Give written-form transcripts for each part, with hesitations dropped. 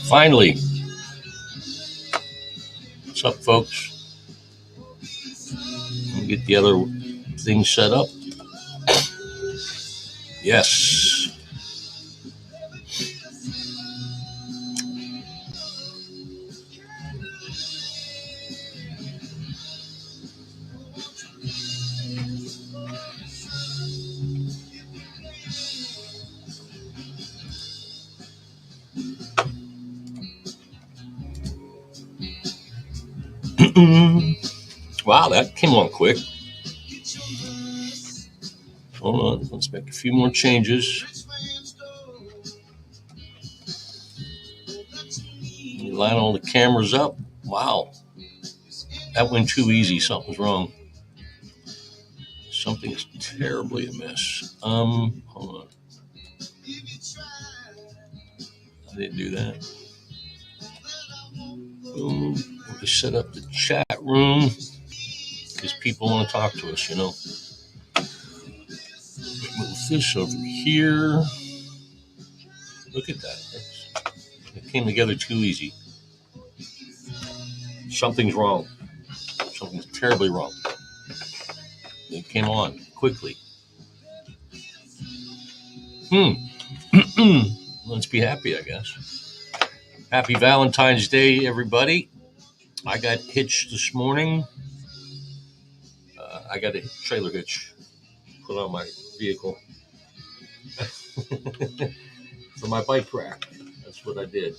Finally. What's up, folks? Let me get the other thing set up. Yes. Wow, that came on quick. Hold on, let's make a few more changes. Line all the cameras up. Wow, that went too easy. Something's wrong. Something's terribly amiss. Hold on. I didn't do that. Boom. Let me set up the chat room because people want to talk to us, you know. Move this over here. Look at that. It came together too easy. Something's wrong. Something's terribly wrong. It came on quickly. Let's be happy, I guess. Happy Valentine's Day, everybody. I got hitched this morning. I got a trailer hitch put on my vehicle for my bike rack. That's what I did.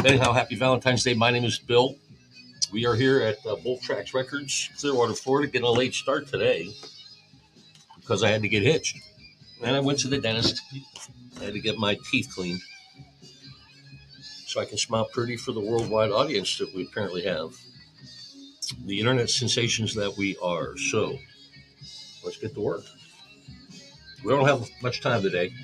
Anyhow, happy Valentine's Day. My name is Bill. We are here at Bull Tracks Records, Clearwater, Florida, getting a late start today because I had to get hitched. And I went to the dentist. I had to get my teeth cleaned so I can smile pretty for the worldwide audience that we apparently have. The internet sensations that we are. So let's get to work. We don't have much time today.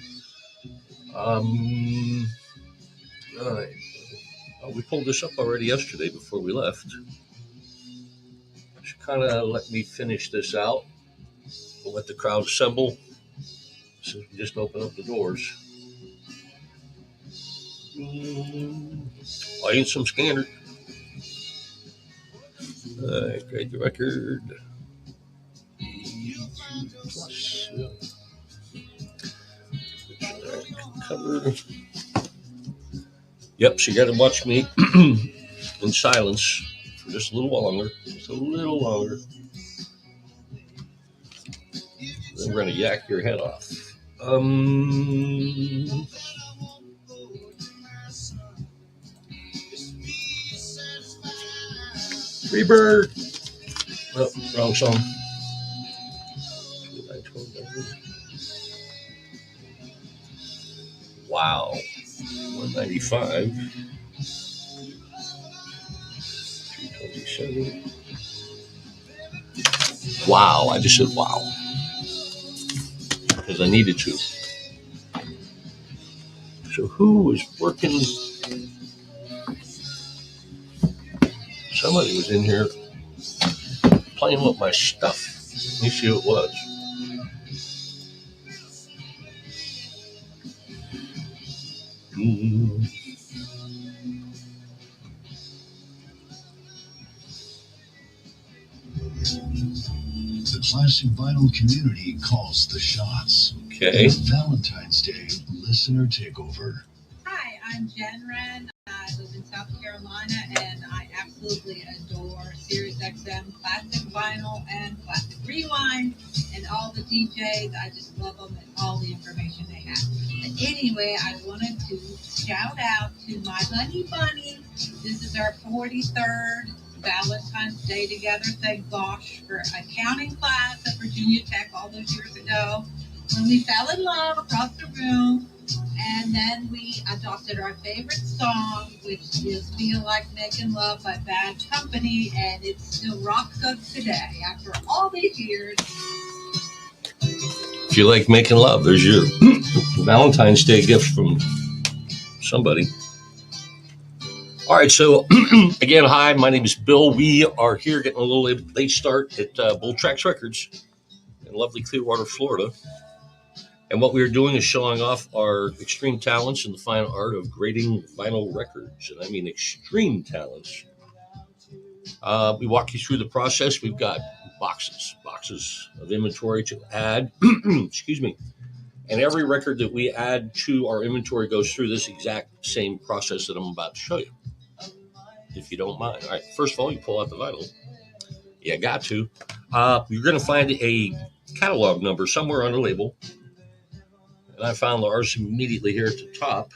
We pulled this up already yesterday before we left. Just kind of let me finish this out. We'll let the crowd assemble. So we just open up the doors. Playing some standard. Create the record. Plus. Cover. Yep, so you got to watch me in silence for just a little longer. Just a little longer. Then we're going to yak your head off. Freebird. Oh, wrong song. Wow. 195. 327. Wow. I just said wow. Because I needed to. So who was working? Somebody was in here playing with my stuff. Let me see who it was. The classic vinyl community calls the shots. Okay. Valentine's Day listener takeover. Hi, I'm Jen Wren. I live in South Carolina, and I absolutely adore Sirius XM classic vinyl and classic rewind, and all the DJs. I just love them and all the information they have. But anyway, I wanted to shout out to my bunny. This is our 43rd Valentine's Day together. Thank gosh for accounting class at Virginia Tech all those years ago when we fell in love across the room. And then we adopted our favorite song, which is Feel Like Making Love by Bad Company, and it still rocks us today after all these years. If you like making love, there's your Valentine's Day gift from somebody. All right, so again, hi, my name is Bill. We are here getting a little late start at Bull Tracks Records in lovely Clearwater, Florida. And what we are doing is showing off our extreme talents in the fine art of grading vinyl records. And I mean extreme talents. We walk you through the process. We've got boxes of inventory to add. Excuse me. And every record that we add to our inventory goes through this exact same process that I'm about to show you, if you don't mind. All right, first of all, you pull out the vinyl. You got to. You're going to find a catalog number somewhere on the label. And I found ours immediately here at the top.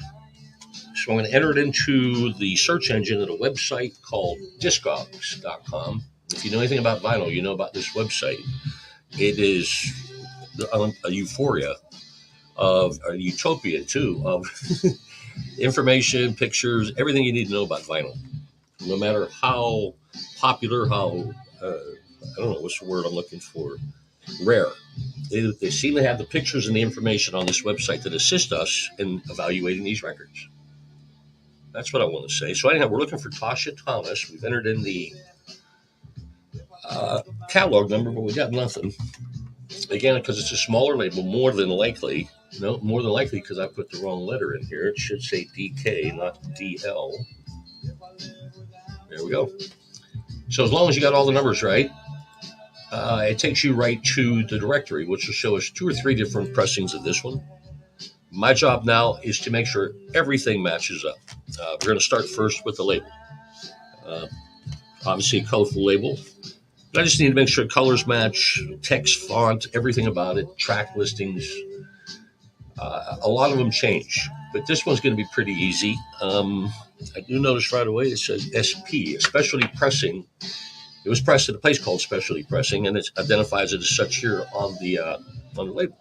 So I'm going to enter it into the search engine at a website called discogs.com. If you know anything about vinyl, you know about this website. It is a euphoria of a utopia, too, of information, pictures, everything you need to know about vinyl. No matter how popular, how, I don't know, what's the word I'm looking for, rare. They seem to have the pictures and the information on this website that assist us in evaluating these records. That's what I want to say. So anyhow, we're looking for Tasha Thomas. We've entered in the catalog number, but we got nothing. Again, because it's a smaller label, more than likely because I put the wrong letter in here. It should say DK, not DL. There we go. So as long as you got all the numbers right, it takes you right to the directory, which will show us 2 or 3 different pressings of this one. My job now is to make sure everything matches up. We're going to start first with the label. Obviously, a colorful label. But I just need to make sure colors match, text, font, everything about it, track listings. A lot of them change, but this one's going to be pretty easy. I do notice right away it says SP, Specialty Pressing. It was pressed at a place called Specialty Pressing, and it identifies it as such here on the label.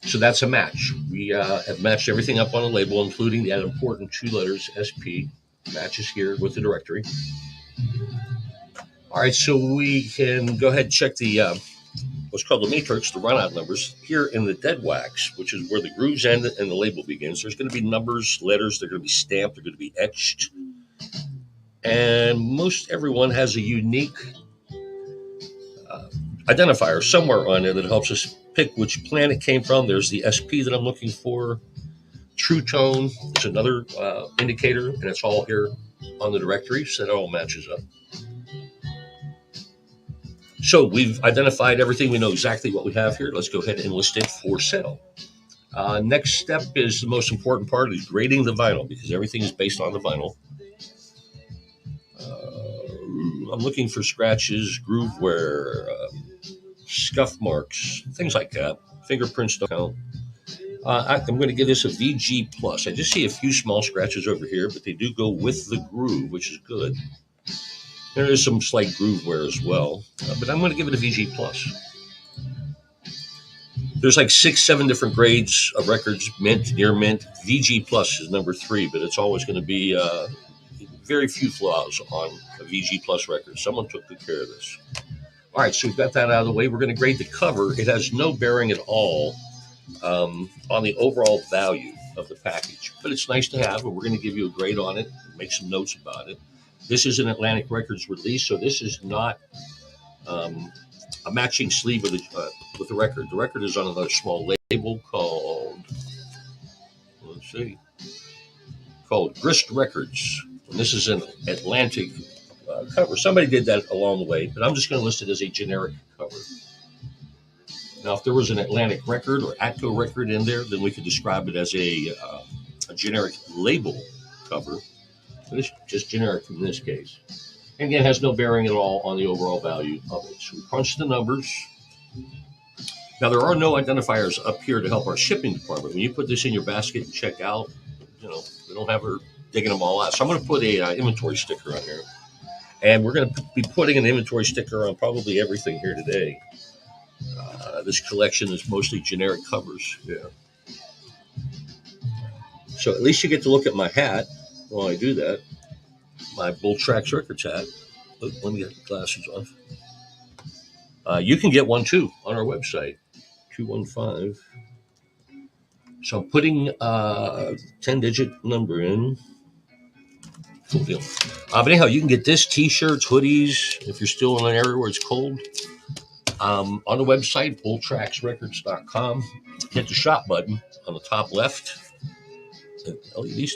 So that's a match. We have matched everything up on the label, including that important 2 letters, SP, matches here with the directory. All right, so we can go ahead and check the what's called the matrix, the runout numbers. Here in the dead wax, which is where the grooves end and the label begins, there's going to be numbers, letters, they're going to be stamped, they're going to be etched. And most everyone has a unique identifier somewhere on there that helps us pick which planet it came from. There's the SP that I'm looking for. True tone is another indicator, and it's all here on the directory, so that all matches up. So we've identified everything. We know exactly what we have here. Let's go ahead and list it for sale. Next step is the most important part, is grading the vinyl, because everything is based on the vinyl. I'm looking for scratches, groove wear, scuff marks, things like that. Fingerprints don't count. I'm going to give this a VG+. I just see a few small scratches over here, but they do go with the groove, which is good. There is some slight groove wear as well, but I'm going to give it a VG+. There's like 6-7 different grades of records, mint, near mint. VG+ is number 3, but it's always going to be very few flaws on a VG+ record. Someone took good care of this. All right, so we've got that out of the way. We're going to grade the cover. It has no bearing at all on the overall value of the package, but it's nice to have, and we're going to give you a grade on it, make some notes about it. This is an Atlantic Records release, so this is not a matching sleeve with the record. The record is on another small label called Grist Records, and this is an Atlantic cover. Somebody did that along the way, but I'm just going to list it as a generic cover. Now, if there was an Atlantic record or Atco record in there, then we could describe it as a generic label cover. But it's just generic in this case. And again, it has no bearing at all on the overall value of it. So we crunch the numbers. Now, there are no identifiers up here to help our shipping department. When you put this in your basket and check out, we don't have her digging them all out. So I'm going to put a inventory sticker on there. And we're going to be putting an inventory sticker on probably everything here today. This collection is mostly generic covers. Yeah. So at least you get to look at my hat while I do that. My Bull Tracks Records hat. Oh, let me get the glasses off. You can get one too on our website, 215. So I'm putting a 10-digit number in. Cool deal. But anyhow, you can get this, t-shirts, hoodies, if you're still in an area where it's cold. On the website, bulltracksrecords.com, hit the shop button on the top left.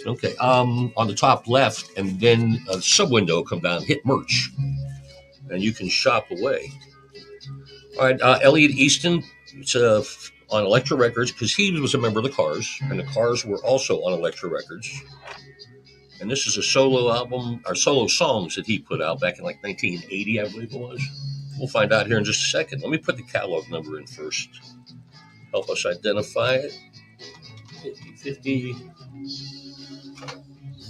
Okay. On the top left, and then a sub window will come down, hit merch, and you can shop away. All right, Elliot Easton, it's on Elektra Records because he was a member of the Cars, and the Cars were also on Elektra Records. And this is a solo album, or solo songs that he put out back in like 1980, I believe it was. We'll find out here in just a second. Let me put the catalog number in first. Help us identify it. 50.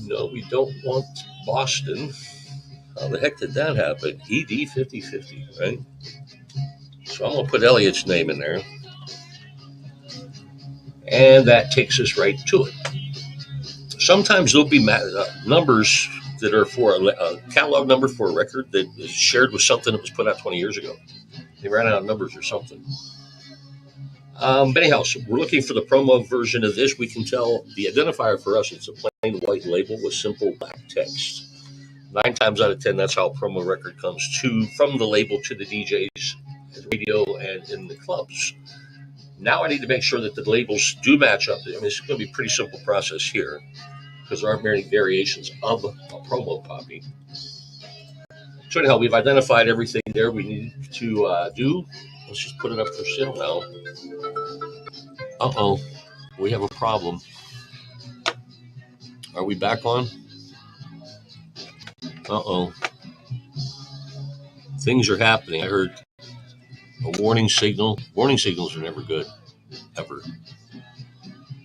No, we don't want Boston. How the heck did that happen? ED 5050, right? So I'm going to put Elliot's name in there. And that takes us right to it. Sometimes there'll be numbers that are for a catalog number for a record that is shared with something that was put out 20 years ago. They ran out of numbers or something. But anyhow, so we're looking for the promo version of this. We can tell the identifier for us, it's a plain white label with simple black text. 9 times out of 10, that's how a promo record comes from the label to the DJs, radio, and in the clubs. Now I need to make sure that the labels do match up. I mean, it's going to be a pretty simple process here because there aren't many variations of a promo copy. So anyhow, we've identified everything there we need to do. Let's just put it up for sale now. Uh-oh, we have a problem. Are we back on? Uh-oh. Things are happening. I heard a warning signal. Warning signals are never good, ever.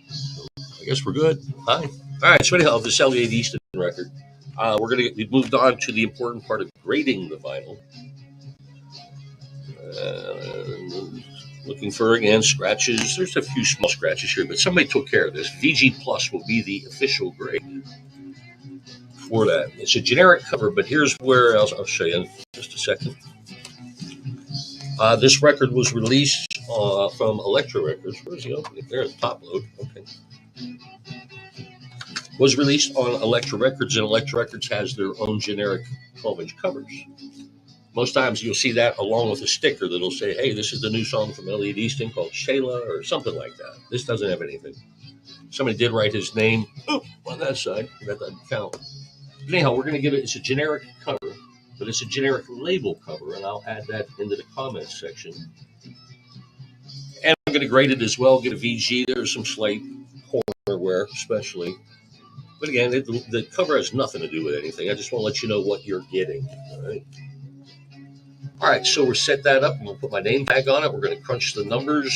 So I guess we're good. Hi. All right, so anyhow, this Elliot Easton record. We've moved on to the important part of grading the vinyl. Looking for, again, scratches. There's a few small scratches here, but somebody took care of this. VG Plus will be the official grade for that. It's a generic cover, but here's where I'll show you in just a second. This record was released from Elektra Records. Where's the opening? There, the top load. Okay. Was released on Elektra Records, and Elektra Records has their own generic 12-inch covers. Most times you'll see that along with a sticker that'll say, hey, this is the new song from Elliot Easton called Shayla or something like that. This doesn't have anything. Somebody did write his name on that side. That doesn't count. But anyhow, we're going to give it, it's a generic cover, but it's a generic label cover, and I'll add that into the comments section. And I'm going to grade it as well, get a VG. There's some slight corner wear, especially. But again, the cover has nothing to do with anything. I just want to let you know what you're getting. All right, so we're set that up. I'm going to put my name tag on it. We're going to crunch the numbers.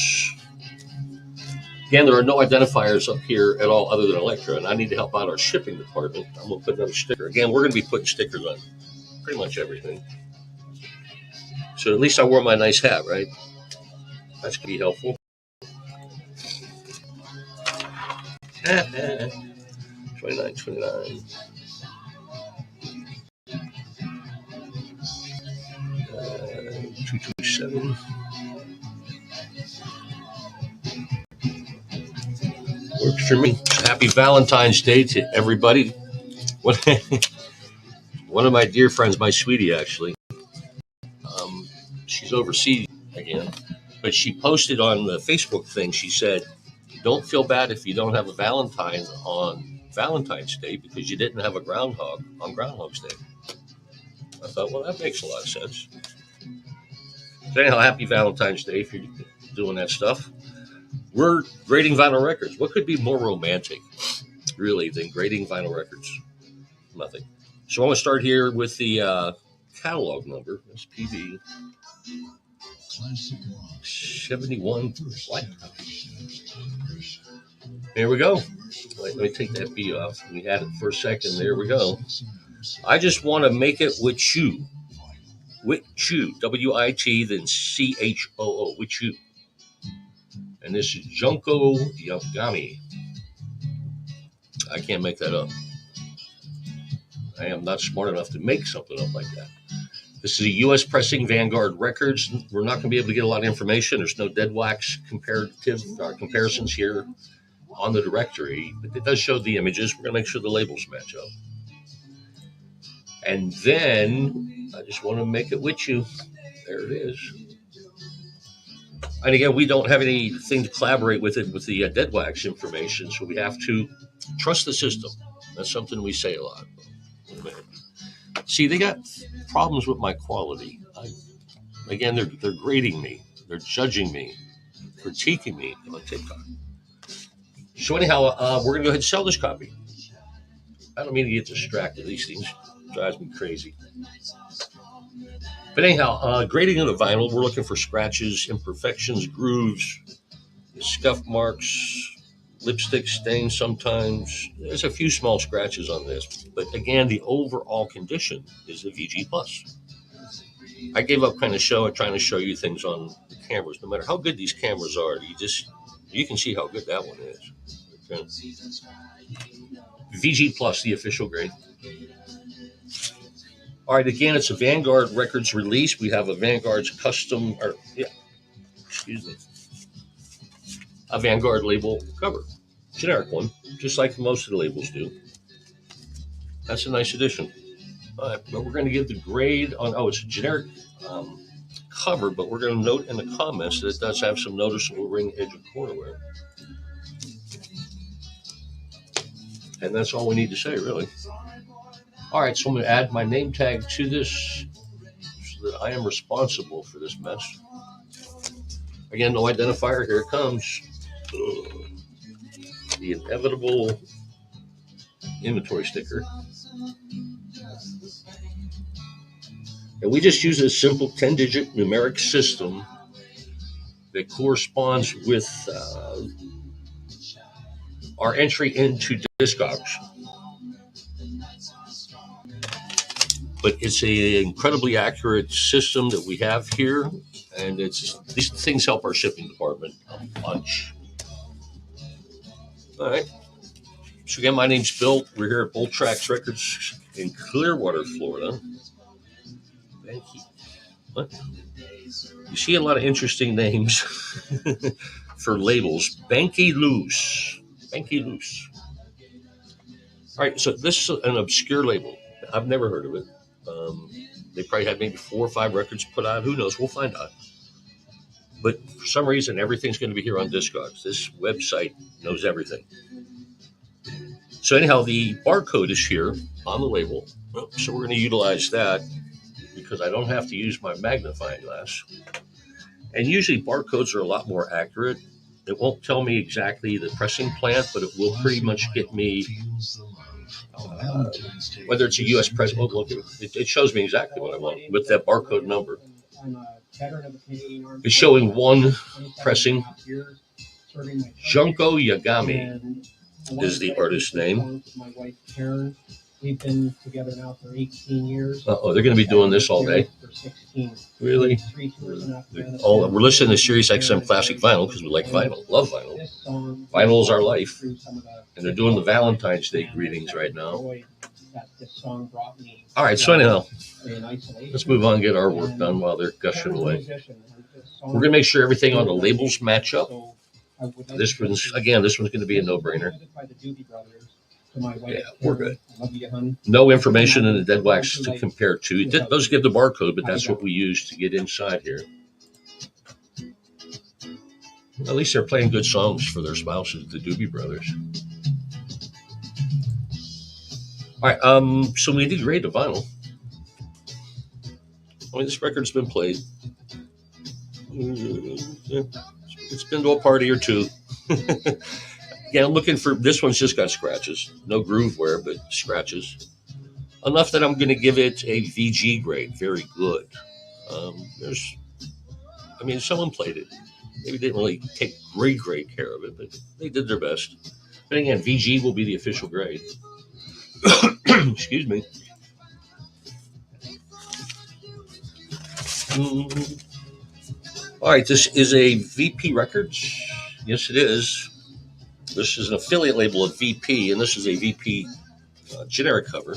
Again, there are no identifiers up here at all other than Elektra, and I need to help out our shipping department. I'm going to put another sticker. Again, we're going to be putting stickers on pretty much everything. So at least I wore my nice hat, right? That's going to be helpful. 29. 227. Works for me. Happy Valentine's Day to everybody. One of my dear friends, my sweetie, actually, she's overseas again, but she posted on the Facebook thing. She said, "Don't feel bad if you don't have a Valentine on Valentine's Day because you didn't have a groundhog on Groundhog's Day." I thought, well, that makes a lot of sense. So anyhow, happy Valentine's Day if you're doing that stuff. We're grading vinyl records. What could be more romantic, really, than grading vinyl records? Nothing. So I'm going to start here with the catalog number. That's PV 71. What? There we go. Let me take that B off. We had it for a second. There we go. I just want to make it with you. With you. W-I-T, then C-H-O-O. With you. And this is Junko Yagami. I can't make that up. I am not smart enough to make something up like that. This is a U.S. pressing, Vanguard Records. We're not going to be able to get a lot of information. There's no dead wax comparisons here on the directory, but it does show the images. We're going to make sure the labels match up. And then I just want to make it with you. There it is. And again, we don't have anything to collaborate with it with the dead wax information, so we have to trust the system. That's something we say a lot. See, they got problems with my quality. Again, they're grading me, they're judging me, critiquing me on TikTok. So anyhow, we're gonna go ahead and sell this copy. I don't mean to get distracted. These things drives me crazy. But anyhow, grading on the vinyl, we're looking for scratches, imperfections, grooves, scuff marks, lipstick stains sometimes. There's a few small scratches on this. But again, the overall condition is a VG+. I gave up kind of trying to show you things on the cameras. No matter how good these cameras are, you can see how good that one is. Okay. VG+, the official grade. All right, again, it's a Vanguard Records release. We have a Vanguard's a Vanguard label cover, generic one, just like most of the labels do. That's a nice addition. But we're going to give the grade on. Oh, it's a generic cover, but we're going to note in the comments that it does have some noticeable ring edge and corner wear, and that's all we need to say, really. All right, so I'm going to add my name tag to this so that I am responsible for this mess. Again, no identifier. Here it comes. The inevitable inventory sticker. And we just use a simple 10-digit numeric system that corresponds with our entry into Discogs. But it's an incredibly accurate system that we have here, and these things help our shipping department a bunch. All right. So again, my name's Bill. We're here at Bolt Tracks Records in Clearwater, Florida. Thank you. What? You see a lot of interesting names for labels. Banky Loose. Banky Loose. All right, so this is an obscure label. I've never heard of it. They probably had maybe 4 or 5 records put out. Who knows? We'll find out. But for some reason, everything's going to be here on Discogs. This website knows everything. So anyhow, the barcode is here on the label. So we're going to utilize that because I don't have to use my magnifying glass. And usually barcodes are a lot more accurate. It won't tell me exactly the pressing plant, but it will pretty much get me whether it's a U.S. press. Well, look, it shows me exactly what I want with that barcode number. It's showing one pressing. Junko Yagami is the artist's name. We've been together now for 18 years. Oh, they're going to be doing this all day. Really? We're listening to Sirius XM Classic Vinyl because we like vinyl, love vinyl. Vinyl is our life. And they're doing the Valentine's Day greetings right now. All right, so anyhow, let's move on and get our work done while they're gushing away. We're going to make sure everything on the labels match up. This one's going to be a no-brainer. Yeah, we're good. No information in the dead wax to compare to. It does give the barcode, but that's what we use to get inside here. At least they're playing good songs for their spouses, the Doobie Brothers. All right, so we did grade the vinyl. I mean, this record's been played. It's been to a party or two. Yeah, I'm looking for this one's just got scratches. No groove wear, but scratches. Enough that I'm going to give it a VG grade. Very good. Someone played it. Maybe didn't really take great care of it, but they did their best. But again, VG will be the official grade. Excuse me. All right, this is a VP Records. Yes, it is. This is an affiliate label of VP, and this is a VP generic cover.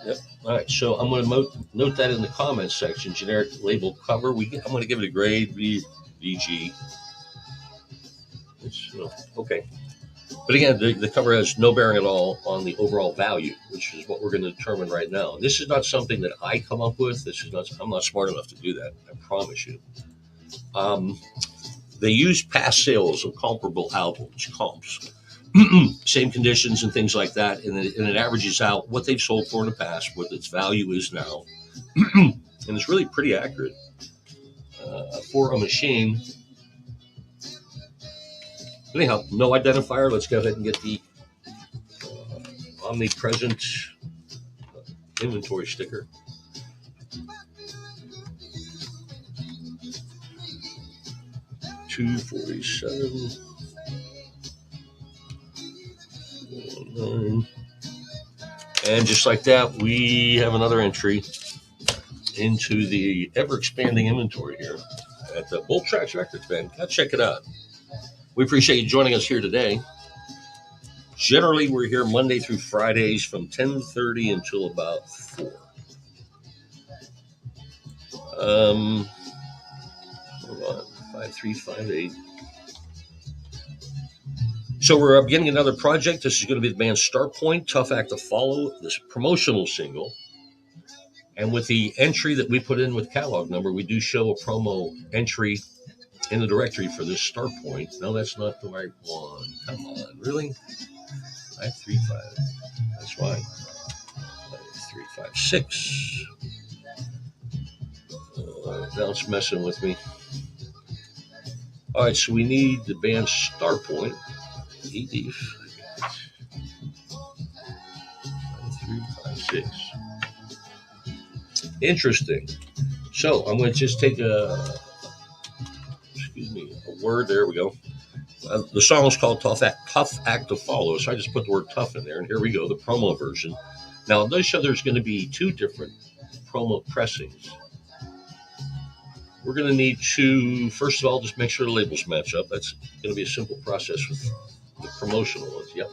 Yep. All right, so I'm going to note that in the comments section. Generic label cover. I'm going to give it a grade VG. Okay. But again, the cover has no bearing at all on the overall value, which is what we're going to determine right now. And this is not something that I come up with. I'm not smart enough to do that. I promise you. They use past sales of comparable albums, comps, same conditions and things like that, and it averages out what they've sold for in the past, what its value is now, and it's really pretty accurate for a machine. But anyhow, no identifier. Let's go ahead and get the omnipresent inventory sticker. $247. And just like that, we have another entry into the ever-expanding inventory here at the Bolt Tracks Records, man. Gotta check it out. We appreciate you joining us here today. Generally, we're here Monday through Fridays from 10:30 until about 4. Hold on, 5358. So we're beginning another project. This is going to be the band Starpoint, Tough Act to Follow, this promotional single. And with the entry that we put in with catalog number, we do show a promo entry in the directory for this Starpoint. No, that's not the right one. Come on, really? 535. That's why. 5356. Now it's messing with me. All right, so we need the band Starpoint. ED 5356. Interesting. So I'm going to just take a word. There we go. The song is called Tough Act to Follow. So I just put the word tough in there. And here we go, the promo version. Now, on this show, there's going to be 2 different promo pressings. We're going to need to, first of all, just make sure the labels match up. That's going to be a simple process with the promotional ones. Yep.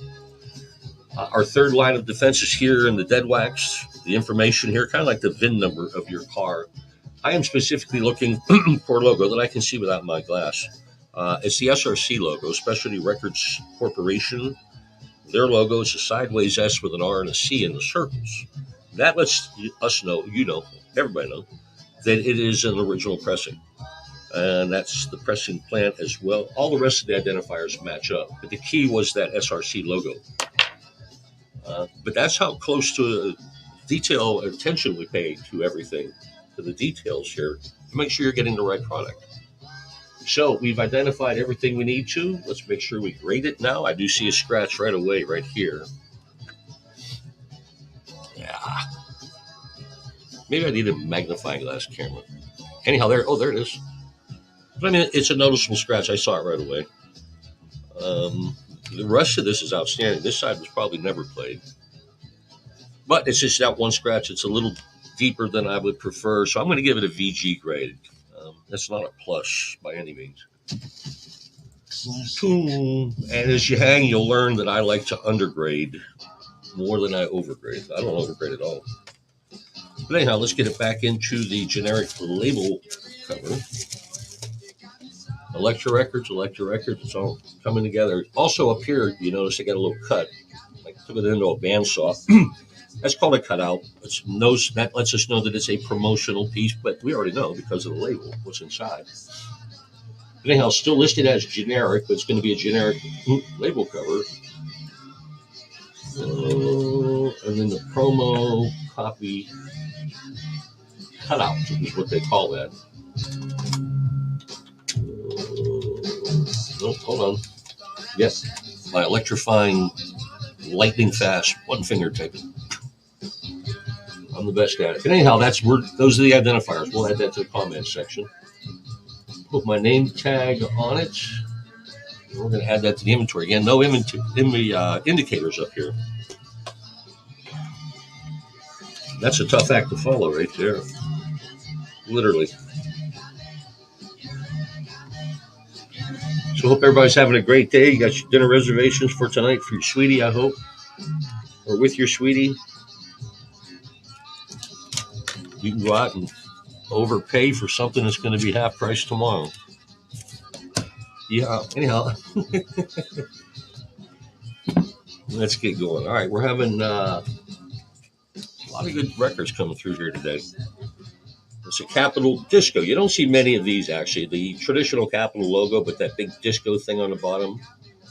Our third line of defense is here in the dead wax. The information here, kind of like the VIN number of your car. I am specifically looking for a logo that I can see without my glass. It's the SRC logo, Specialty Records Corporation. Their logo is a sideways S with an R and a C in the circles. That lets us know, everybody know, that it is an original pressing. And that's the pressing plant as well. All the rest of the identifiers match up. But the key was that SRC logo. But that's how close to detail attention we pay to everything, to the details here, to make sure you're getting the right product. So we've identified everything we need to. Let's make sure we grade it now. I do see a scratch right away, right here. Yeah. Maybe I need a magnifying glass camera. Anyhow, there it is. But I mean, it's a noticeable scratch. I saw it right away. The rest of this is outstanding. This side was probably never played. But it's just that one scratch. It's a little deeper than I would prefer. So I'm going to give it a VG grade. That's not a plus by any means. And as you hang, you'll learn that I like to undergrade more than I overgrade. I don't overgrade at all. But anyhow, let's get it back into the generic label cover. Electra Records, it's all coming together. Also up here, you notice I got a little cut. I took it into a bandsaw. That's called a cutout. That lets us know that it's a promotional piece, but we already know because of the label what's inside. But anyhow, still listed as generic, but it's going to be a generic label cover. And then the promo copy cutout is what they call that. Hold on. Yes, my electrifying, lightning fast, one finger typing. I'm the best at it. But anyhow, those are the identifiers. We'll add that to the comments section. Put my name tag on it. And we're going to add that to the inventory. Again, no indicators up here. That's a tough act to follow right there. Literally. So hope everybody's having a great day. You got your dinner reservations for tonight for your sweetie, I hope. Or with your sweetie. You can go out and overpay for something that's going to be half price tomorrow. Yeah, anyhow. Let's get going. All right, we're having a lot of good records coming through here today. It's a Capitol Disco. You don't see many of these, actually. The traditional Capitol logo, but that big disco thing on the bottom,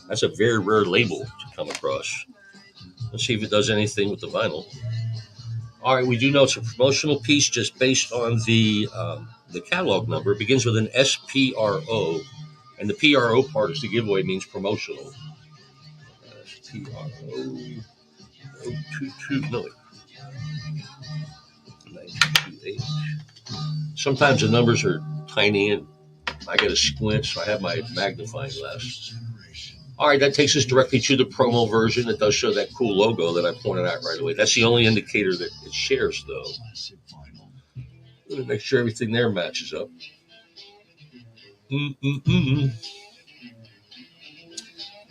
that's a very rare label to come across. Let's see if it does anything with the vinyl. All right, we do know it's a promotional piece just based on the catalog number. It begins with an SPRO, and the PRO part is the giveaway, means promotional. SPRO 022, no, 928. Sometimes the numbers are tiny and I got to squint, so I have my magnifying glass. All right, that takes us directly to the promo version. It does show that cool logo that I pointed out right away. That's the only indicator that it shares, though. Let me make sure everything there matches up.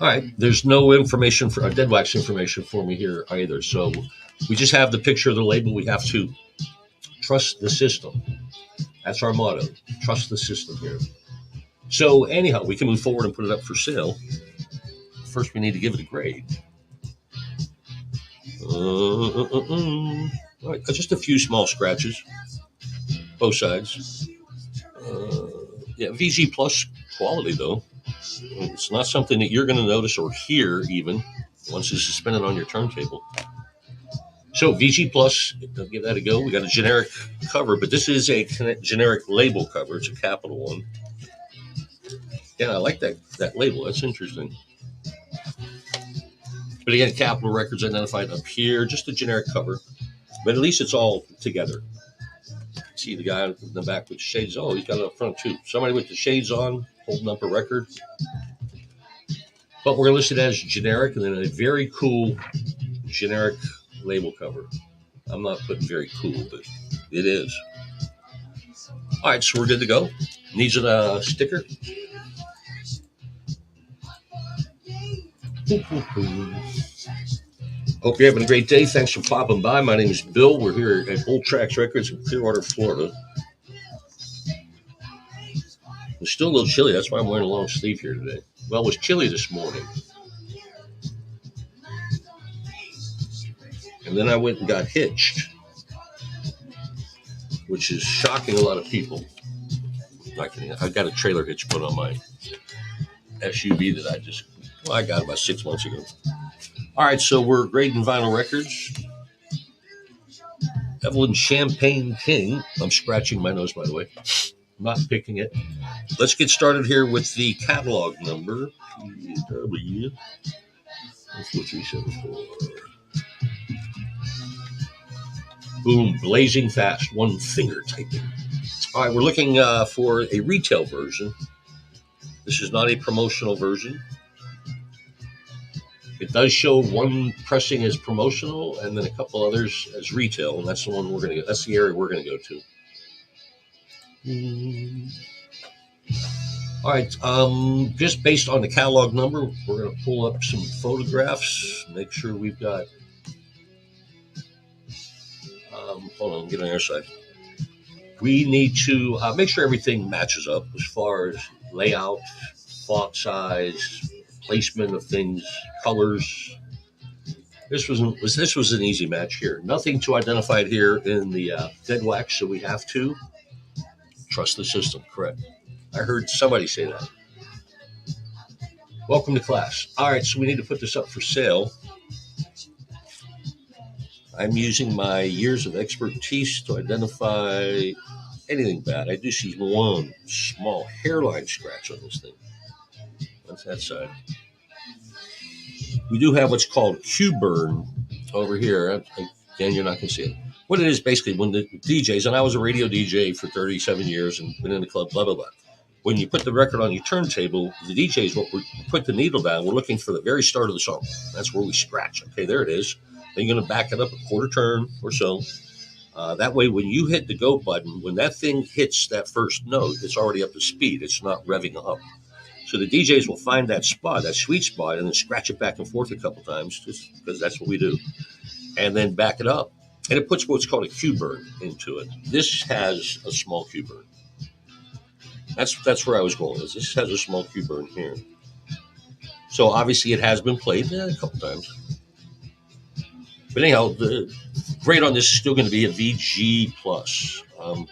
All right, there's no information for dead wax information for me here either. So we just have the picture of the label. We have to trust the system. That's our motto. Trust the system here. So anyhow, we can move forward and put it up for sale. First, we need to give it a grade. All right, just a few small scratches, both sides. Yeah, VG Plus quality, though. It's not something that you're going to notice or hear even once it's suspended on your turntable. So VG Plus, I'll give that a go. We got a generic cover, but this is a generic label cover. It's a capital one. Yeah, I like that label. That's interesting. But again, Capitol Records identified up here, just a generic cover. But at least it's all together. See the guy in the back with the shades. Oh, he's got it up front too. Somebody with the shades on, holding up a record. But we're listed as generic, and then a very cool generic label cover. I'm not putting very cool, but it is. All right, so we're good to go. Needs a sticker. Hope you're having a great day. Thanks for popping by. My name is Bill. We're here at Bolt Tracks Records in Clearwater, Florida. It's still a little chilly. That's why I'm wearing a long sleeve here today. Well, it was chilly this morning. And then I went and got hitched, which is shocking a lot of people. I got a trailer hitch put on my SUV that I got about 6 months ago. All right, so we're grading vinyl records. Evelyn Champagne King. I'm scratching my nose, by the way. I'm not picking it. Let's get started here with the catalog number. PW 4374. Boom, blazing fast, one finger typing. All right, we're looking for a retail version. This is not a promotional version. It does show one pressing as promotional and then a couple others as retail, and that's the one we're going to go. That's the area we're going to go to. All right, just based on the catalog number, we're going to pull up some photographs, make sure we've got. Hold on, get on your side. We need to make sure everything matches up as far as layout, font size, placement of things, colors. This was an easy match here. Nothing to identify it here in the dead wax, so we have to trust the system. Correct. I heard somebody say that. Welcome to class. All right, so we need to put this up for sale. I'm using my years of expertise to identify anything bad. I do see one small hairline scratch on this thing. What's that side? We do have what's called Q-burn over here. Again, you're not going to see it. What it is basically when the DJs, and I was a radio DJ for 37 years and been in the club, blah, blah, blah. When you put the record on your turntable, the DJs will put the needle down. We're looking for the very start of the song. That's where we scratch. Okay, there it is. Then you're going to back it up a quarter turn or so. That way, when you hit the go button, when that thing hits that first note, it's already up to speed. It's not revving up. So the DJs will find that spot, that sweet spot, and then scratch it back and forth a couple times, just because that's what we do. And then back it up. And it puts what's called a Q-burn into it. This has a small Q-burn. That's where I was going. This has a small Q-burn here. So obviously it has been played a couple times. But anyhow, the grade on this is still going to be a VG plus,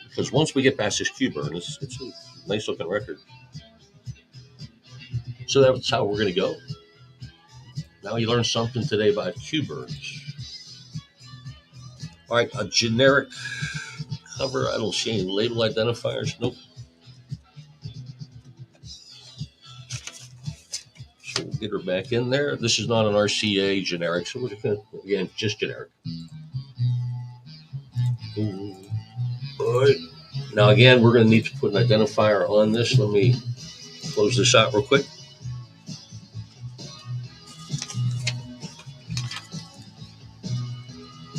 because once we get past this Q burn, it's a nice looking record. So that's how we're going to go. Now you learned something today about Q burns. All right, a generic cover. I don't see any label identifiers. Nope. So we'll get her back in there. This is not an RCA generic, so we're just going to, again, just generic. Ooh. All right. Now, again, we're going to need to put an identifier on this. Let me close this out real quick.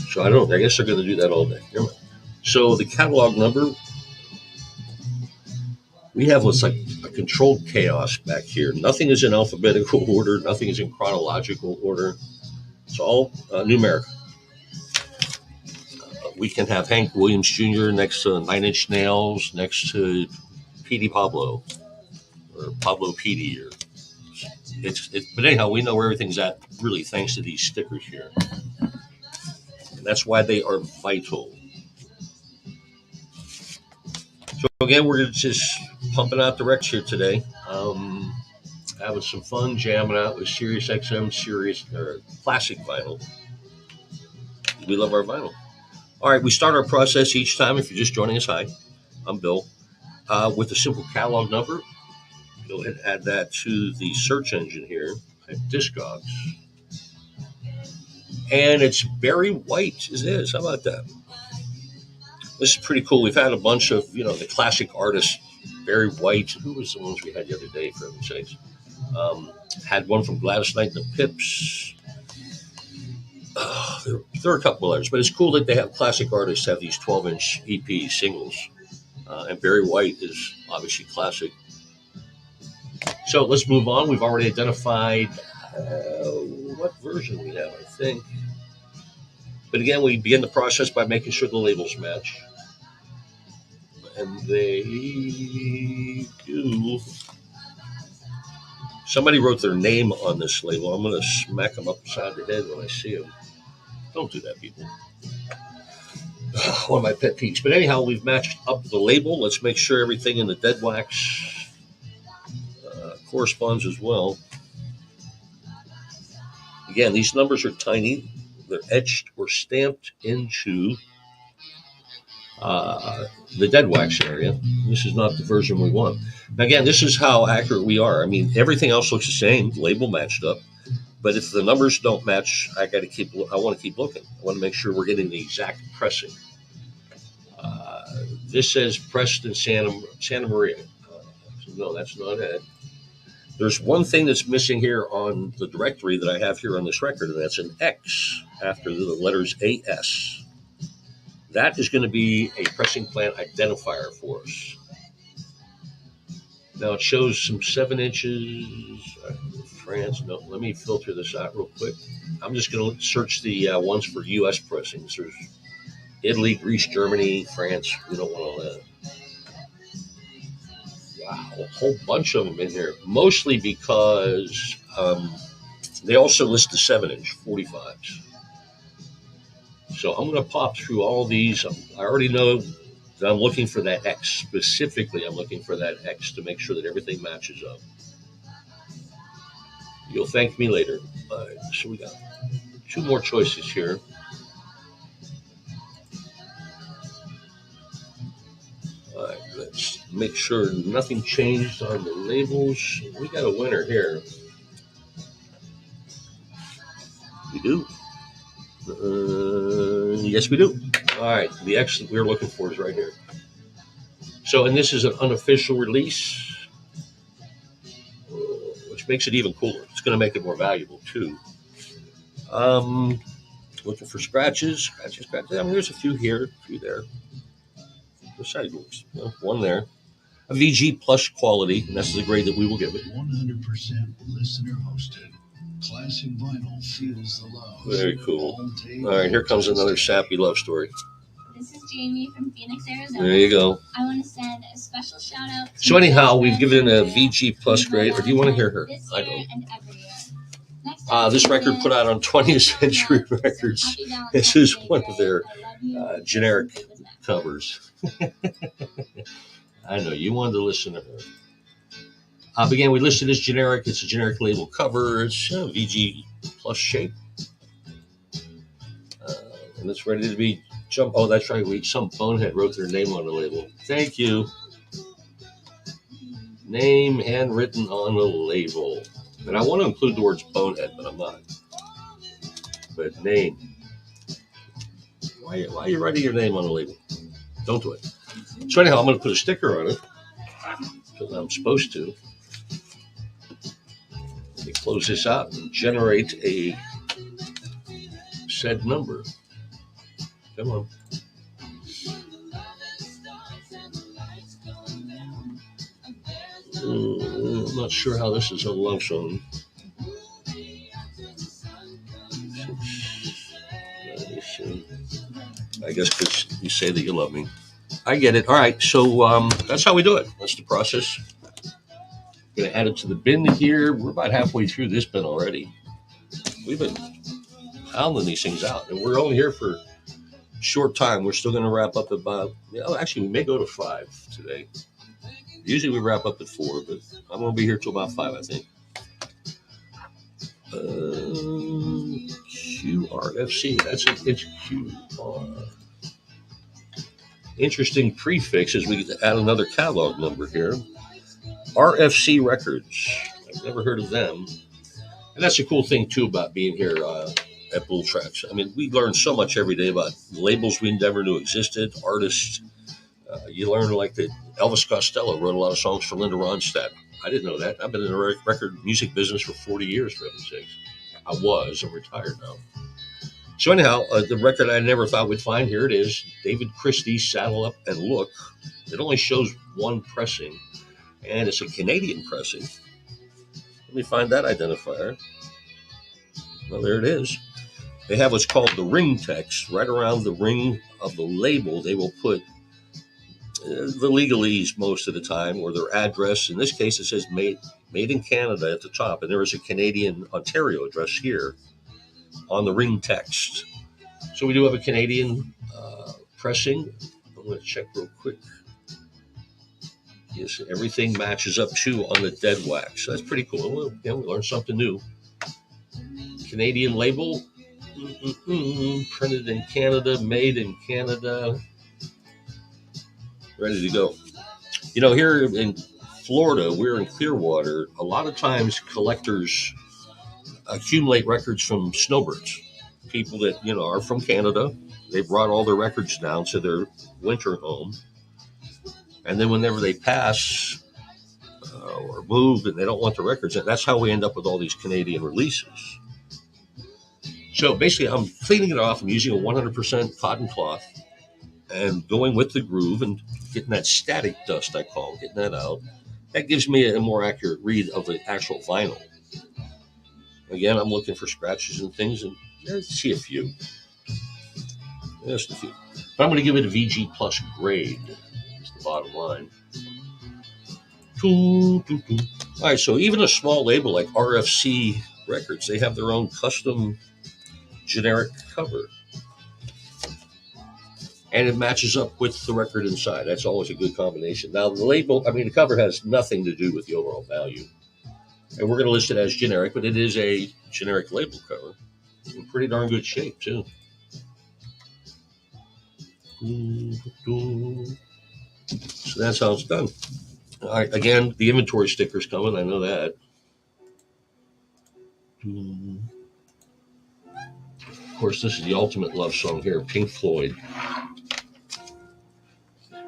So I guess they're going to do that all day. Never mind. So the catalog number, we have what's like a controlled chaos back here. Nothing is in alphabetical order. Nothing is in chronological order. It's all numeric. We can have Hank Williams Jr. next to Nine Inch Nails, next to Petey Pablo, or Pablo Petey. But anyhow, we know where everything's at, really, thanks to these stickers here. And that's why they are vital. So again, we're just pumping out the Rex here today. Having some fun, jamming out with Sirius XM, classic vinyl. We love our vinyl. All right, we start our process each time. If you're just joining us, hi, I'm Bill. With a simple catalog number, go ahead and add that to the search engine here at Discogs. And it's Barry White as is. How about that? This is pretty cool. We've had a bunch of, the classic artists. Barry White. Who was the ones we had the other day, for heaven's sakes? Had one from Gladys Knight and the Pips. There are a couple of others, but it's cool that they have classic artists have these 12-inch EP singles. And Barry White is obviously classic. So let's move on. We've already identified what version we have, I think. But again, we begin the process by making sure the labels match. And they do. Somebody wrote their name on this label. I'm going to smack them upside the head when I see them. Don't do that, people. One of my pet peeves. But anyhow, we've matched up the label. Let's make sure everything in the dead wax corresponds as well. Again, these numbers are tiny. They're etched or stamped into the dead wax area. This is not the version we want. Now, again, this is how accurate we are. I mean, everything else looks the same, label matched up. But if the numbers don't match, I want to keep looking. I want to make sure we're getting the exact pressing. This says pressed in Santa Maria. No, that's not it. There's one thing that's missing here on the directory that I have here on this record, and that's an X after the letters AS. That is going to be a pressing plant identifier for us. Now it shows some 7 inches. France. No, let me filter this out real quick. I'm just going to search the ones for U.S. pressings. There's Italy, Greece, Germany, France. We don't want all that. Wow, a whole bunch of them in here. Mostly because they also list the 7-inch 45s. So I'm going to pop through all these. I already know that I'm looking for that X. Specifically, I'm looking for that X to make sure that everything matches up. You'll thank me later. All right, so we got 2 more choices here. All right, let's make sure nothing changed on the labels. We got a winner here. We do. Yes, we do. All right, the X that we're looking for is right here. So, and this is an unofficial release, which makes it even cooler. It's going to make it more valuable, too. Looking for scratches. I mean, there's a few here, a few there. The side moves. One there. A VG plus quality, and that's the grade that we will give it. 100% listener hosted. Classic vinyl feels the love. Very cool. All right, here comes another sappy love story. This is Jamie from Phoenix, Arizona. There you go. I want to send a special shout out to So anyhow, we've given it a VG plus grade. Or do you want to hear her? This I year don't. and every year. Next up, This record put out on 20th Century Happy Records. Valentine's This Day, is one of Jay. their I love you. generic Justin Bieber's next. covers. I know you wanted to listen to her. Again, we listed as generic. It's a generic label cover. It's VG plus shape. And it's ready to be jump. Oh, that's right. Some bonehead wrote their name on the label. Thank you. Name handwritten on the label. And I want to include the words bonehead, but I'm not. But name. Why are you writing your name on the label? Don't do it. So anyhow, I'm going to put a sticker on it because I'm supposed to. Let me close this out and generate a said number. Come on. I'm not sure how this is a love song. 96. I guess because you say that you love me. I get it. All right, so that's how we do it. That's the process. Going to add it to the bin here. We're about halfway through this bin already. We've been pounding these things out, and we're only here for a short time. We're still going to wrap up about, actually, we may go to 5 today. Usually we wrap up at 4, but I'm going to be here till about 5, I think. QRFC, that's an QR. Interesting prefix as we get to add another catalog number here. RFC Records. I've never heard of them. And that's a cool thing, too, about being here at Bull Tracks. I mean, we learn so much every day about labels we never knew existed, artists. You learn like that Elvis Costello wrote a lot of songs for Linda Ronstadt. I didn't know that. I've been in the record music business for 40 years, for heaven's sakes. I'm retired now. So anyhow, the record I never thought we'd find, here it is. David Christie's Saddle Up and Look. It only shows one pressing, and it's a Canadian pressing. Let me find that identifier. Well, there it is. They have what's called the ring text. Right around the ring of the label, they will put the legalese most of the time, or their address. In this case, it says made in Canada at the top, and there is a Canadian Ontario address here on the ring text. So we do have a Canadian pressing. I'm going to check real quick. Yes, everything matches up too on the dead wax. That's pretty cool. Well, we learned something new. Canadian label, printed in Canada, made in Canada. Ready to go. Here in Florida, we're in Clearwater. A lot of times collectors accumulate records from snowbirds. People that, are from Canada. They brought all their records down to their winter home. And then whenever they pass or move and they don't want the records, that's how we end up with all these Canadian releases. So basically, I'm cleaning it off. I'm using a 100% cotton cloth and going with the groove and getting that static dust, I call it, getting that out. That gives me a more accurate read of the actual vinyl. Again, I'm looking for scratches and things, and I see a few. Just a few. But I'm going to give it a VG plus grade. That's the bottom line. All right, so even a small label like RFC Records, they have their own custom generic cover. And it matches up with the record inside. That's always a good combination. Now, the cover has nothing to do with the overall value. And we're going to list it as generic, but it is a generic label cover. In pretty darn good shape, too. So that's how it's done. All right, again, the inventory sticker's coming. I know that. Of course, this is the ultimate love song here, Pink Floyd.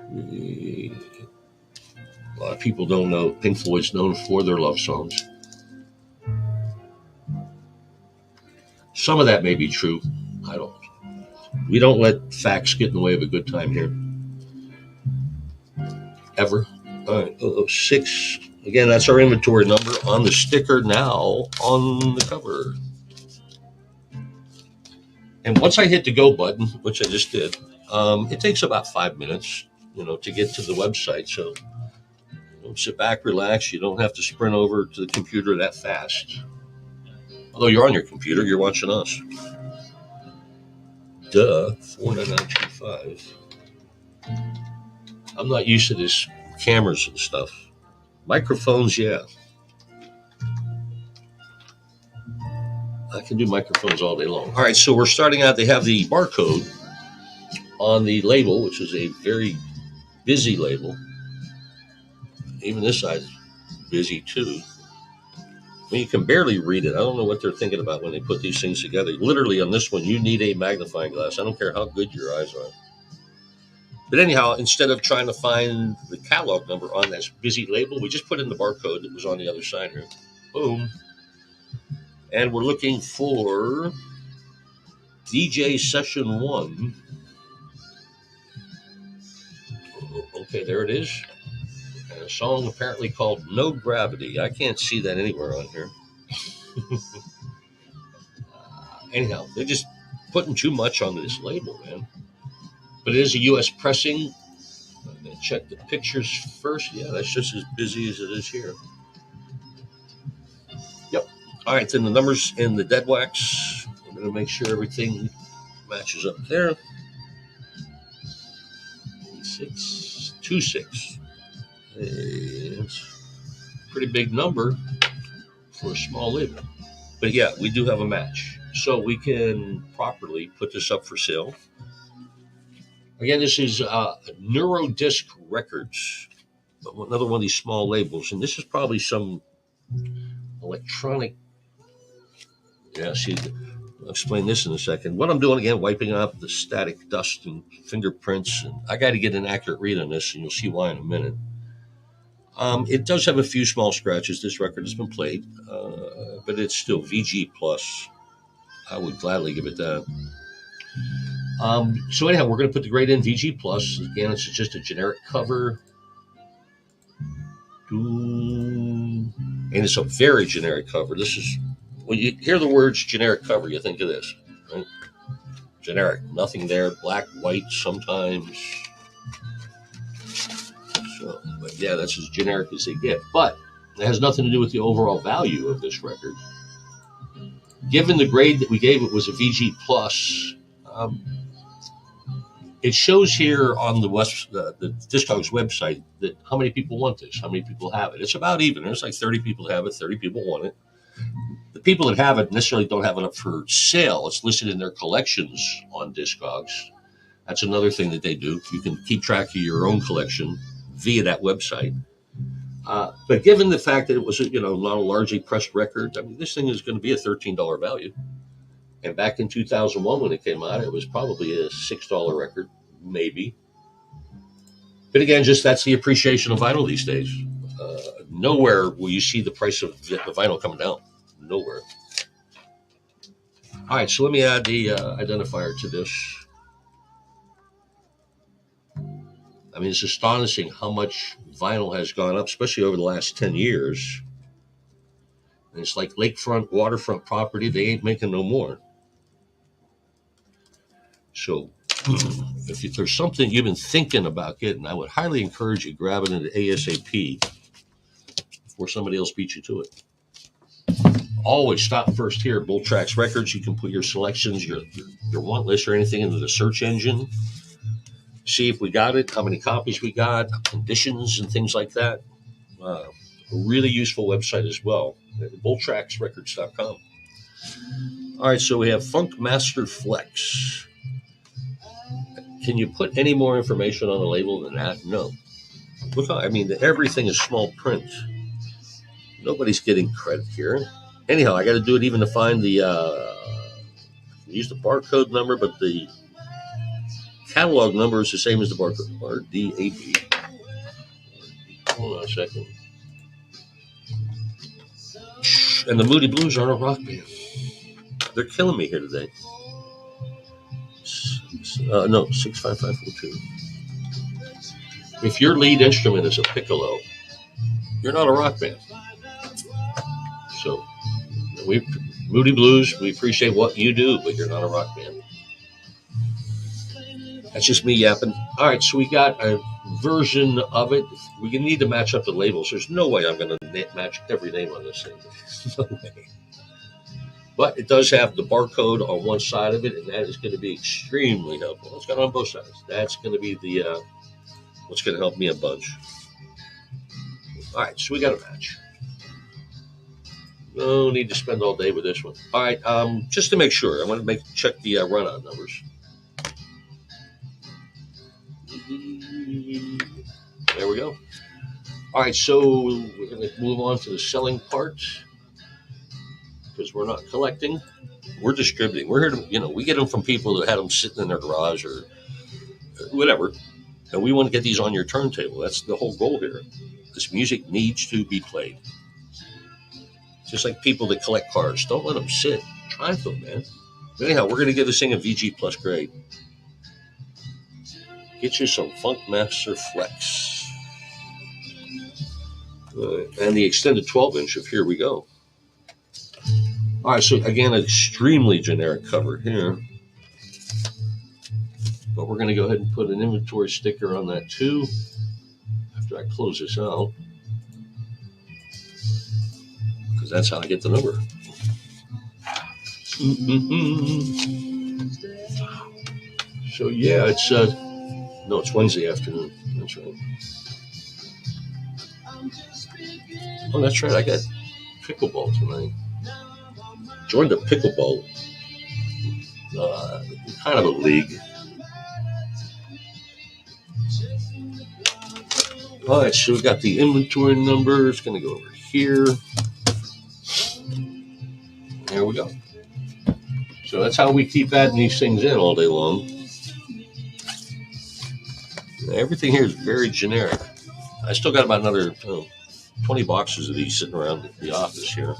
A lot of people don't know Pink Floyd's known for their love songs. Some of that may be true. We don't let facts get in the way of a good time here. Ever. All right, 06. Again, that's our inventory number on the sticker now on the cover. And once I hit the go button, which I just did, it takes about 5 minutes, to get to the website. So sit back, relax. You don't have to sprint over to the computer that fast. Although you're on your computer, you're watching us. Duh, 49925. I'm not used to this cameras and stuff. Microphones, yeah. I can do microphones all day long. All right, so we're starting out. They have the barcode on the label, which is a very busy label. Even this side is busy too. I mean, you can barely read it. I don't know what they're thinking about when they put these things together. Literally, on this one, you need a magnifying glass. I don't care how good your eyes are. But anyhow, instead of trying to find the catalog number on this busy label, we just put in the barcode that was on the other side here. Boom. And we're looking for DJ Session 1. Okay, there it is. And a song apparently called No Gravity. I can't see that anywhere on here. Anyhow, they're just putting too much on this label, man. But it is a U.S. pressing. I'm going to check the pictures first. Yeah, that's just as busy as it is here. Yep. All right, then the numbers in the dead wax. I'm going to make sure everything matches up there. 626. It's a pretty big number for a small label. But yeah, we do have a match. So we can properly put this up for sale. Again, this is Neurodisc Records, another one of these small labels. And this is probably some electronic. Yeah, see, I'll explain this in a second. What I'm doing, again, wiping out the static dust and fingerprints. And I got to get an accurate read on this, and you'll see why in a minute. It does have a few small scratches. This record has been played, but it's still VG+. I would gladly give it that. So anyhow, we're going to put the grade in VG+. Again, it's just a generic cover. And it's a very generic cover. This is, when you hear the words generic cover, you think of this, right? Generic, nothing there, black, white sometimes. So, but yeah, that's as generic as they get. But it has nothing to do with the overall value of this record. Given the grade that we gave it was a VG+, it shows here on the Discogs website that how many people want this, how many people have it. It's about even. There's like 30 people that have it, 30 people want it. The people that have it necessarily don't have it up for sale. It's listed in their collections on Discogs. That's another thing that they do. You can keep track of your own collection via that website. But given the fact that it was, not a largely pressed record, I mean, this thing is going to be a $13 value. And back in 2001, when it came out, it was probably a $6 record, maybe. But again, just that's the appreciation of vinyl these days. Nowhere will you see the price of the vinyl coming down. Nowhere. All right, so let me add the identifier to this. I mean, it's astonishing how much vinyl has gone up, especially over the last 10 years. And it's like lakefront, waterfront property. They ain't making no more. So if there's something you've been thinking about getting, I would highly encourage you grab it into ASAP before somebody else beats you to it. Always stop first here at Bolt Tracks Records. You can put your selections, your want list or anything into the search engine. See if we got it, how many copies we got, conditions and things like that. A really useful website as well, bolttracksrecords.com. All right, so we have Funk Master Flex. Can you put any more information on the label than that? No. Look, I mean, everything is small print. Nobody's getting credit here. Anyhow, I got to do it even to find the, use the barcode number, but the catalog number is the same as the barcode, RDAB. Hold on a second. And the Moody Blues aren't a rock band. They're killing me here today. No, 65542. If your lead instrument is a piccolo, you're not a rock band. So, Moody Blues, we appreciate what you do, but you're not a rock band. That's just me yapping. All right, so we got a version of it. We need to match up the labels. There's no way I'm going to match every name on this thing. No way. But it does have the barcode on one side of it, and that is going to be extremely helpful. It's got it on both sides. That's going to be the what's going to help me a bunch. All right, so we got a match. No need to spend all day with this one. All right, just to make sure, I want to check the run-on numbers. There we go. All right, so we're going to move on to the selling part because we're not collecting. We're distributing. We're here to, we get them from people that had them sitting in their garage or whatever. And we want to get these on your turntable. That's the whole goal here. This music needs to be played. Just like people that collect cars. Don't let them sit. Try them, man. But anyhow, we're going to give this thing a VG Plus grade. Get you some Funk Master Flex. And the extended 12-inch of Here We Go. All right, so again, an extremely generic cover here. But we're going to go ahead and put an inventory sticker on that too after I close this out. Because that's how I get the number. So yeah, it's Wednesday afternoon. That's right. Oh, that's right. I got pickleball tonight. Joined a pickleball, kind of a league. All right, so we got the inventory number. It's going to go over here. There we go. So that's how we keep adding these things in all day long. Everything here is very generic. I still got about another 20 boxes of these sitting around the office here.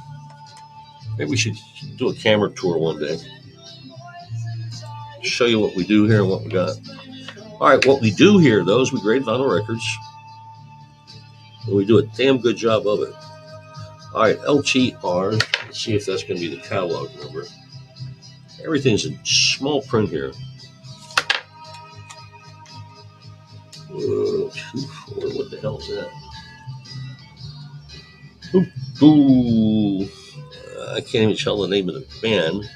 Maybe we should do a camera tour one day. Show you what we do here and what we got. All right, what we do here, though, is we grade vinyl records. And we do a damn good job of it. All right, LTR. Let's see if that's going to be the catalog number. Everything's in small print here. 24, what the hell is that? Ooh. I can't even tell the name of the band.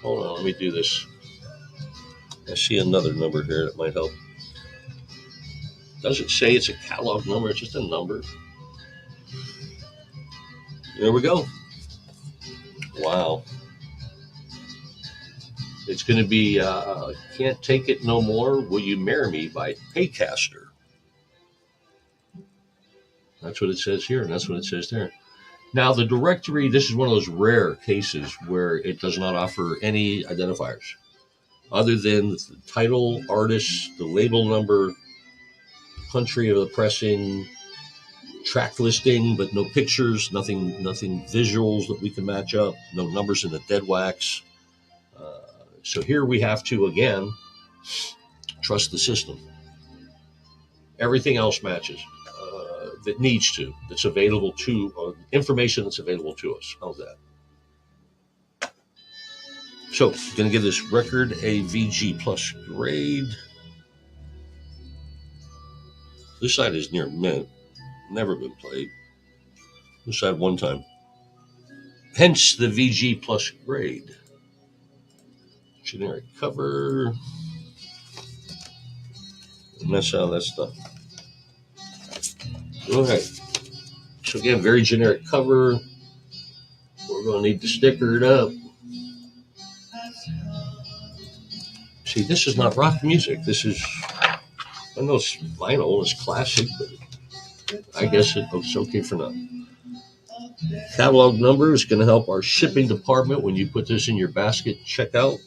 Hold on, let me do this. I see another number here that might help. Doesn't say it's a catalog number, it's just a number. There we go. Wow. It's going to be Can't Take It No More, Will You Marry Me by Paycaster. That's what it says here, and that's what it says there. Now, the directory, this is one of those rare cases where it does not offer any identifiers other than the title, artist, the label number, country of the pressing, track listing, but no pictures, nothing visuals that we can match up, no numbers in the dead wax. So here we have to, again, trust the system. Everything else matches. That needs to, that's available to, information that's available to us. How's that? So, going to give this record a VG Plus grade. This side is near mint. Never been played. This side one time. Hence the VG Plus grade. Generic cover. Mess out that stuff. All right. So again, very generic cover. We're going to need to sticker it up. See, this is not rock music. This is, I know it's vinyl, it's classic, but I guess it's okay for now. Catalog number is going to help our shipping department when you put this in your basket checkout.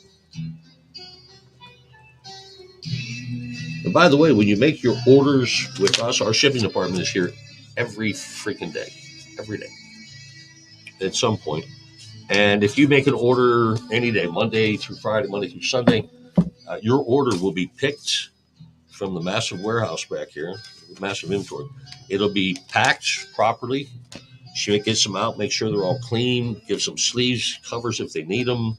And by the way, when you make your orders with us, our shipping department is here every freaking day. Every day. At some point. And if you make an order any day, Monday through Friday, Monday through Sunday, your order will be picked from the massive warehouse back here, massive inventory. It'll be packed properly. She gets them out, make sure they're all clean, give some sleeves, covers if they need them,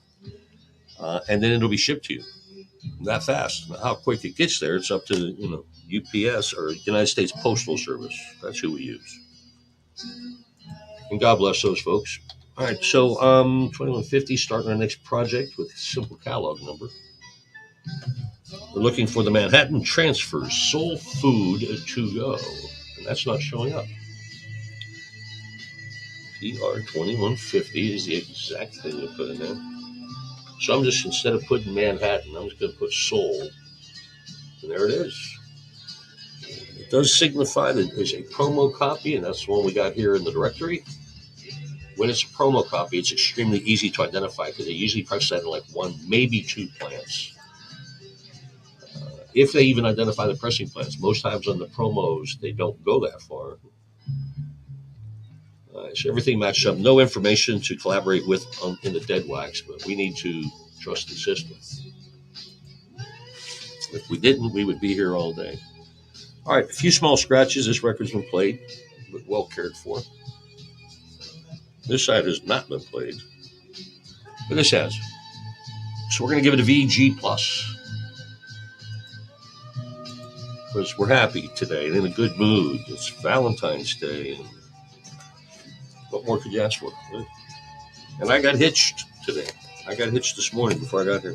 and then it'll be shipped to you. That fast. Now, how quick it gets there, it's up to UPS or United States Postal Service. That's who we use. And God bless those folks. All right, so 2150, starting our next project with simple catalog number. We're looking for the Manhattan Transfers Soul Food to Go, and that's not showing up. PR2150 is the exact thing to put in there. So I'm just, instead of putting Manhattan, I'm just going to put Soul, and there it is. It does signify that there's a promo copy, and that's the one we got here in the directory. When it's a promo copy, it's extremely easy to identify because they usually press that in like one, maybe two plants. If they even identify the pressing plants, most times on the promos, they don't go that far. So everything matches up. No information to collaborate with in the dead wax, but we need to trust the system. If we didn't, we would be here all day. All right, a few small scratches. This record's been played, but well cared for. This side has not been played, but this has. So we're going to give it a VG plus because we're happy today and in a good mood. It's Valentine's Day, and what more could you ask for? And I got hitched today. I got hitched this morning before I got here.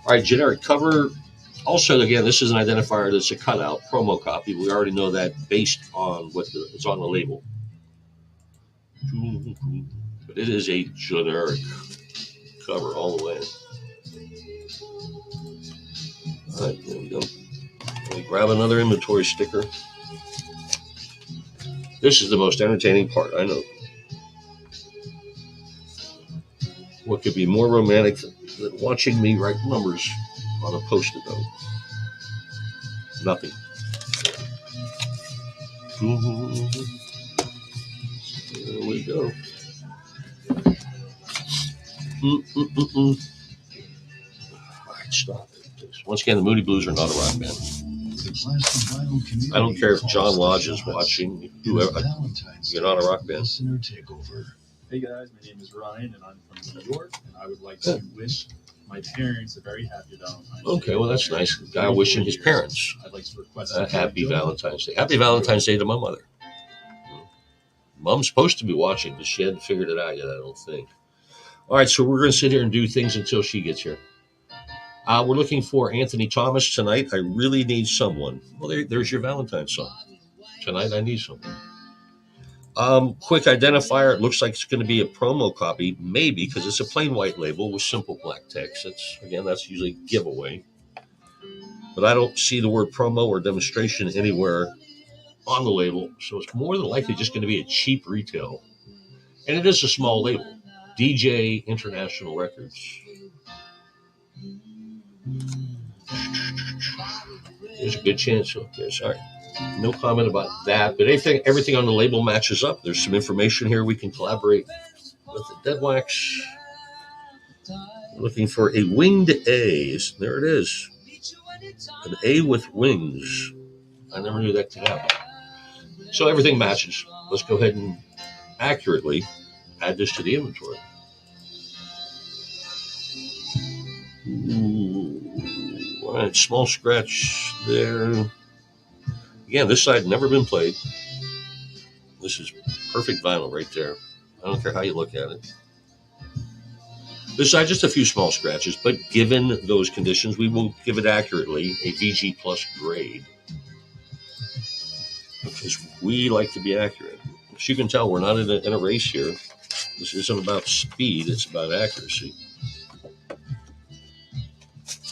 All right, generic cover. Also, again, this is an identifier that's a cutout, promo copy. We already know that based on what it's on the label. But it is a generic cover all the way. All right, there we go. Let me grab another inventory sticker. This is the most entertaining part, I know. What could be more romantic than watching me write numbers on a Post-it note? Nothing. There we go. All right, stop it. Once again, the Moody Blues are not a rock band. I don't care if John Lodge is watching. Whoever, you're not a rock band. Hey guys, my name is Ryan, and I'm from New York, and I would like to wish my parents a very happy Valentine's Day. Okay, well that's nice. Guy wishing his parents I'd like to request a happy Valentine's Day. Happy Valentine's Day to my mother. Mom's supposed to be watching, but she hadn't figured it out yet, I don't think. All right, so we're going to sit here and do things until she gets here. We're looking for Anthony Thomas tonight. I really need someone. Well, there's your Valentine's song. Tonight I need someone. Quick identifier. It looks like it's going to be a promo copy, maybe, because it's a plain white label with simple black text. That's usually a giveaway. But I don't see the word promo or demonstration anywhere on the label, so it's more than likely just going to be a cheap retail. And it is a small label. DJ International Records. There's a good chance of this. All right. No comment about that, but everything on the label matches up. There's some information here we can collaborate with the dead wax. Looking for a winged A. There it is. An A with wings. I never knew that could happen. So everything matches. Let's go ahead and accurately add this to the inventory. All right, small scratch there. Again, this side never been played. This is perfect vinyl right there. I don't care how you look at it. This side, just a few small scratches, but given those conditions, we will give it accurately a VG plus grade. Because we like to be accurate. As you can tell, we're not in a race here. This isn't about speed, it's about accuracy.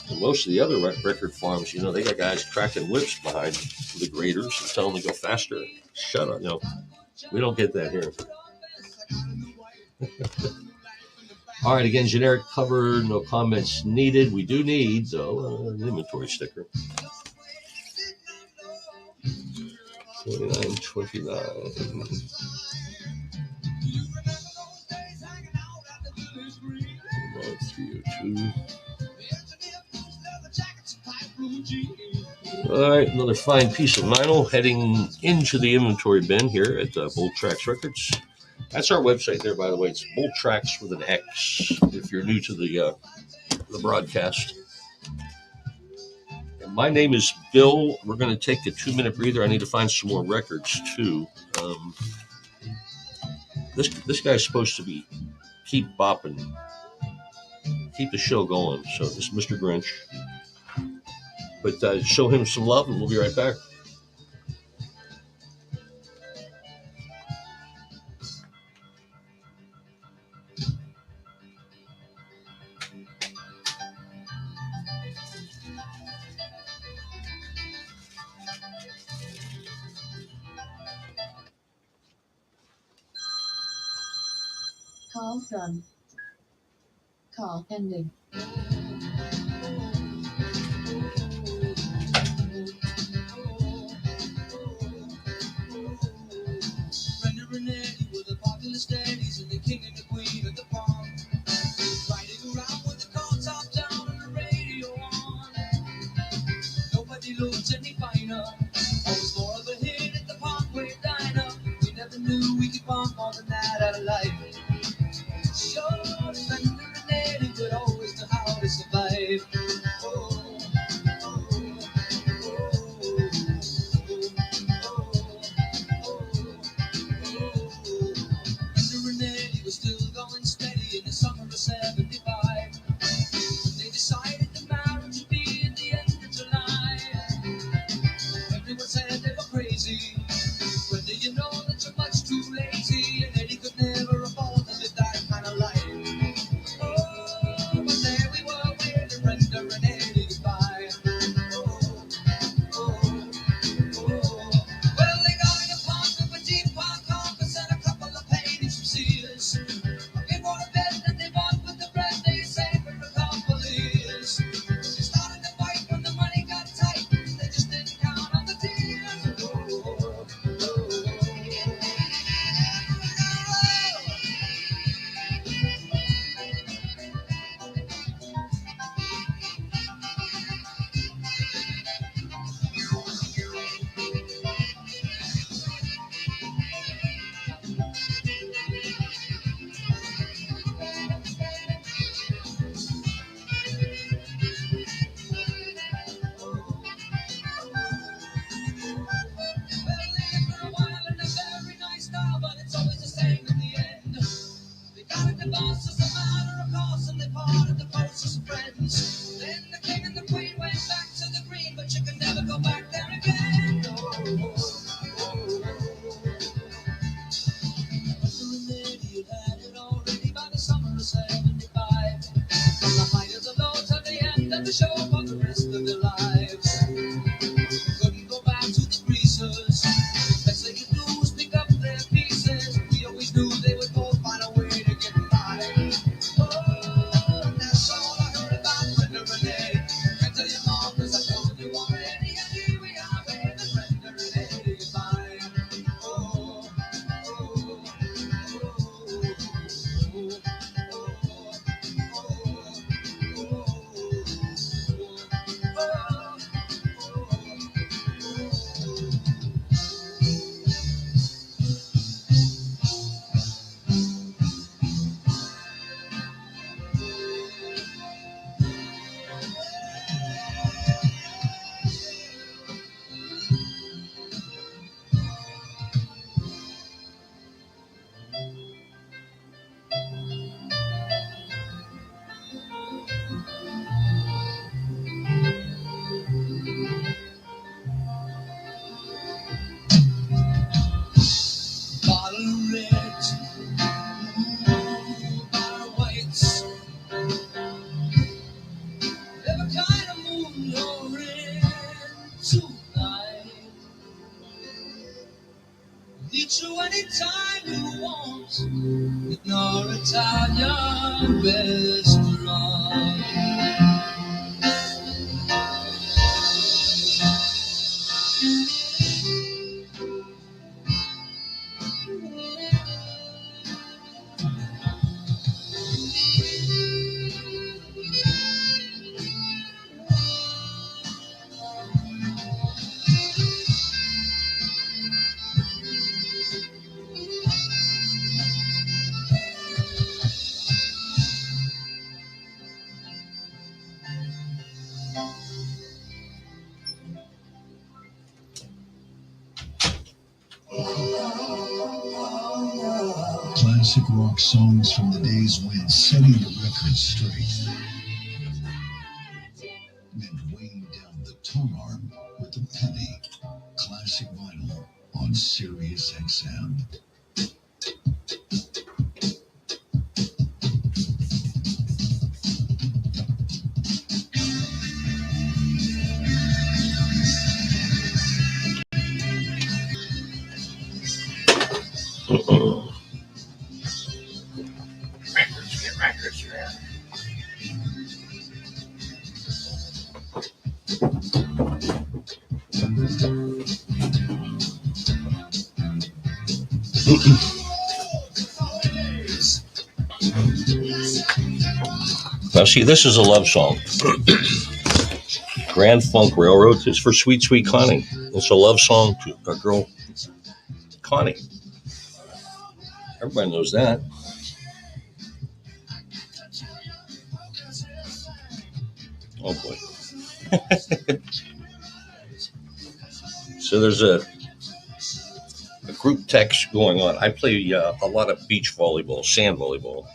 And most of the other record farms, they got guys cracking whips behind the graders and telling them to go faster. Shut up, we don't get that here. All right, again, generic cover, no comments needed. We do need, though, an inventory sticker. 49.29. 302. All right, another fine piece of vinyl heading into the inventory bin here at Bolt Tracks Records. That's our website there, by the way. It's Bolt Tracks with an X if you're new to the broadcast. And my name is Bill. We're going to take a 2-minute breather. I need to find some more records, too. This guy's supposed to be keep bopping, keep the show going. So this is Mr. Grinch. But show him some love, and we'll be right back. Call ending. Brenda Renetti were the popular steadies and the king and the queen of the pop. Riding around with the car top down and the radio on. Nobody looked any finer. Always more of a hit at the Parkway Diner. We never knew we could want more than that out of life. Sure, Brenda Renetti would always know how to survive. Oh, oh, Renetti was still going steady in the summer of '75. They decided the marriage would be at the end of July. Everyone said they were crazy. When do you know that you're much too lazy and that he could never afford to live that kind of life? Oh, but there we were with Brenda and Eddie goodbye. Oh, oh, oh. Well, they got an apartment with deep park carpets and a couple of paintings from Sears. They bought a bed that they bought with the bread they saved for a couple of years. They started to fight when the money got tight. They just didn't count on the tears. Oh, well, they lived for a while in a very nice style, but it's always the same in the end. They got a divorce as a matter of course, and they parted the post as friends. Then the king and the queen went back to the green, but you can never go back there again. Oh, Lady had it already by the summer of '75. From the height of the low to the end of the show for the rest of their lives. Couldn't go back to the greasers. Best they could do was pick up their pieces. We always knew they would both find a way to get by. Oh, and that's all I heard about Brenda Renee. Can't tell you more 'cause I told you already. And here we are with Brenda Renee goodbye. Oh, oh, bottle of red, bottle of whites, every kind of moon you're in tonight. Meet you anytime you want in our Italian restaurant. classic rock songs from the days when setting the record straight meant weighing down the tone arm with a penny. Classic vinyl on Sirius XM. Records, man. Now, see, this is a love song. Grand Funk Railroad is for Sweet Sweet Connie. It's a love song to our girl, Connie. Everybody knows that. Oh, boy. So there's a group text going on. I play a lot of beach volleyball, sand volleyball.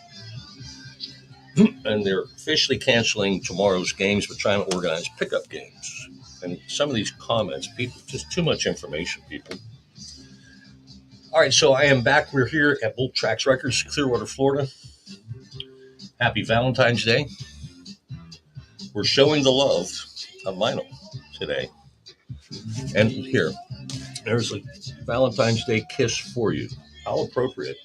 And they're officially canceling tomorrow's games, but trying to organize pickup games. And some of these comments, people, just too much information, people. All right, so I am back. We're here at Bolt Tracks Records, Clearwater, Florida. Happy Valentine's Day. We're showing the love of vinyl today. And here, there's a Valentine's Day kiss for you. How appropriate.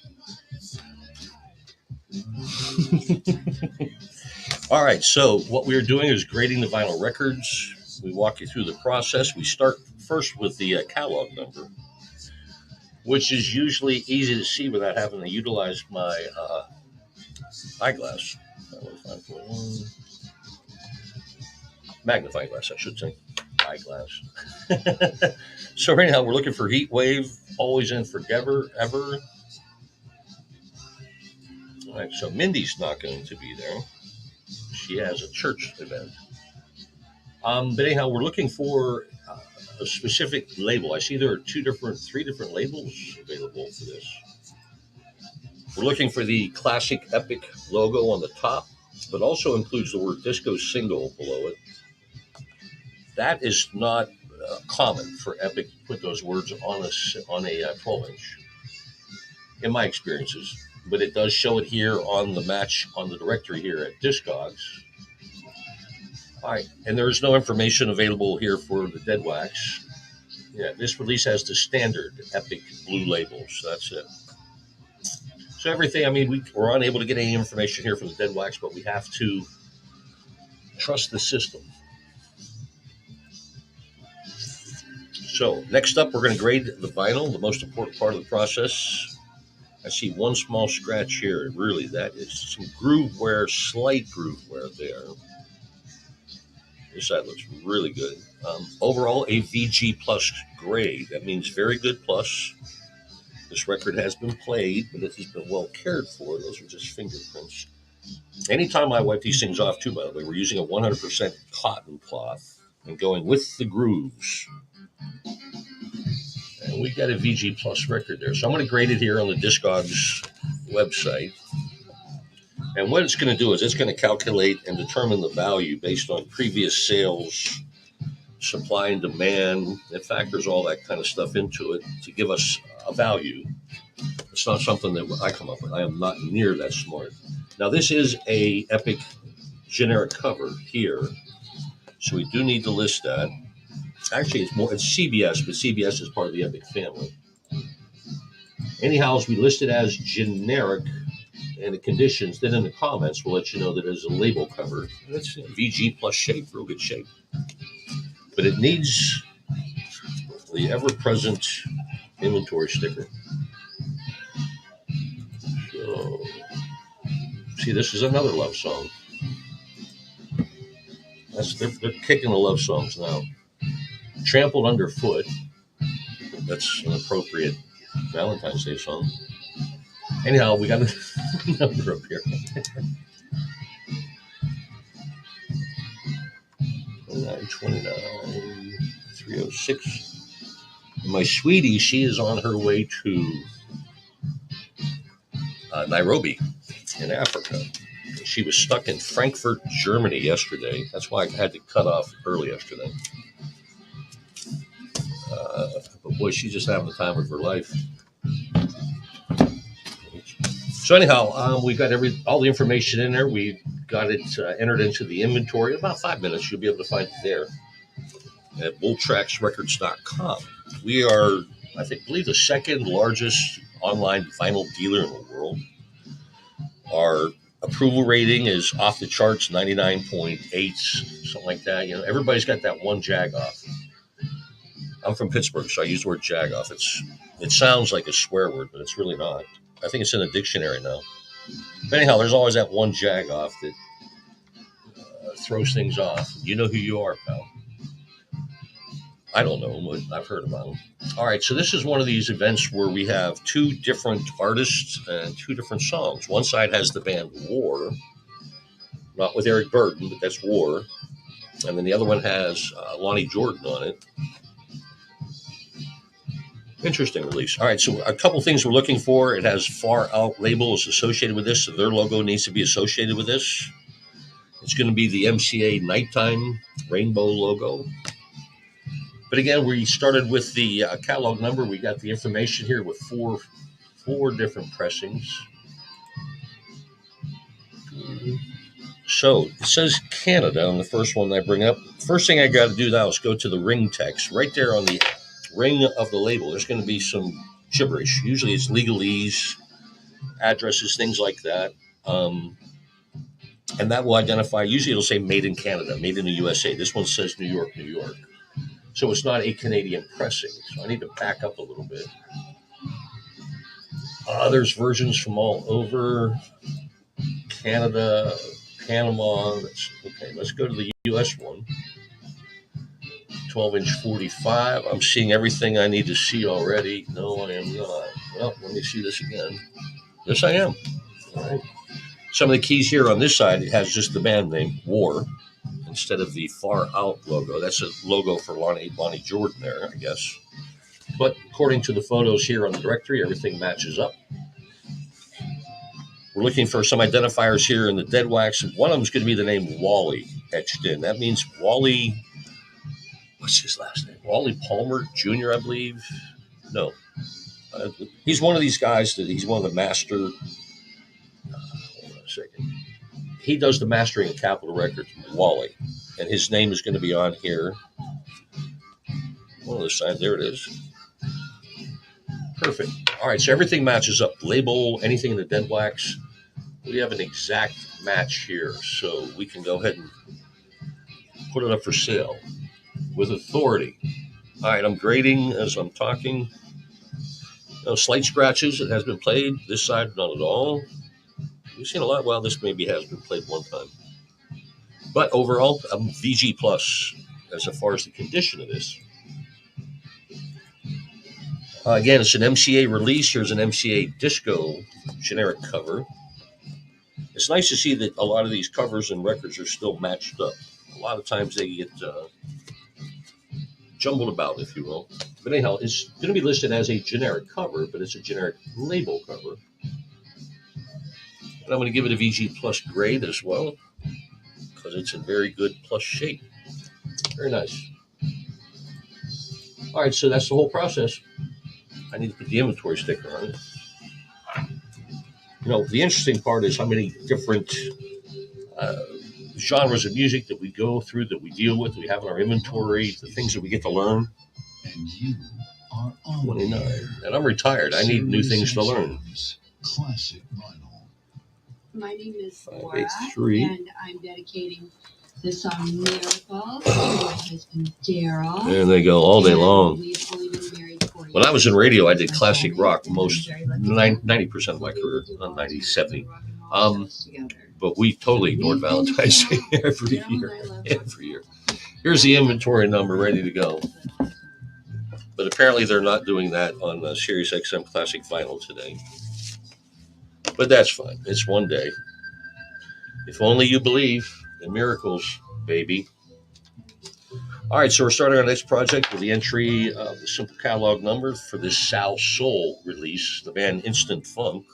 All right, so what we're doing is grading the vinyl records. We walk you through the process. We start first with the catalog number, which is usually easy to see without having to utilize my eyeglass. Magnifying glass, I should say. Eyeglass. So anyhow, we're looking for Heat Wave, Always in Forever, Ever. All right, so Mindy's not going to be there. She has a church event. But anyhow, we're looking for a specific label. I see there are three different labels available for this. We're looking for the classic Epic logo on the top, but also includes the word disco single below it. That is not common for Epic to put those words on a 12-inch, in my experiences. But it does show it here on the match on the directory here at Discogs. All right, and there is no information available here for the Dead Wax. Yeah, this release has the standard Epic blue labels. So that's it. So everything, I mean, we're unable to get any information here from the Dead Wax, but we have to trust the system. So next up, we're going to grade the vinyl, the most important part of the process. I see one small scratch here. Really, that is some groove wear, slight groove wear there. This side looks really good. Overall, a VG plus grade. That means very good plus. This record has been played, but it has been well cared for. Those are just fingerprints. Anytime I wipe these things off, too, by the way, we're using a 100% cotton cloth and going with the grooves. And we got a VG plus record there. So I'm going to grade it here on the Discogs website. And what it's going to do is it's going to calculate and determine the value based on previous sales, supply and demand. It factors all that kind of stuff into it to give us a value. It's not something that I come up with. I am not near that smart. Now, this is a Epic generic cover here, so we do need to list that. Actually, it's CBS, but CBS is part of the Epic family. Anyhow, as we list it as generic and the conditions, then in the comments, we'll let you know that it's a label cover. It's VG plus shape, real good shape. But it needs the ever-present inventory sticker. So, see, this is another love song. They're kicking the love songs now. Trampled Underfoot. That's an appropriate Valentine's Day song. Anyhow, we got a number up here. 29, 306. And my sweetie, she is on her way to Nairobi in Africa. She was stuck in Frankfurt, Germany yesterday. That's why I had to cut off early yesterday. But boy, she's just having the time of her life. So anyhow, we got all the information in there. We got it entered into the inventory. In about 5 minutes, you'll be able to find it there at bulltracksrecords.com. We are, believe the second largest online vinyl dealer in the world. Our approval rating is off the charts, 99.8, something like that. Everybody's got that one jag off. I'm from Pittsburgh, so I use the word jag off. It sounds like a swear word, but it's really not. I think it's in the dictionary now. But anyhow, there's always that one jag off that throws things off. You know who you are, pal. I don't know, but I've heard about them. All right, so this is one of these events where we have two different artists and two different songs. One side has the band War, not with Eric Burden, but that's War. And then the other one has Lonnie Jordan on it. Interesting release. All right, so a couple things we're looking for. It has Far Out labels associated with this, so their logo needs to be associated with this. It's going to be the MCA Nighttime Rainbow logo. But again, we started with the catalog number. We got the information here with four different pressings. So it says Canada on the first one I bring up. First thing I got to do now is go to the ring text. Right there on the ring of the label, there's going to be some gibberish. Usually it's legalese, addresses, things like that. And that will identify, usually it'll say made in Canada, made in the USA. This one says New York, New York. So it's not a Canadian pressing. So I need to back up a little bit. There's versions from all over Canada, Panama. Okay, let's go to the US one. 12-inch 45. I'm seeing everything I need to see already. No, I am not. Well, let me see this again. Yes, I am. All right. Some of the keys here on this side, it has just the band name, War, instead of the Far Out logo. That's a logo for Lonnie Jordan there, I guess. But according to the photos here on the directory, everything matches up. We're looking for some identifiers here in the dead wax. One of them is going to be the name Wally etched in. That means Wally, what's his last name? Wally Palmer Jr., I believe. No. He's one of these guys that he's one of the master. Hold on a second. He does the mastering of Capitol Records, Wally. And his name is going to be on here. One of the sides, there it is. Perfect. All right, so everything matches up. Label, anything in the dead wax. We have an exact match here, so we can go ahead and put it up for sale with authority. All right, I'm grading as I'm talking. No slight scratches. It has been played. This side, not at all. We've seen a lot. Well, this maybe has been played one time. But overall, I'm VG plus as far as the condition of this. Again, it's an MCA release. Here's an MCA disco generic cover. It's nice to see that a lot of these covers and records are still matched up. A lot of times they get jumbled about, if you will. But anyhow, it's going to be listed as a generic cover, but it's a generic label cover. And I'm going to give it a VG plus grade as well, because it's in very good plus shape. Very nice. All right, so that's the whole process. I need to put the inventory sticker on it. The interesting part is how many different genres of music that we go through, that we deal with, we have in our inventory, the things that we get to learn. And you are on 29. And I'm retired. I need new things to learn. Classic vinyl. My name is Laura, 583. and I'm dedicating the song Miracle to my husband Daryl. There they go, all day long. We've only been married 4 years. When I was in radio, I did classic rock most 90% of my career, not 90, 70. But we totally ignored Valentine's Day every year. Here's the inventory number ready to go. But apparently they're not doing that on Sirius XM Classic Vinyl today. But that's fine. It's one day. If only you believe in miracles, baby. All right, so we're starting our next project with the entry of the simple catalog number for this Sal Soul release, the band Instant Funk.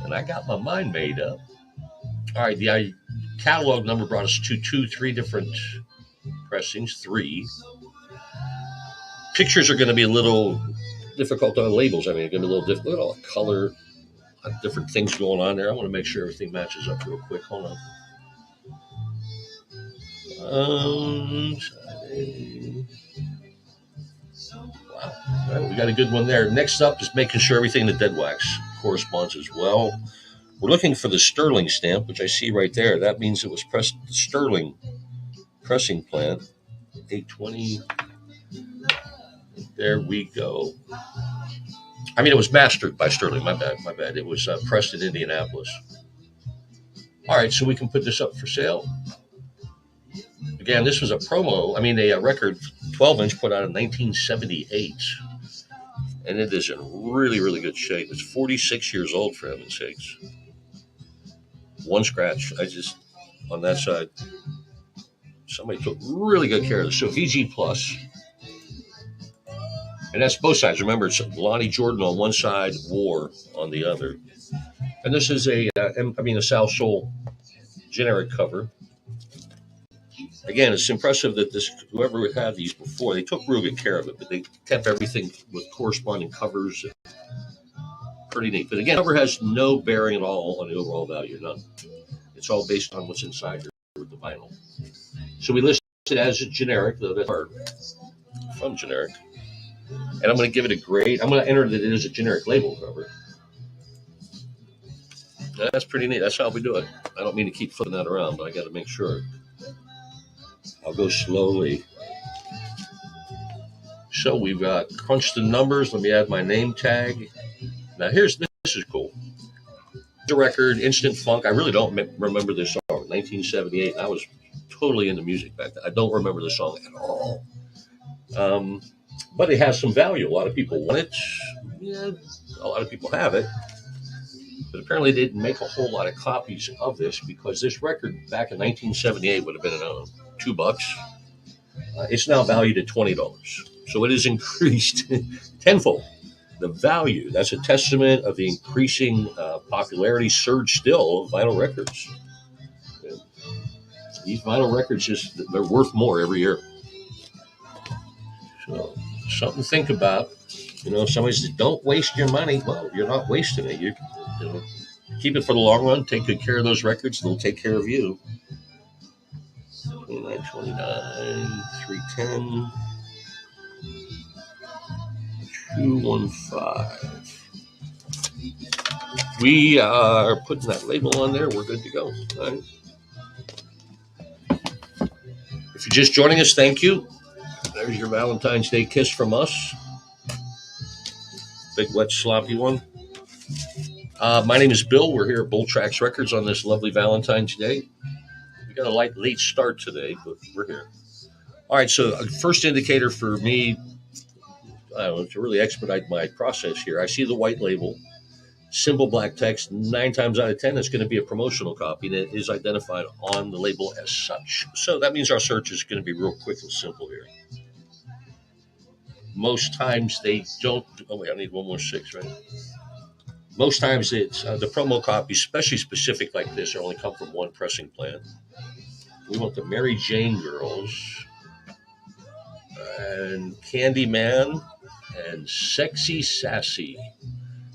And I got my mind made up. All right, the catalog number brought us to three different pressings. Three. Pictures are going to be a little difficult on labels. I mean, it's going to be a little difficult. Look at all the color, different things going on there. I want to make sure everything matches up real quick. Hold on. Wow. All right, we got a good one there. Next up is making sure everything in the dead wax corresponds as well. We're looking for the sterling stamp, which I see right there. That means it was pressed at the Sterling pressing plant. 820. There we go. I mean, it was mastered by Sterling. My bad. It was pressed in Indianapolis. All right, so we can put this up for sale. Again, this was a promo. I mean, a record 12-inch put out in 1978. And it is in really, really good shape. It's 46 years old, for heaven's sakes. One scratch. On that side, somebody took really good care of this. So VG Plus. And that's both sides. Remember, it's Lonnie Jordan on one side, War on the other. And this is a South Soul generic cover. Again, it's impressive that whoever had these before, they took real good care of it, but they kept everything with corresponding covers. Pretty neat. But again, the cover has no bearing at all on the overall value, none. It's all based on what's inside the vinyl. So we list it as a generic, though that's hard from generic. And I'm going to give it a grade. I'm going to enter that it is a generic label cover. That's pretty neat. That's how we do it. I don't mean to keep flipping that around, but I got to make sure. I'll go slowly. So we've got crunched the numbers. Let me add my name tag. Now this is cool. The record, Instant Funk. I really don't remember this song. 1978. I was totally into music back then. I don't remember the song at all. But it has some value. A lot of people want it. Yeah, a lot of people have it. But apparently they didn't make a whole lot of copies of this because this record back in 1978 would have been $2. It's now valued at $20. So it has increased tenfold. The value, that's a testament of the increasing popularity surge still of vinyl records. These vinyl records, they're worth more every year. So something to think about. Somebody says, don't waste your money. Well, you're not wasting it. You keep it for the long run. Take good care of those records. They'll take care of you. 29.29, 310, 215. We are putting that label on there. We're good to go. All right. If you're just joining us, thank you. There's your Valentine's Day kiss from us. Big, wet, sloppy one. My name is Bill. We're here at Bull Tracks Records on this lovely Valentine's Day. We got a late start today, but we're here. All right, so first indicator for me, to really expedite my process here, I see the white label, simple black text. 9 times out of 10, it's going to be a promotional copy, and it is identified on the label as such. So that means our search is going to be real quick and simple here. Most times they don't. Oh wait, I need one more 6, right? Most times it's the promo copies, especially specific like this, only come from one pressing plant. We want the Mary Jane Girls and Candyman and Sexy Sassy.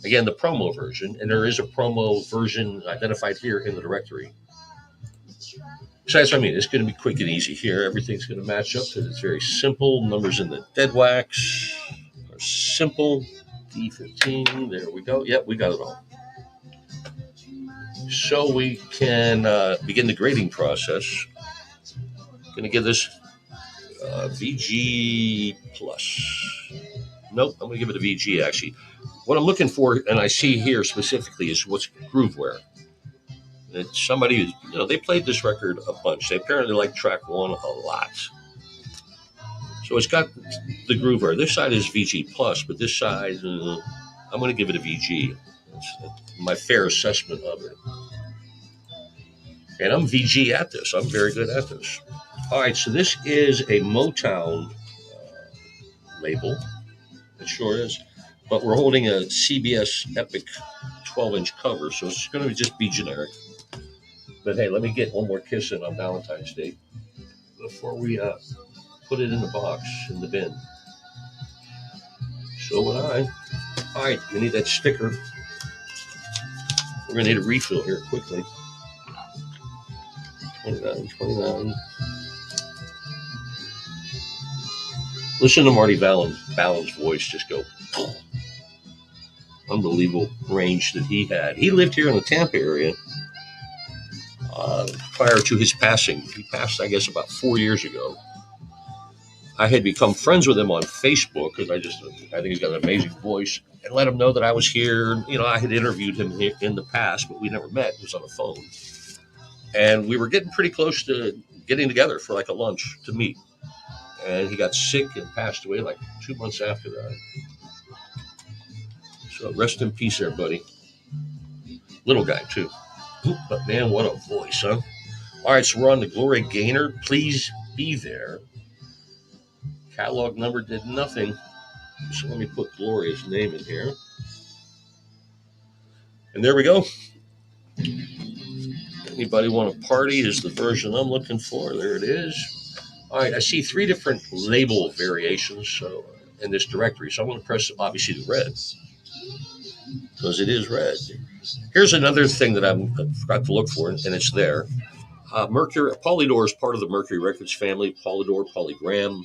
Again, the promo version, and there is a promo version identified here in the directory. So that's what I mean. It's going to be quick and easy here. Everything's going to match up because it's very simple. Numbers in the dead wax are simple. D15, there we go. Yep, we got it all. So we can begin the grading process. Going to give this VG plus. Nope, I'm going to give it a VG actually. What I'm looking for, and I see here specifically, is what's groove wear. It's somebody who's, they played this record a bunch. They apparently like track 1 a lot. So it's got the groove wear. This side is VG plus, but this side, I'm going to give it a VG. That's my fair assessment of it. And I'm VG at this. I'm very good at this. All right, so this is a Motown label. It sure is. but we're holding a CBS Epic 12-inch cover, so it's going to just be generic. But hey, let me get one more kiss in on Valentine's Day before we put it in the box, in the bin. So would I. All right, we need that sticker. We're going to need a refill here quickly. 29. Listen to Marty Ballin's voice just go. Unbelievable range that he had. He lived here in the Tampa area prior to his passing. He passed, I guess, about 4 years ago. I had become friends with him on Facebook because I think he's got an amazing voice, and let him know that I was here. You know, I had interviewed him in the past, but we never met. It was on the phone. And we were getting pretty close to getting together for like a lunch to meet. And he got sick and passed away like 2 months after that. So rest in peace there, buddy. Little guy, too. But man, what a voice, huh? All right, so we're on the Gloria Gaynor. Please be there. Catalog number did nothing. So let me put Gloria's name in here. And there we go. Anybody want to party is the version I'm looking for. There it is. All right, I see 3 different label variations in this directory. So I'm going to press, obviously, the red because it is red. Here's another thing that I forgot to look for, and it's there. Polydor is part of the Mercury Records family. Polydor, Polygram,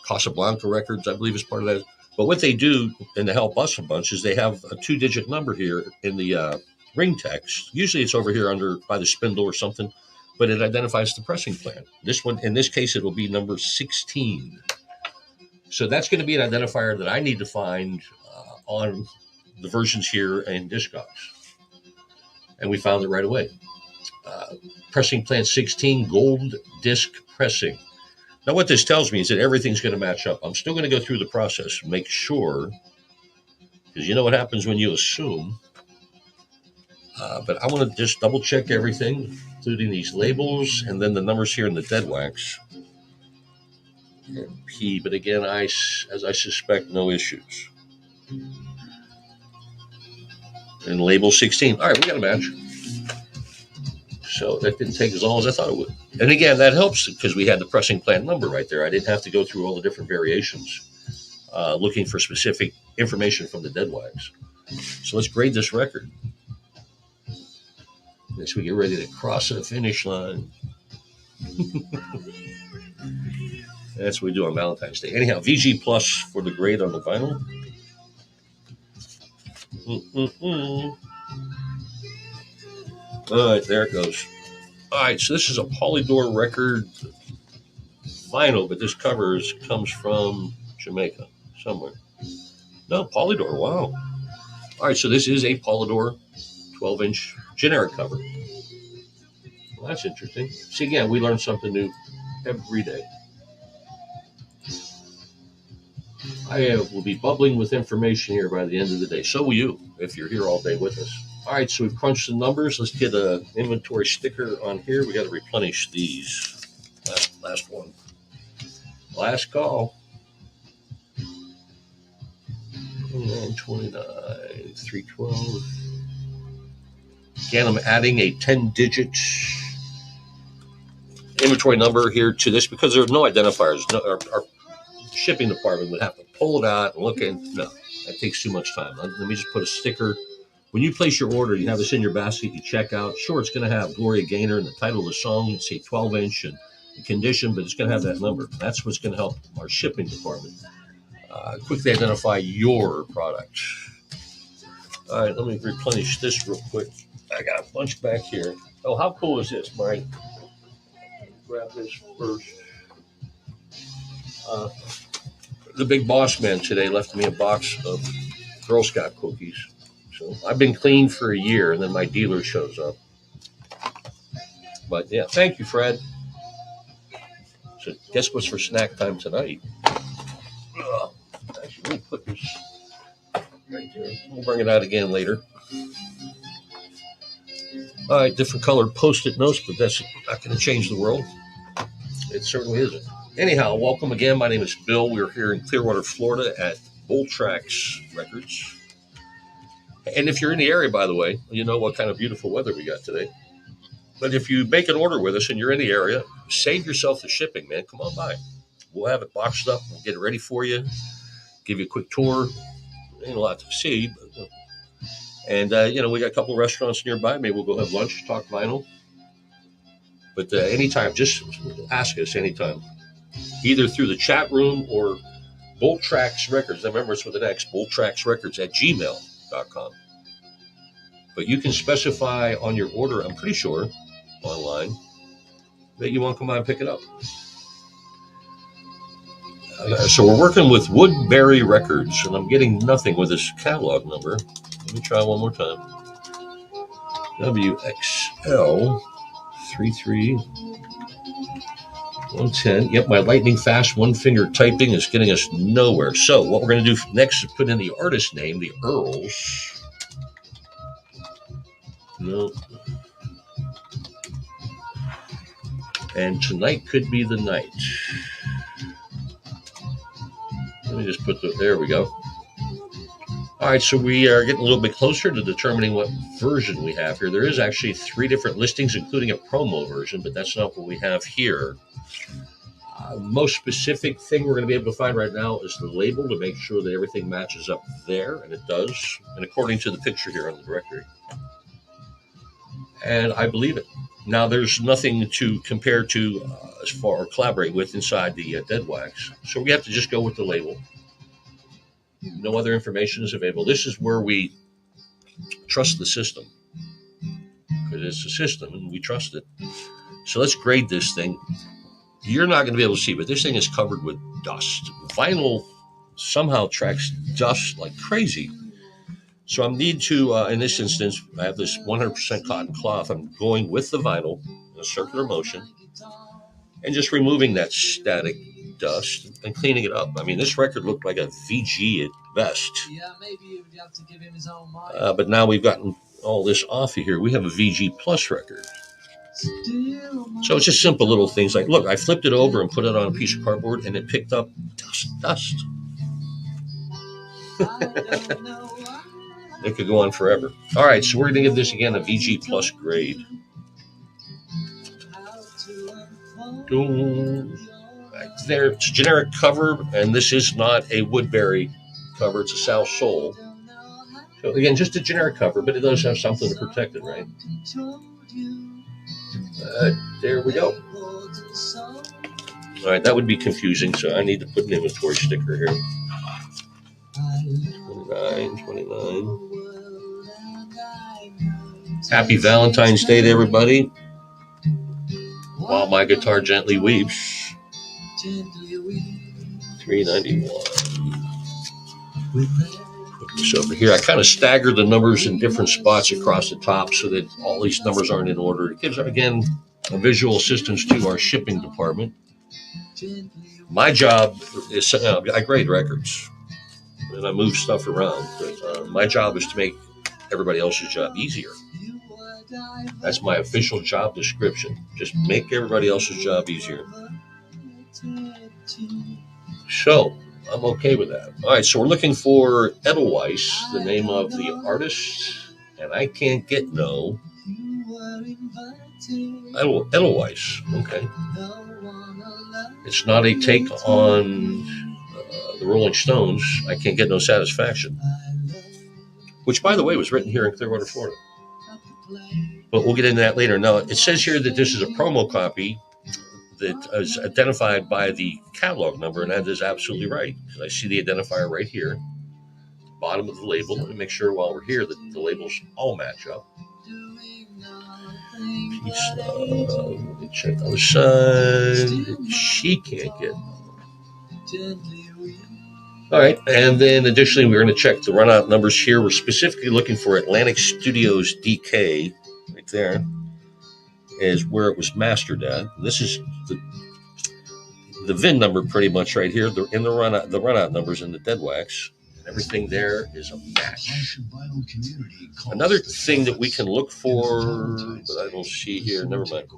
Casablanca Records, I believe, is part of that. But what they do, and to help us a bunch, is they have a 2-digit number here in the ring text. Usually it's over here by the spindle or something, but it identifies the pressing plan. This one, in this case, it'll be number 16. So that's going to be an identifier that I need to find on the versions here in Discogs. And we found it right away. Pressing plan 16, gold disc pressing. Now, what this tells me is that everything's going to match up. I'm still going to go through the process, make sure, because you know what happens when you assume. But I want to just double check everything, including these labels and then the numbers here in the dead wax. And P, but again, as I suspect, no issues. And label 16. All right, we got a match. So that didn't take as long as I thought it would. And again, that helps because we had the pressing plan number right there. I didn't have to go through all the different variations looking for specific information from the dead wax. So let's grade this record. As we get ready to cross the finish line. That's what we do on Valentine's Day. Anyhow, VG Plus for the grade on the vinyl. All right, there it goes. All right, so this is a Polydor record vinyl, but this cover comes from Jamaica somewhere. No, Polydor, wow. All right, so this is a Polydor 12-inch generic cover. Well, that's interesting. See, again, we learn something new every day. I will be bubbling with information here by the end of the day. So will you, if you're here all day with us. All right, so we've crunched the numbers. Let's get an inventory sticker on here. We got to replenish these. Last one. Last call. 29, 312. Again, I'm adding a 10-digit inventory number here to this because there's no identifiers. Our shipping department would have to pull it out and look at. No, that takes too much time. Let me just put a sticker. When you place your order, you have this in your basket, you check out. Sure, it's going to have Gloria Gaynor and the title of the song, and say 12-inch and the condition, but it's going to have that number. That's what's going to help our shipping department quickly identify your product. All right, let me replenish this real quick. I got a bunch back here. Oh, how cool is this, Mike? Grab this first. The big boss man today left me a box of Girl Scout cookies. So I've been clean for a year, and then my dealer shows up. But yeah, thank you, Fred. So guess what's for snack time tonight? Actually, let me put this right there. We'll bring it out again later. All right, different colored Post-it notes, but that's not going to change the world. It certainly isn't. Anyhow, welcome again. My name is Bill. We're here in Clearwater, Florida at Bull Tracks Records. And if you're in the area, by the way, you know what kind of beautiful weather we got today. But if you make an order with us and you're in the area, save yourself the shipping, man. Come on by. We'll have it boxed up. We'll get it ready for you. Give you a quick tour. Ain't a lot to see. But, and, we got a couple of restaurants nearby. Maybe we'll go have lunch, talk vinyl. But anytime, just ask us anytime. Either through the chat room or Bull Tracks Records. Remember, it's with an X, bulltracksrecords@gmail.com. But you can specify on your order, I'm pretty sure, online, that you want to come by and pick it up. So we're working with Woodbury Records, and I'm getting nothing with this catalog number. Let me try one more time. WXL 33110. Yep, my lightning fast one-finger typing is getting us nowhere. So what we're going to do next is put in the artist name, the Earls. No. And tonight could be the night. Let me just put there we go. All right, so we are getting a little bit closer to determining what version we have here. There is actually 3 different listings, including a promo version, but that's not what we have here. Most specific thing we're going to be able to find right now is the label to make sure that everything matches up there, and it does, and according to the picture here on the directory. And I believe it. Now, there's nothing to compare to as far or collaborate with inside the Dead Wax, so we have to just go with the label. No other information is available. This is where we trust the system, because it's a system and we trust it. So let's grade this thing. You're not going to be able to see, but this thing is covered with dust. Vinyl somehow tracks dust like crazy. So I need to, in this instance, I have this 100% cotton cloth. I'm going with the vinyl in a circular motion and just removing that static dust and cleaning it up. I mean, this record looked like a VG at best. Yeah, maybe you'd have to give him his own mic. But now we've gotten all this off of here. We have a VG Plus record. So it's just simple little things like, look, I flipped it over and put it on a piece of cardboard and it picked up dust. It could go on forever. All right, so we're going to give this again a VG Plus grade. Right there, it's a generic cover, and this is not a Woodbury cover. It's a South Soul. So again, just a generic cover, but it does have something to protect it, right? There we go. All right, that would be confusing, so I need to put an inventory sticker here. 29. Happy Valentine's Day to everybody. While my guitar gently weeps. 391. Put this over here. I kind of staggered the numbers in different spots across the top so that all these numbers aren't in order. It gives, again, a visual assistance to our shipping department. My job is, I grade records and I move stuff around. But, my job is to make everybody else's job easier. That's my official job description. Just make everybody else's job easier. So, I'm okay with that. All right, so we're looking for Edelweiss, the name of the artist, and I can't get no Edelweiss. Okay. It's not a take on the Rolling Stones. I can't get no satisfaction. Which, by the way, was written here in Clearwater, Florida. But we'll get into that later. Now, it says here that this is a promo copy that is identified by the catalog number, and that is absolutely right, because I see the identifier right here, bottom of the label. Let me make sure while we're here that the labels all match up. Let me check the other side. She can't get. All right, and then additionally, we're going to check the run-out numbers here. We're specifically looking for Atlantic Studios DK, right there, is where it was mastered at. This is the VIN number pretty much right here. In the run-out numbers in the Dead Wax. Everything there is a match. Another thing that we can look for, but I don't see here, never mind.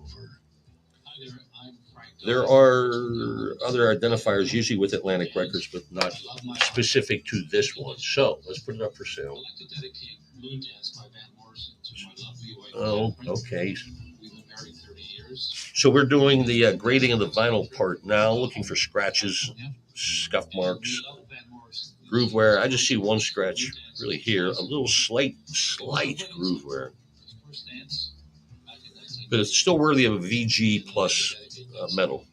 There are other identifiers, usually with Atlantic Records, but not specific to this one. So let's put it up for sale. Oh, okay. So we're doing the grading of the vinyl part now, looking for scratches, scuff marks, groove wear. I just see one scratch really here, a little slight groove wear. But it's still worthy of a VG plus metal.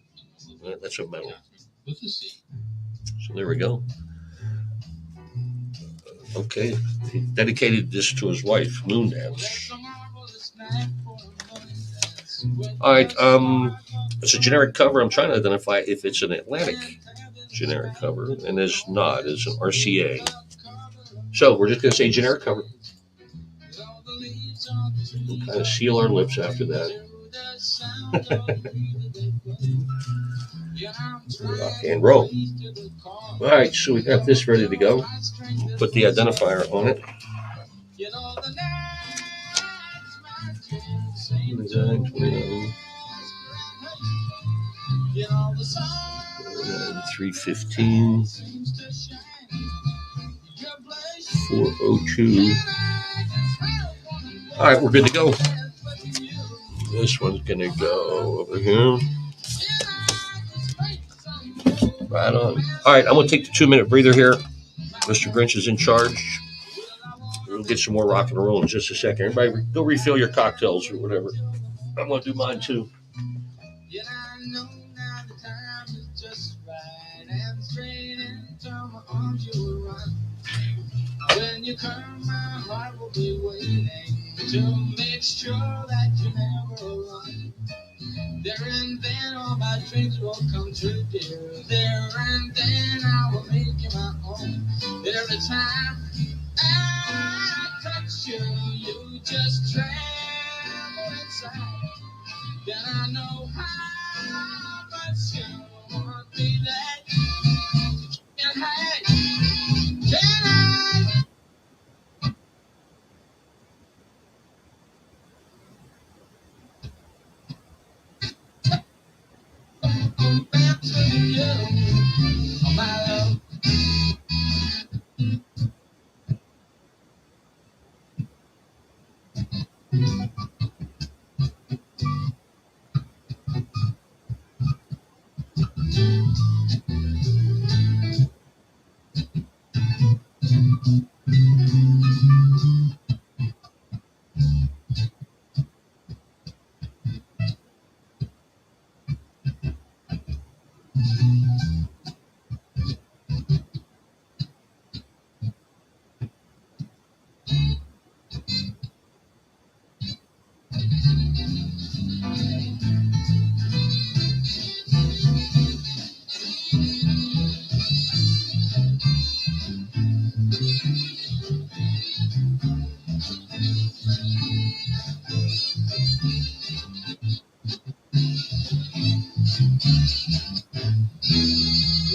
That's a metal. So there we go. Okay. He dedicated this to his wife, Moondance. All right. It's a generic cover. I'm trying to identify if it's an Atlantic generic cover, and it's not. It's an RCA. So we're just going to say generic cover. We'll kind of seal our lips after that. Rock and roll. All right, so we got this ready to go. We'll put the identifier on it. 315 402. All right, we're good to go. This one's gonna go over here. Right on. All right, I'm gonna take the 2-minute breather here. Mr. Grinch is in charge. We'll get some more rock and roll in just a second. Everybody, go refill your cocktails or whatever. I'm gonna do mine too. When you come, my heart will be waiting to make sure that you never run. There and then all my dreams will come true, dear. There and then I will make you my own. Every time I touch you, you just tremble inside. Then I know how much you want me that you can't hide. Can I? Back to you, oh my love.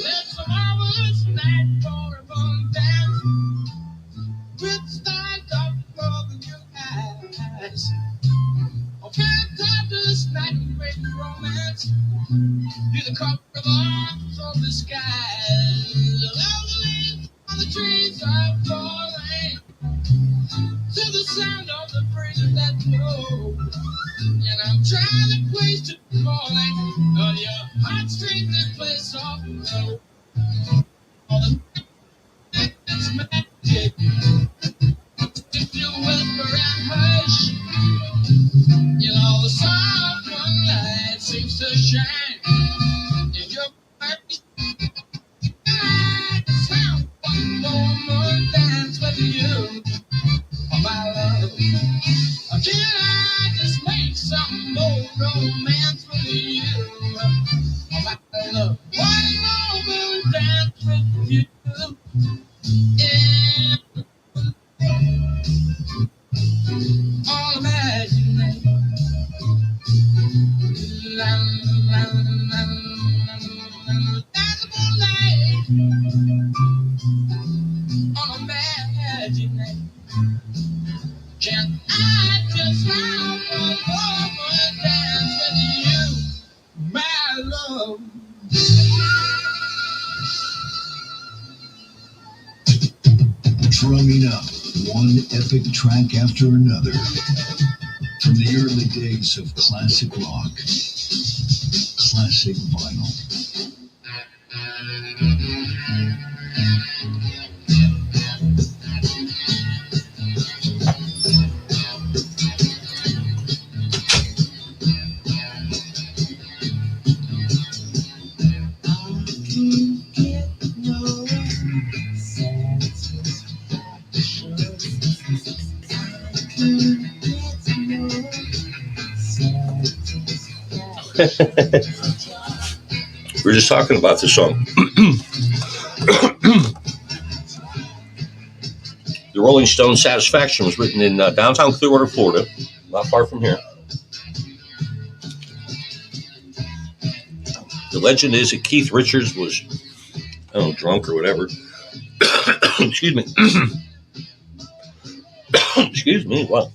It's a marvelous night for a fun dance. With stars up above your eyes. Oh, fantabulous night of great romance. You're the cover of arms of the skies. All the leaves on the trees are falling to the sound of the breezes that blow. And I'm trying to place to calling on your heartstrings that play soft and low. All the it's magic. If you whisper and hush, you know the soft moonlight seems to shine in your eyes. I just have one more dance with you, oh my love. Can I just make some more romance with you, oh my love? One more dance with you, yeah. All imagination. That's a moonlight on imagination. Can I just have one more dance with you, my love? one epic track after another. From the early days of classic rock, classic vinyl. We were just talking about this song. The Rolling Stones' Satisfaction was written in downtown Clearwater, Florida, not far from here. The legend is that Keith Richards was, I don't know, drunk or whatever. Excuse me. Excuse me. Wow.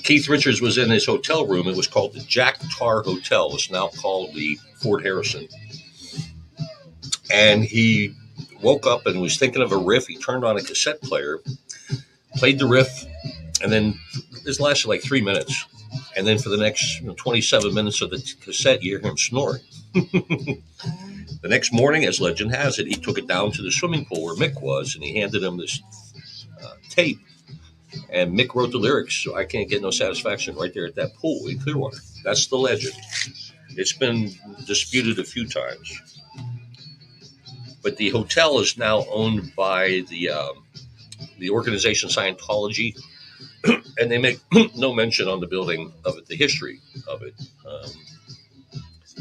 Keith Richards was in his hotel room. It was called the Jack Tar Hotel. It's now called the Fort Harrison. And he woke up and was thinking of a riff. He turned on a cassette player, played the riff, and then this lasted like 3 minutes. And then for the next 27 minutes of the cassette, you hear him snoring. The next morning, as legend has it, he took it down to the swimming pool where Mick was, and he handed him this tape. And Mick wrote the lyrics, so I can't get no satisfaction, right there at that pool in Clearwater. That's the legend. It's been disputed a few times. But the hotel is now owned by the organization Scientology, and they make no mention on the building of it, the history of it.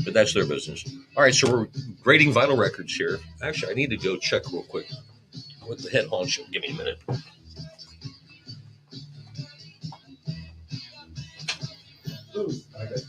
But that's their business. All right, so we're grading vinyl records here. Actually, I need to go check real quick with the head honcho. Give me a minute. Ooh, I got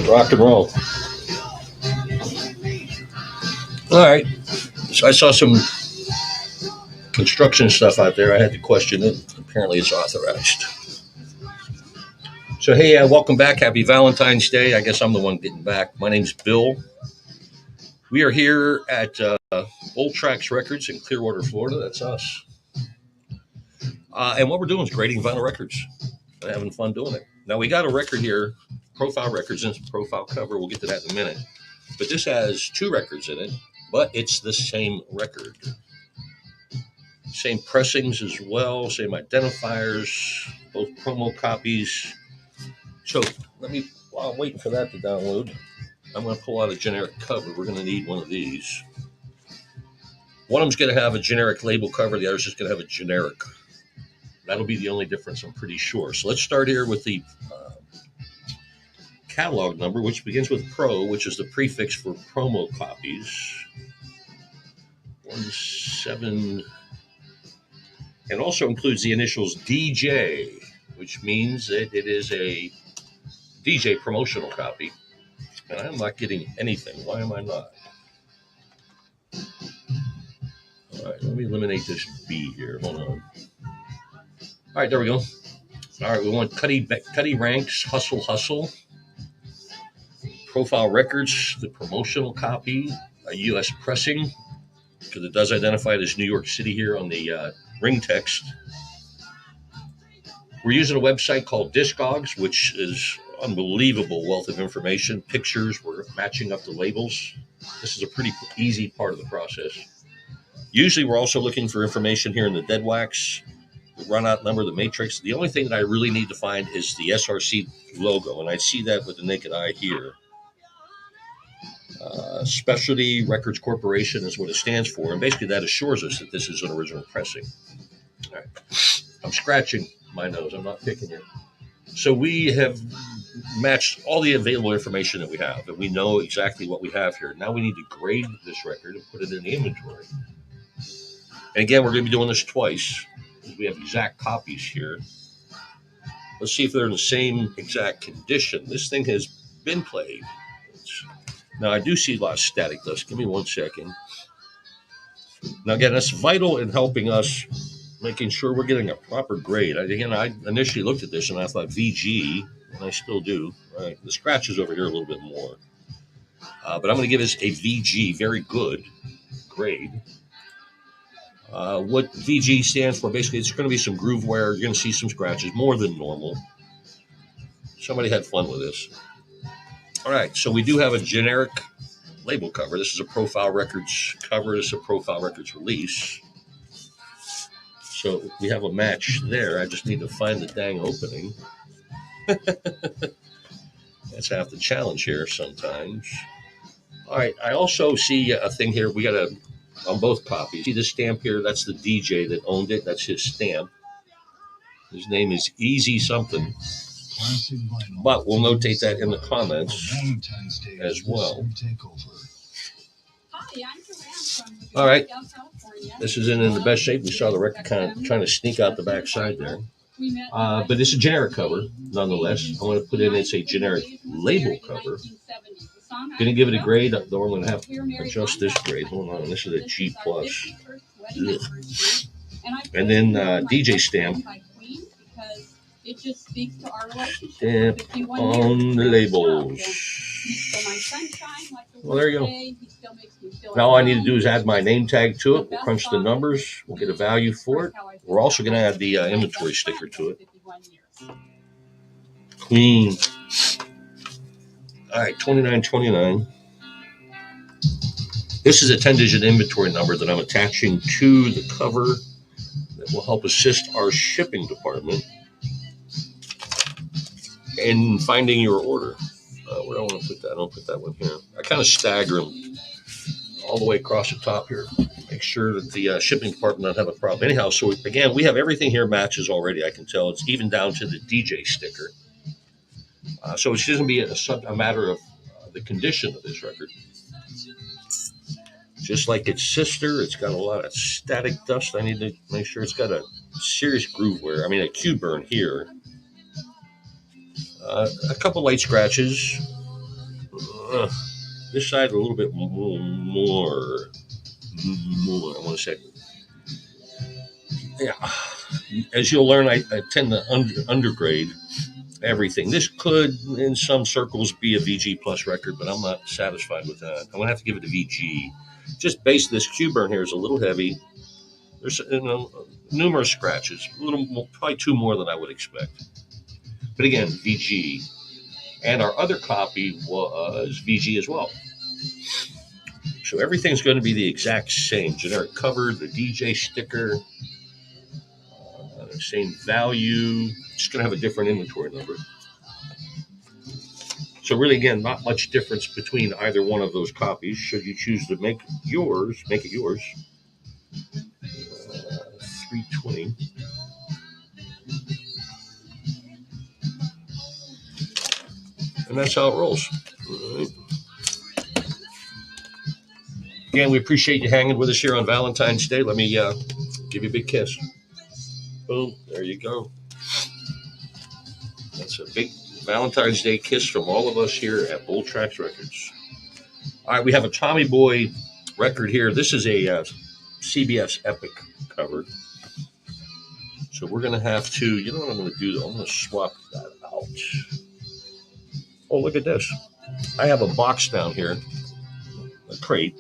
Rock and roll. All right. So I saw some construction stuff out there. I had to question it. Apparently, it's authorized. So, hey, welcome back. Happy Valentine's Day. I guess I'm the one getting back. My name's Bill. We are here at Old Tracks Records in Clearwater, Florida. That's us. And what we're doing is grading vinyl records. And having fun doing it. Now, we got a record here, Profile Records, and it's a profile cover. We'll get to that in a minute. But this has 2 records in it, but it's the same record. Same pressings as well, same identifiers, both promo copies. So while I'm waiting for that to download, I'm going to pull out a generic cover. We're going to need one of these. One of them's going to have a generic label cover. The other's just going to have a generic. That'll be the only difference, I'm pretty sure. So let's start here with the catalog number, which begins with Pro, which is the prefix for promo copies. 17, and also includes the initials DJ, which means that it is a DJ promotional copy. And I'm not getting anything. Why am I not? All right, let me eliminate this B here. Hold on. All right, there we go. All right, we want Cuddy Ranks, Hustle. Profile Records, the promotional copy, a U.S. pressing, because it does identify it as New York City here on the ring text. We're using a website called Discogs, which is unbelievable wealth of information, pictures. We're matching up the labels. This is a pretty easy part of the process. Usually we're also looking for information here in the dead wax, the runout number, the matrix. The only thing that I really need to find is the SRC logo, and I see that with the naked eye here. Specialty Records Corporation is what it stands for, and basically that assures us that this is an original pressing. All right. I'm scratching my nose. I'm not picking it. So we have matched all the available information that we have, and we know exactly what we have here. Now we need to grade this record and put it in the inventory. And again, we're going to be doing this twice. We have exact copies here. Let's see if they're in the same exact condition. This thing has been played. Now, I do see a lot of static dust. Give me 1 second. Now, again, that's vital in helping us making sure we're getting a proper grade. I initially looked at this and I thought VG, and I still do. Right? The scratch is over here a little bit more. But I'm going to give this a VG, very good grade. What VG stands for, basically, it's going to be some groove wear. You're going to see some scratches, more than normal. Somebody had fun with this. All right, so we do have a generic label cover. This is a Profile Records cover. This is a Profile Records release. So we have a match there. I just need to find the dang opening. That's half the challenge here sometimes. All right, I also see a thing here. We got on both copies. See the stamp here? That's the DJ that owned it. That's his stamp. His name is Easy something. But we'll notate that in the comments as well. All right. This is in the best shape. We saw the record kind of trying to sneak out the back side there. But it's a generic cover, nonetheless. I want to put in it's a generic label cover. Going to give it a grade, though I'm going to have to adjust this grade. Hold on. This is a G+. And then DJ stamp. It just speaks to our relationship. Stamp on the labels. Well, there you go. Now all I need to do is add my name tag to it. We'll crunch the numbers. We'll get a value for it. We're also going to add the inventory sticker to it. Clean. All right, 2929. This is a 10-digit inventory number that I'm attaching to the cover that will help assist our shipping department in finding your order. Where do I want to put that? I don't put that one here. I kind of stagger them all the way across the top here. Make sure that the shipping department doesn't have a problem. Anyhow, so again, we have everything here matches already. I can tell it's even down to the DJ sticker. So it's going to be a matter of the condition of this record. Just like its sister, it's got a lot of static dust. I need to make sure it's got a serious groove wear. I mean, a Q burn here. A couple light scratches. This side a little bit more. I want to say, yeah. As you'll learn, I tend to undergrade everything. This could, in some circles, be a VG plus record, but I'm not satisfied with that. I'm gonna have to give it a VG. Just base this Q burn here is a little heavy. There's numerous scratches, a little more, probably two more than I would expect. But again, VG, and our other copy was VG as well. So everything's going to be the exact same. Generic cover, the DJ sticker, same value. Just going to have a different inventory number. So really, again, not much difference between either one of those copies. Should you choose to make it yours. 320. And that's how it rolls. All right. Again, we appreciate you hanging with us here on Valentine's Day. Let me give you a big kiss. Boom. There you go. That's a big Valentine's Day kiss from all of us here at Bull Tracks Records. All right, we have a Tommy Boy record here. This is a CBS Epic cover. So we're going to have to, you know what I'm going to do? I'm going to swap that out. Oh, look at this. I have a box down here, a crate,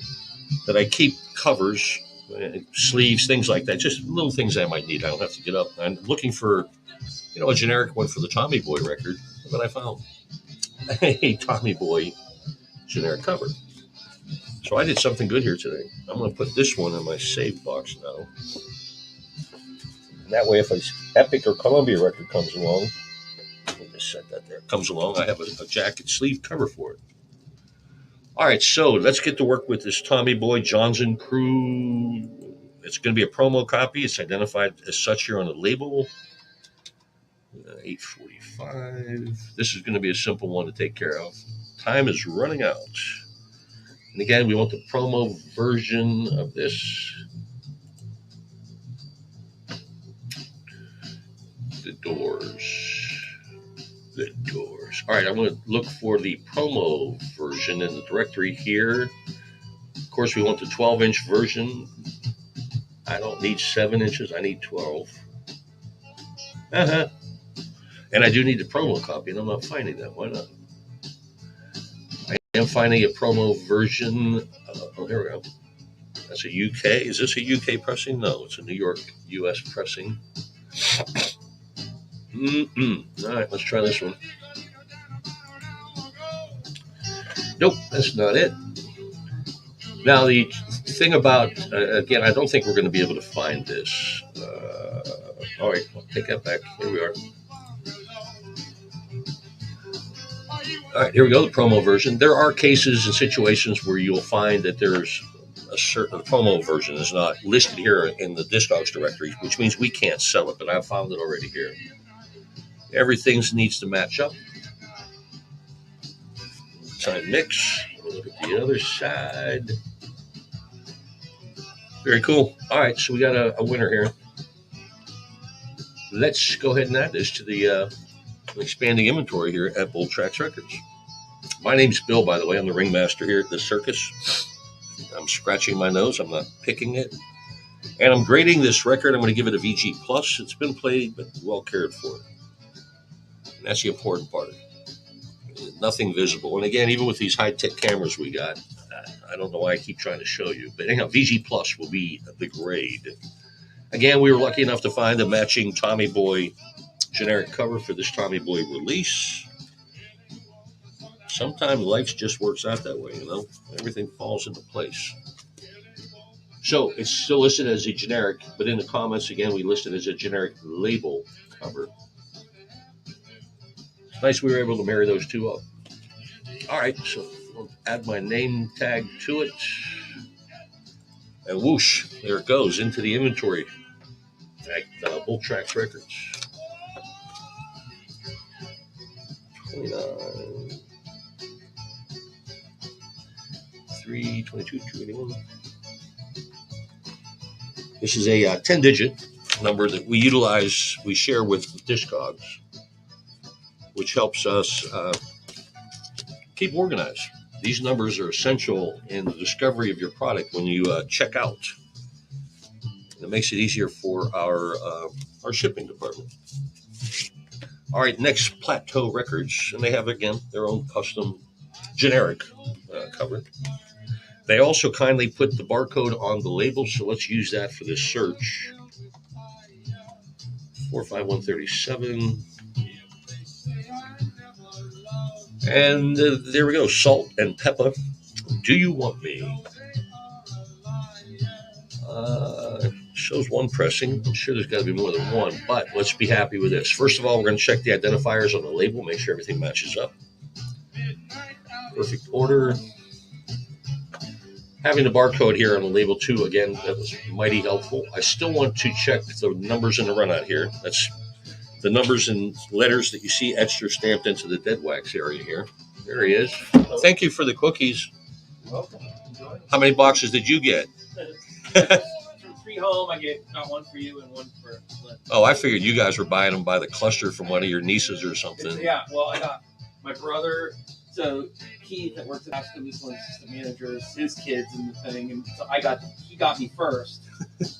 that I keep covers, sleeves, things like that. Just little things I might need. I don't have to get up. I'm looking for, a generic one for the Tommy Boy record that I found. A Tommy Boy generic cover. So I did something good here today. I'm going to put this one in my save box now. And that way, if an Epic or Columbia record comes along, let me just set that there. Comes along, I have a jacket sleeve cover for it. All right, so let's get to work with this Tommy Boy Johnson Crew. It's going to be a promo copy. It's identified as such here on the label. 845. This is going to be a simple one to take care of. Time is running out. And again, we want the promo version of this. The doors. All right, I'm going to look for the promo version in the directory here. Of course, we want the 12-inch version. I don't need 7 inches. I need 12. And I do need the promo copy, and I'm not finding that. Why not? I am finding a promo version. Oh, here we go. That's a UK. Is this a UK pressing? No, it's a New York, US pressing. All right, let's try this one. Nope, that's not it. Now, the thing about, again, I don't think we're going to be able to find this. All right, I'll take that back. Here we are. All right, here we go, the promo version. There are cases and situations where you'll find that there's a certain promo version is not listed here in the Discogs directory, which means we can't sell it, but I've found it already here. Everything needs to match up. Time mix. We'll look at the other side. Very cool. All right, so we got a winner here. Let's go ahead and add this to the expanding inventory here at Bull Tracks Records. My name's Bill, by the way. I'm the ringmaster here at the circus. I'm scratching my nose. I'm not picking it. And I'm grading this record. I'm going to give it a VG+. It's been played, but well cared for. And that's the important part. Nothing visible. And again, even with these high-tech cameras we got, I don't know why I keep trying to show you. But anyhow, VG+ will be the grade. Again, we were lucky enough to find a matching Tommy Boy generic cover for this Tommy Boy release. Sometimes life just works out that way, Everything falls into place. So it's still listed as a generic, but in the comments, again, we listed as a generic label cover. It's nice we were able to marry those two up. All right, so I'll add my name tag to it. And whoosh, there it goes into the inventory at Bull Tracks Records. 29, 3, 22, 281. This is a 10-digit number that we share with Discogs. which helps us keep organized. These numbers are essential in the discovery of your product when you check out. It makes it easier for our shipping department. All right, next, Plateau Records, and they have, again, their own custom generic cover. They also kindly put the barcode on the label, so let's use that for this search. 45137. And there we go, Salt and Pepper. Do You Want Me? Shows one pressing. I'm sure there's got to be more than one, but let's be happy with this. First of all, we're going to check the identifiers on the label, make sure everything matches up. Perfect order. Having the barcode here on the label too, again, that was mighty helpful. I still want to check the numbers in the runout here. That's the numbers and letters that you see etched or stamped into the dead wax area here. There he is. Thank you for the cookies. Welcome. How many boxes did you get? From 3 home, I got one for you and one for Lynn. Oh, I figured you guys were buying them by the cluster from one of your nieces or something. Yeah, well, I got my brother, so Keith that works at Aspen, he's one of the assistant managers, his kids and the thing, and so he got me first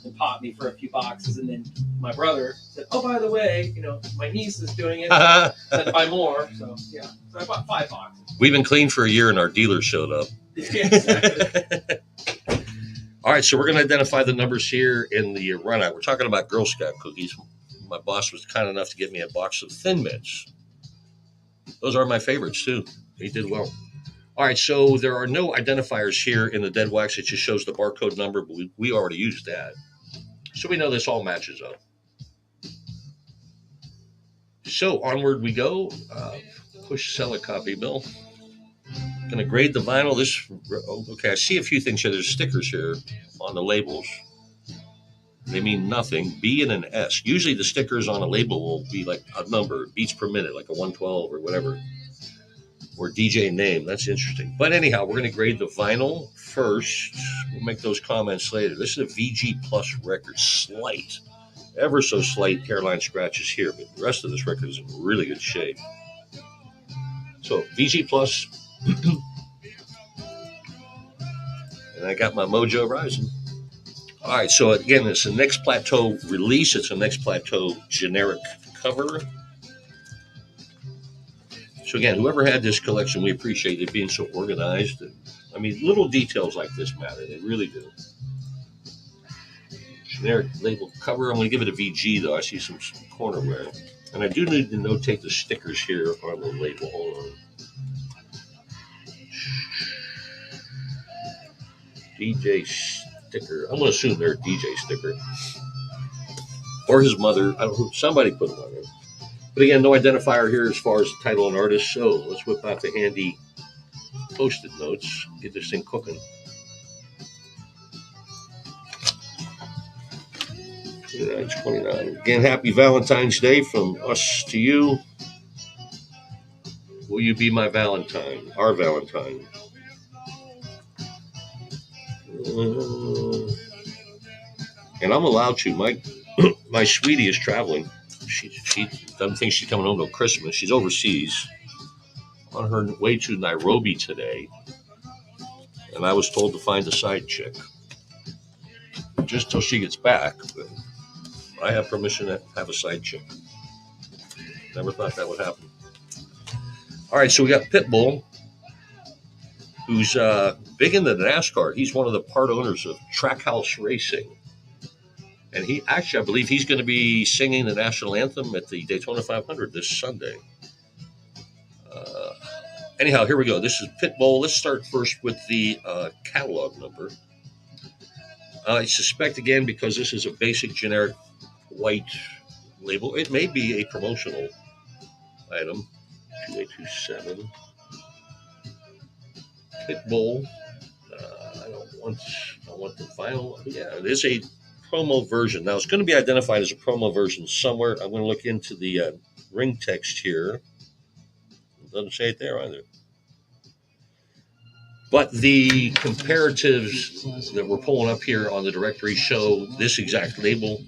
and popped me for a few boxes, and then my brother said, oh, by the way, my niece is doing it, said to buy more, so yeah, so I bought 5 boxes. We've been clean for a year and our dealer showed up. Yeah, exactly. All right, so we're going to identify the numbers here in the runout. We're talking about Girl Scout cookies. My boss was kind enough to get me a box of Thin Mints. Those are my favorites, too. They did well. All right, so there are no identifiers here in the dead wax. It just shows the barcode number, but we already used that. So we know this all matches up. So onward we go. Push sell a copy, Bill. Going to grade the vinyl. Okay, I see a few things here. There's stickers here on the labels. They mean nothing. B and an S. Usually the stickers on a label will be like a number, beats per minute, like a 112 or whatever. Or DJ name. That's interesting. But anyhow, we're going to grade the vinyl first. We'll make those comments later. This is a VG Plus record. Slight, ever so slight hairline scratches here, but the rest of this record is in really good shape. So VG Plus. And I got my mojo rising. All right, so again, it's a Next Plateau release. It's a Next Plateau generic cover. So again, whoever had this collection, we appreciate it being so organized. And, I mean, little details like this matter. They really do. Generic label cover. I'm going to give it a VG, though. I see some corner wear. And I do need to notate the stickers here on the label. Hold on. DJ sticker. I'm going to assume they're a DJ sticker. Or his mother. I don't know. Somebody put them on there. But again, no identifier here as far as the title and artist. So let's whip out the handy Post-it notes. Get this thing cooking. It's 29. Again, happy Valentine's Day from us to you. Will you be my Valentine? Our Valentine. And I'm allowed to. My sweetie is traveling. She doesn't think she's coming home till Christmas. She's overseas on her way to Nairobi today. And I was told to find a side chick just till she gets back. But I have permission to have a side chick. Never thought that would happen. All right, so we got Pitbull, who's big into NASCAR. He's one of the part owners of Trackhouse Racing. And I believe he's going to be singing the national anthem at the Daytona 500 this Sunday. Anyhow, here we go. This is Pitbull. Let's start first with the catalog number. I suspect, again, because this is a basic generic white label, it may be a promotional item. 2827. Pitbull. I want the final. Yeah, it is a promo version. Now, it's going to be identified as a promo version somewhere. I'm going to look into the ring text here. It doesn't say it there either. But the comparatives that we're pulling up here on the directory show this exact label.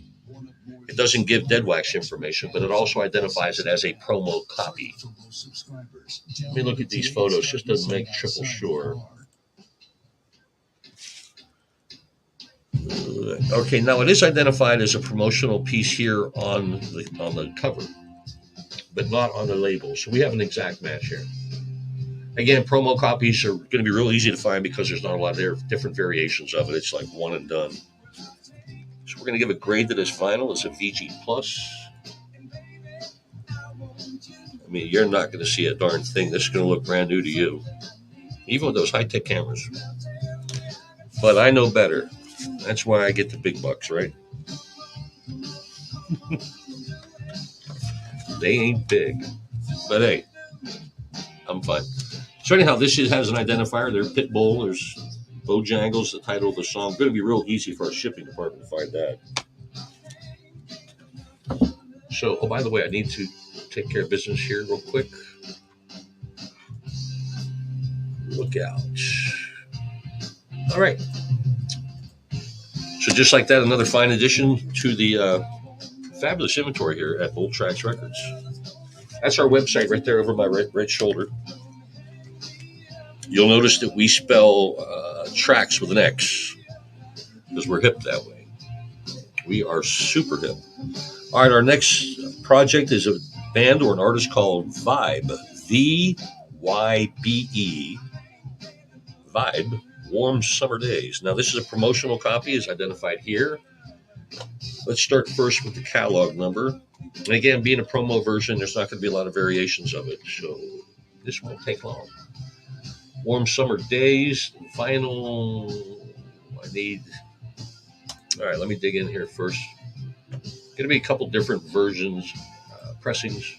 It doesn't give dead wax information, but it also identifies it as a promo copy. Let me look at these photos just to make triple sure. Okay, now it is identified as a promotional piece here on the cover, but not on the label. So we have an exact match here. Again, promo copies are going to be real easy to find because there's not a lot of different variations of it. It's like one and done. So we're going to give a grade to this vinyl. It's a VG plus. I mean, you're not going to see a darn thing. This is going to look brand new to you, even with those high-tech cameras. But I know better. That's why I get the big bucks, right? They ain't big. But hey, I'm fine. So anyhow, this has an identifier. There's Pitbull. There's Bojangles, the title of the song. Going to be real easy for our shipping department to find that. So, oh, by the way, I need to take care of business here real quick. Look out. All right. So just like that, another fine addition to the fabulous inventory here at Bolt Tracks Records. That's our website right there over my right shoulder. You'll notice that we spell tracks with an X because we're hip that way. We are super hip. All right, our next project is a band or an artist called Vibe. V-Y-B-E. Vibe. Warm Summer Days. Now, this is a promotional copy, as identified here. Let's start first with the catalog number. And again, being a promo version, there's not going to be a lot of variations of it, so this won't take long. Warm Summer Days, final. All right, let me dig in here first. Going to be a couple different versions, pressings.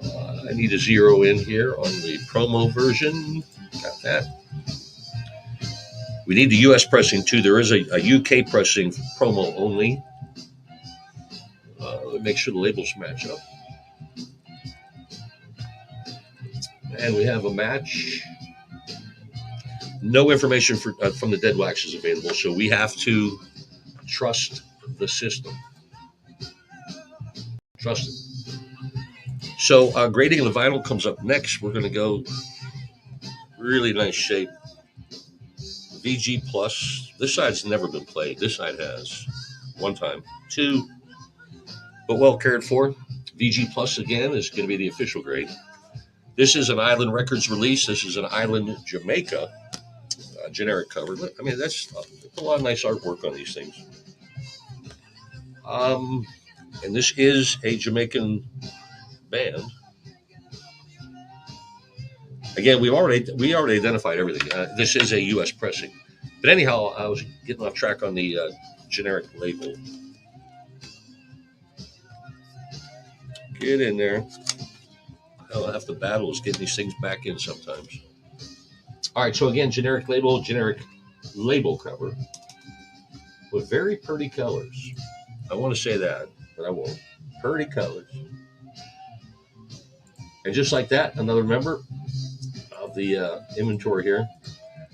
I need to zero in here on the promo version. Got that. We need the US pressing too. There is a UK pressing promo only. Let me make sure the labels match up. And we have a match. No information from the dead wax is available, so we have to trust the system. Trust it. So grading of the vinyl comes up next. We're going to go really nice shape. VG plus. This side's never been played. This side has. One time. Two. But well cared for. VG plus again is going to be the official grade. This is an Island Records release. This is an Island Jamaica generic cover. I mean, that's a lot of nice artwork on these things. And this is a Jamaican band. Again, we already identified everything. This is a U.S. pressing. But anyhow, I was getting off track on the generic label. Get in there. I'll have to battle is getting these things back in sometimes. All right, so again, generic label cover with very pretty colors. I want to say that, but I won't. Pretty colors. And just like that, another member of the inventory here.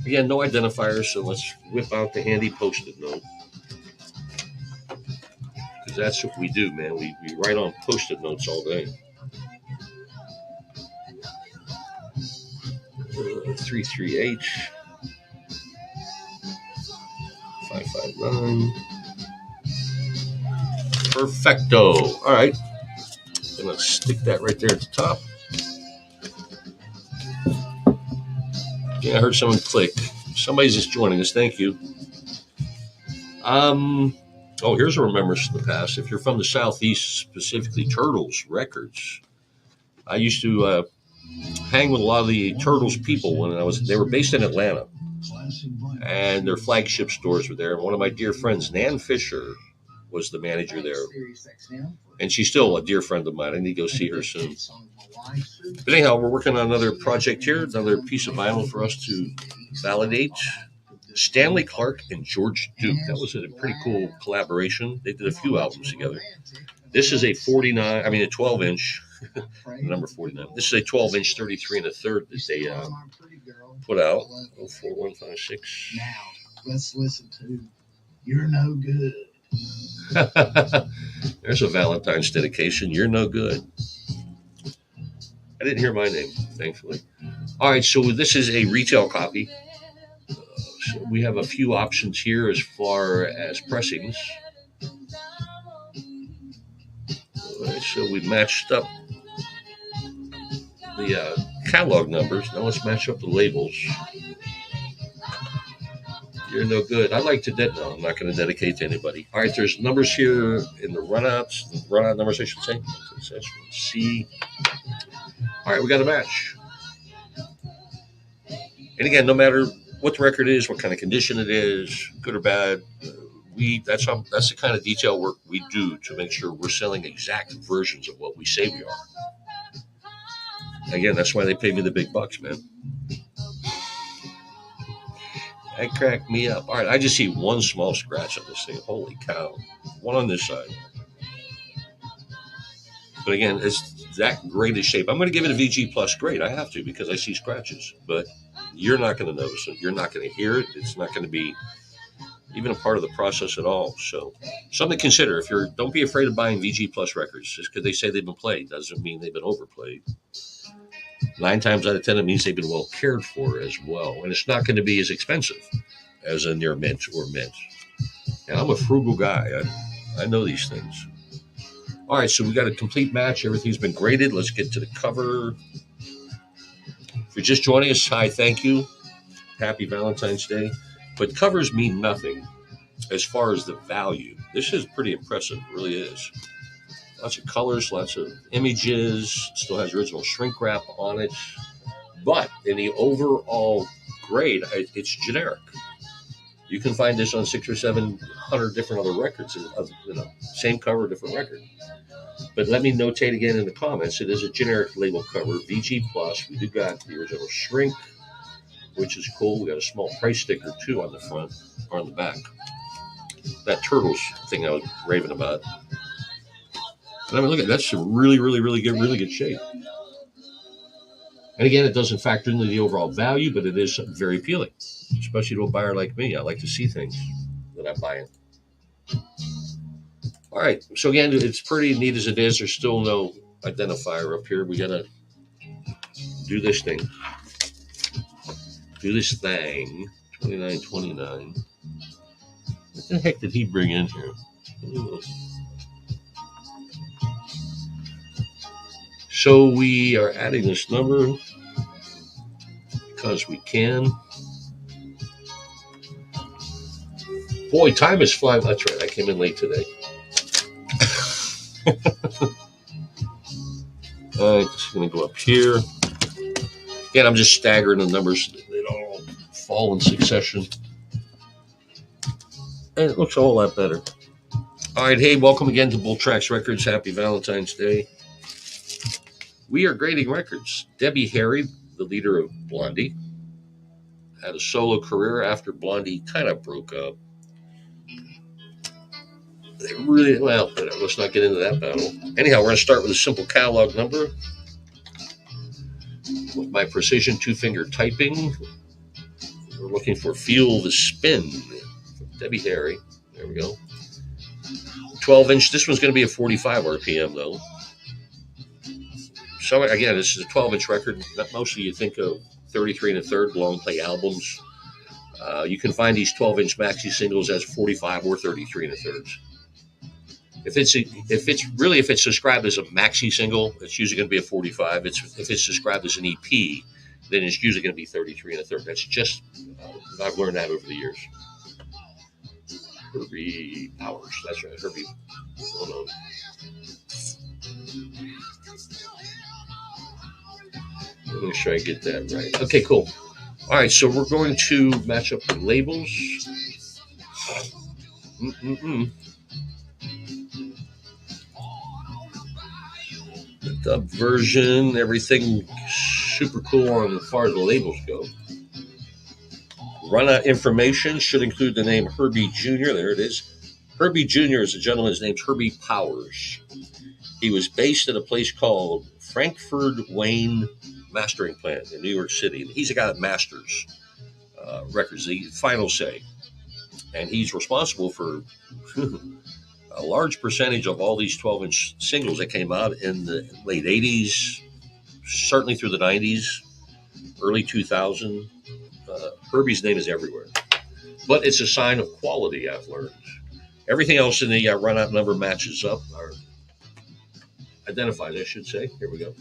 Again, no identifiers, so let's whip out the handy Post-it note. Because that's what we do, man. We write on Post-it notes all day. 33H 559. Perfecto. All right. I'm going to stick that right there at the top. Yeah, I heard someone click. Somebody's just joining us. Thank you. Oh, here's a remembrance from the past. If you're from the Southeast, specifically Turtles Records, I used to hang with a lot of the Turtles people when they were based in Atlanta, and their flagship stores were there. And one of my dear friends, Nan Fisher, was the manager there, and she's still a dear friend of mine. I need to go see her soon. But anyhow, we're working on another project here, another piece of vinyl for us to validate. Stanley Clarke and George Duke. That was a pretty cool collaboration. They did a few albums together. This is a 12-inch. Number 49. This is a 12-inch 33 1/3 that they put out. 04156. Now, let's listen to You're No Good. There's a Valentine's dedication. You're no good. I didn't hear my name, thankfully. All right, so this is a retail copy. So we have a few options here as far as pressings. All right, so we matched up the catalog numbers. Now let's match up the labels. You're no good. I'd like to no, I'm not going to dedicate to anybody. All right, there's numbers here in the runout numbers, I should say. C. All right, we got a match. And again, no matter what the record is, what kind of condition it is, good or bad, that's the kind of detail work we do to make sure we're selling exact versions of what we say we are. Again, that's why they pay me the big bucks, man. That cracked me up. All right, I just see one small scratch on this thing. Holy cow. One on this side. But again, it's that great a shape. I'm going to give it a VG plus grade. I have to because I see scratches. But you're not going to notice it. You're not going to hear it. It's not going to be even a part of the process at all. So something to consider. Don't be afraid of buying VG plus records. Just because they say they've been played doesn't mean they've been overplayed. 9 times out of 10, it means they've been well cared for as well. And it's not going to be as expensive as a near mint or mint. And I'm a frugal guy. I know these things. All right, so we got a complete match. Everything's been graded. Let's get to the cover. If you're just joining us, hi, thank you. Happy Valentine's Day. But covers mean nothing as far as the value. This is pretty impressive. It really is. Lots of colors, lots of images. Still has original shrink wrap on it. But in the overall grade, it's generic. You can find this on 600 or 700 different other records. Same cover, different record. But let me notate again in the comments, it is a generic label cover, VG+. We do got the original shrink, which is cool. We got a small price sticker, too, on the front, or on the back. That Turtles thing I was raving about. And I mean, look at that. That's a really, really, really good shape. And again, it doesn't factor into the overall value, but it is very appealing, especially to a buyer like me. I like to see things that I'm buying. All right. So again, it's pretty neat as it is. There's still no identifier up here. We got to do this thing. Do this thing. 2929. What the heck did he bring in here? So we are adding this number because we can. Boy, time is flying. That's right. I came in late today. All right, just going to go up here. Again, I'm just staggering the numbers. They don't all fall in succession. And it looks a whole lot better. All right, hey, welcome again to Bull Tracks Records. Happy Valentine's Day. We are grading records. Debbie Harry, the leader of Blondie, had a solo career after Blondie kind of broke up. They really, well, let's not get into that battle. Anyhow, we're going to start with a simple catalog number. With my precision 2-finger typing, we're looking for Feel the Spin. Debbie Harry. There we go. 12-inch. This one's going to be a 45 RPM, though. So, again, this is a 12-inch record. Mostly you think of 33 1/3 long play albums. You can find these 12-inch maxi singles as 45 or 33 1/3. If it's described as a maxi single, it's usually going to be a 45. If it's described as an EP, then it's usually going to be 33 1/3. That's just I've learned that over the years. Herbie Powers. That's right, Herbie. Hold on. Let me make sure I get that right. Okay, cool. All right, so we're going to match up the labels. The dub version, everything super cool on as far as the labels go. Run out information should include the name Herbie Jr. There it is. Herbie Jr. is a gentleman. His name's Herbie Powers. He was based at a place called Frankfurt Wayne Mastering Plant in New York City. He's a guy that masters records, the final say. and he's responsible for a large percentage of all these 12-inch singles that came out in the late 80s, certainly through the 90s, early 2000. Herbie's name is everywhere, but it's a sign of quality, I've learned. Everything else in the run out number matches up, or identified, I should say. Here we go.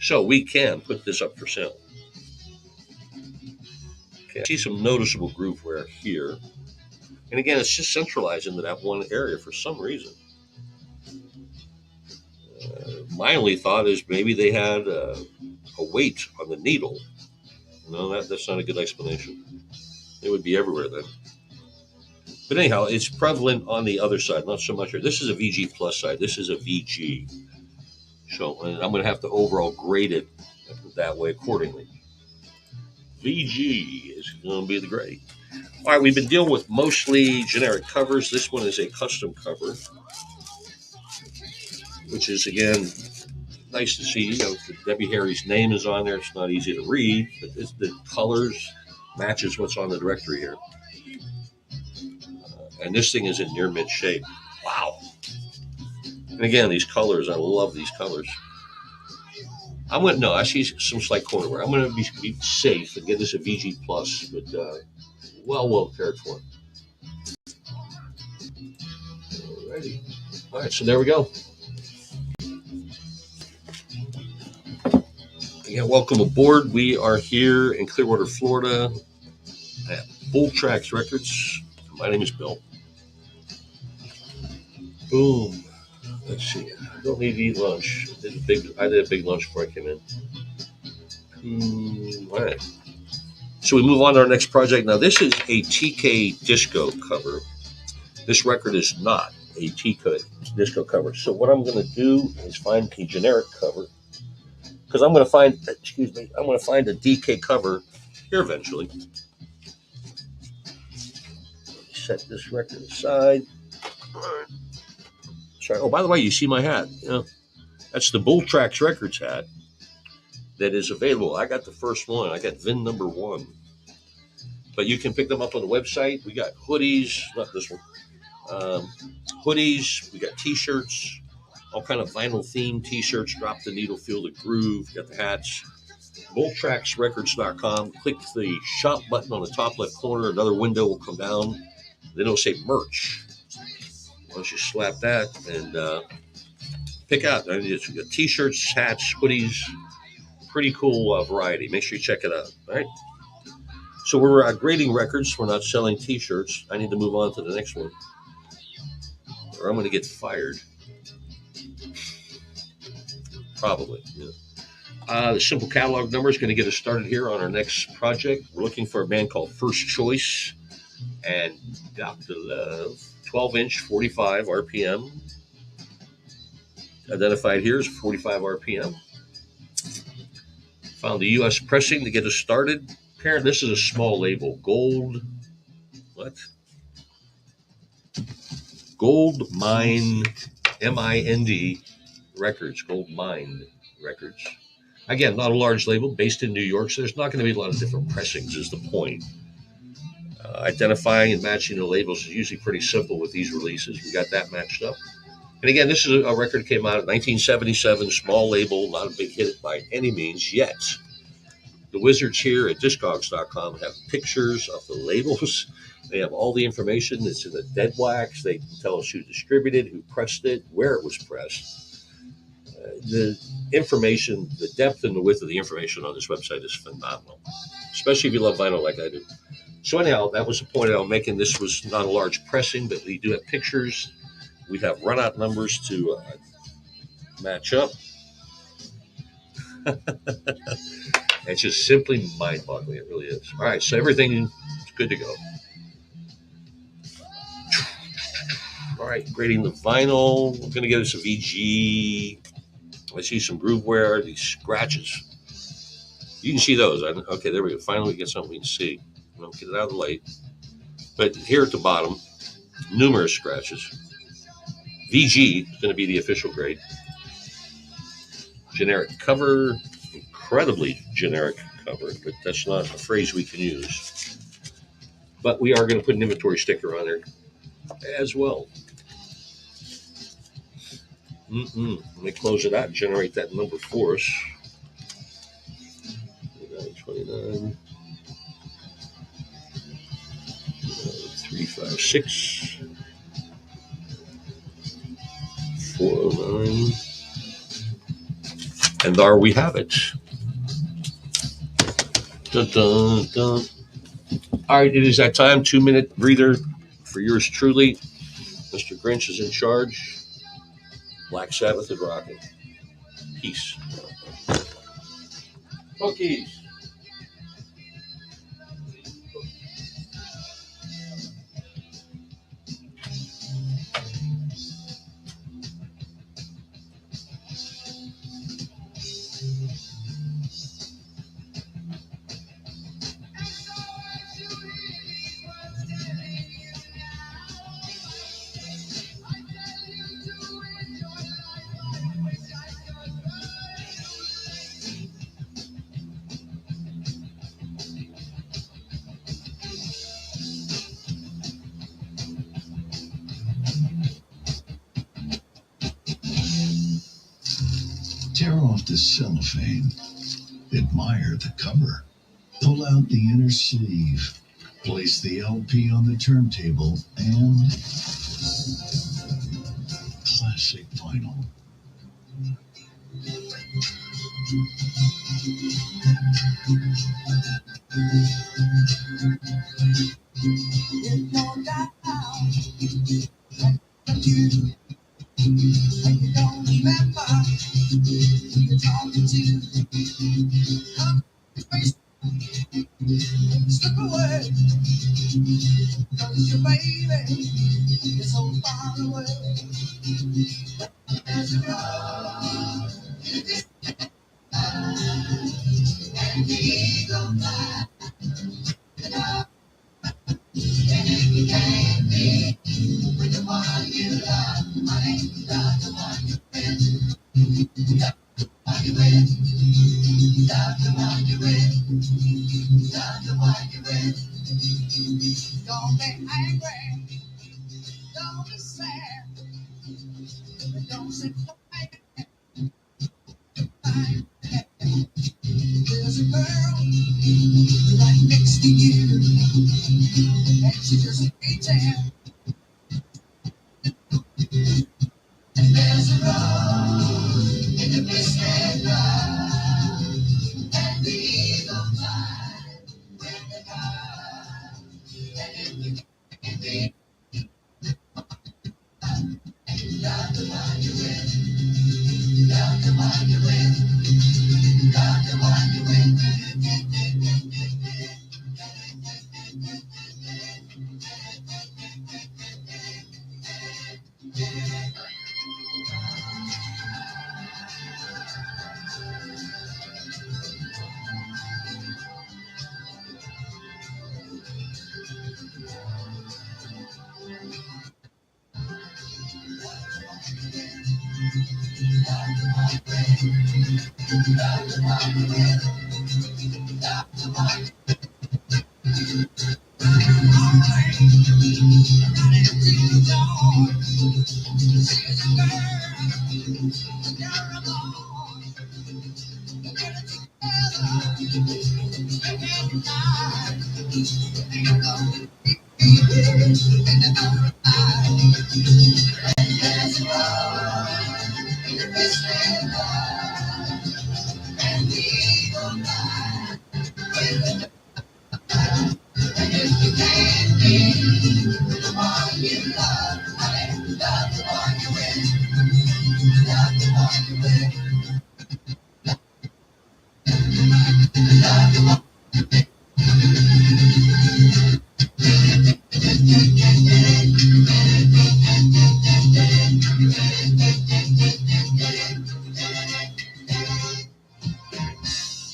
So we can put this up for sale. Okay, I see some noticeable groove wear here. And again, it's just centralized into that one area for some reason. My only thought is maybe they had a weight on the needle. No, that's not a good explanation. It would be everywhere then. But anyhow, it's prevalent on the other side, not so much here. This is a VG plus side. This is a VG. So I'm going to have to overall grade it that way accordingly. VG is going to be the grade. All right, we've been dealing with mostly generic covers. This one is a custom cover, which is, again, nice to see. You know, Debbie Harry's name is on there. It's not easy to read, but the colors matches what's on the directory here. And this thing is in near mint shape. Wow. And again, these colors, I love these colors. I see some slight corner wear. I'm going to be safe and get this a VG plus, but well cared for. Alrighty. All right, so there we go. Again, welcome aboard. We are here in Clearwater, Florida at Bull Tracks Records. My name is Bill. Boom. Let's see. I don't need to eat lunch. I did a big lunch before I came in. All right. So we move on to our next project. Now, this is a TK disco cover. This record is not a TK disco cover. So what I'm going to do is find a generic cover, because I'm going to find a DK cover here eventually. Set this record aside. Sorry. Oh, by the way, you see my hat. Yeah, that's the Bull Tracks Records hat that is available. I got the first one. I got VIN number 1. But you can pick them up on the website. We got hoodies, not this one. Hoodies. We got T-shirts, all kind of vinyl themed T-shirts. Drop the needle, feel the groove. Got the hats. BullTracksRecords.com. Click the shop button on the top left corner. Another window will come down. Then it'll say merch. Once you slap that and pick out. We got T-shirts, hats, hoodies. Pretty cool variety. Make sure you check it out. All right. So we're grading records. We're not selling T-shirts. I need to move on to the next one, or I'm going to get fired. Probably. Yeah. The simple catalog number is going to get us started here on our next project. We're looking for a band called First Choice and Dr. Love. 12-inch, 45 RPM. Identified here is 45 RPM. Found the U.S. pressing to get us started. Apparently, this is a small label. Gold Mine, M-I-N-D Records. Gold Mine Records. Again, not a large label, based in New York, so there's not going to be a lot of different pressings is the point. Identifying and matching the labels is usually pretty simple with these releases. We got that matched up. And again, this is a record that came out in 1977, small label, not a big hit by any means yet. The wizards here at Discogs.com have pictures of the labels. They have all the information. It's in the dead wax. They tell us who distributed, who pressed it, where it was pressed. The information, the depth and the width of the information on this website is phenomenal, especially if you love vinyl like I do. So anyhow, that was the point I was making. This was not a large pressing, but we do have pictures. We have run-out numbers to match up. It's just simply mind-boggling. It really is. All right, so everything is good to go. All right, grading the vinyl. We're going to get us a VG. I see some groove wear, these scratches. You can see those. Okay, there we go. Finally, we get something we can see. I'll get it out of the light. But here at the bottom, numerous scratches. VG is going to be the official grade. Generic cover, incredibly generic cover, but that's not a phrase we can use. but we are going to put an inventory sticker on there as well. Let me close it out and generate that number for us. 29, 356, 409. And there we have it. Dun, dun, dun. All right, it is that time. 2-minute breather for yours truly. Mr. Grinch is in charge. Black Sabbath is rocking. Peace. Cookies. Tear off the cellophane. Admire the cover. Pull out the inner sleeve. Place the LP on the turntable and classic vinyl. If you're down, but you don't remember who you're talking to, come slip away, 'cause your baby is so far away. There's a road and the eagle fly, and if you can't be with the one you love, honey, love the one you with, love the one you with, love the one you with, love the one you with. Don't be angry, don't be sad, don't sit quiet. There's a girl right next to you, and she just pretend. And there's a road in the misty cloud, and the eagle fly with the cloud. And if you can't be, love the one you with, love the one you with, love the one you with.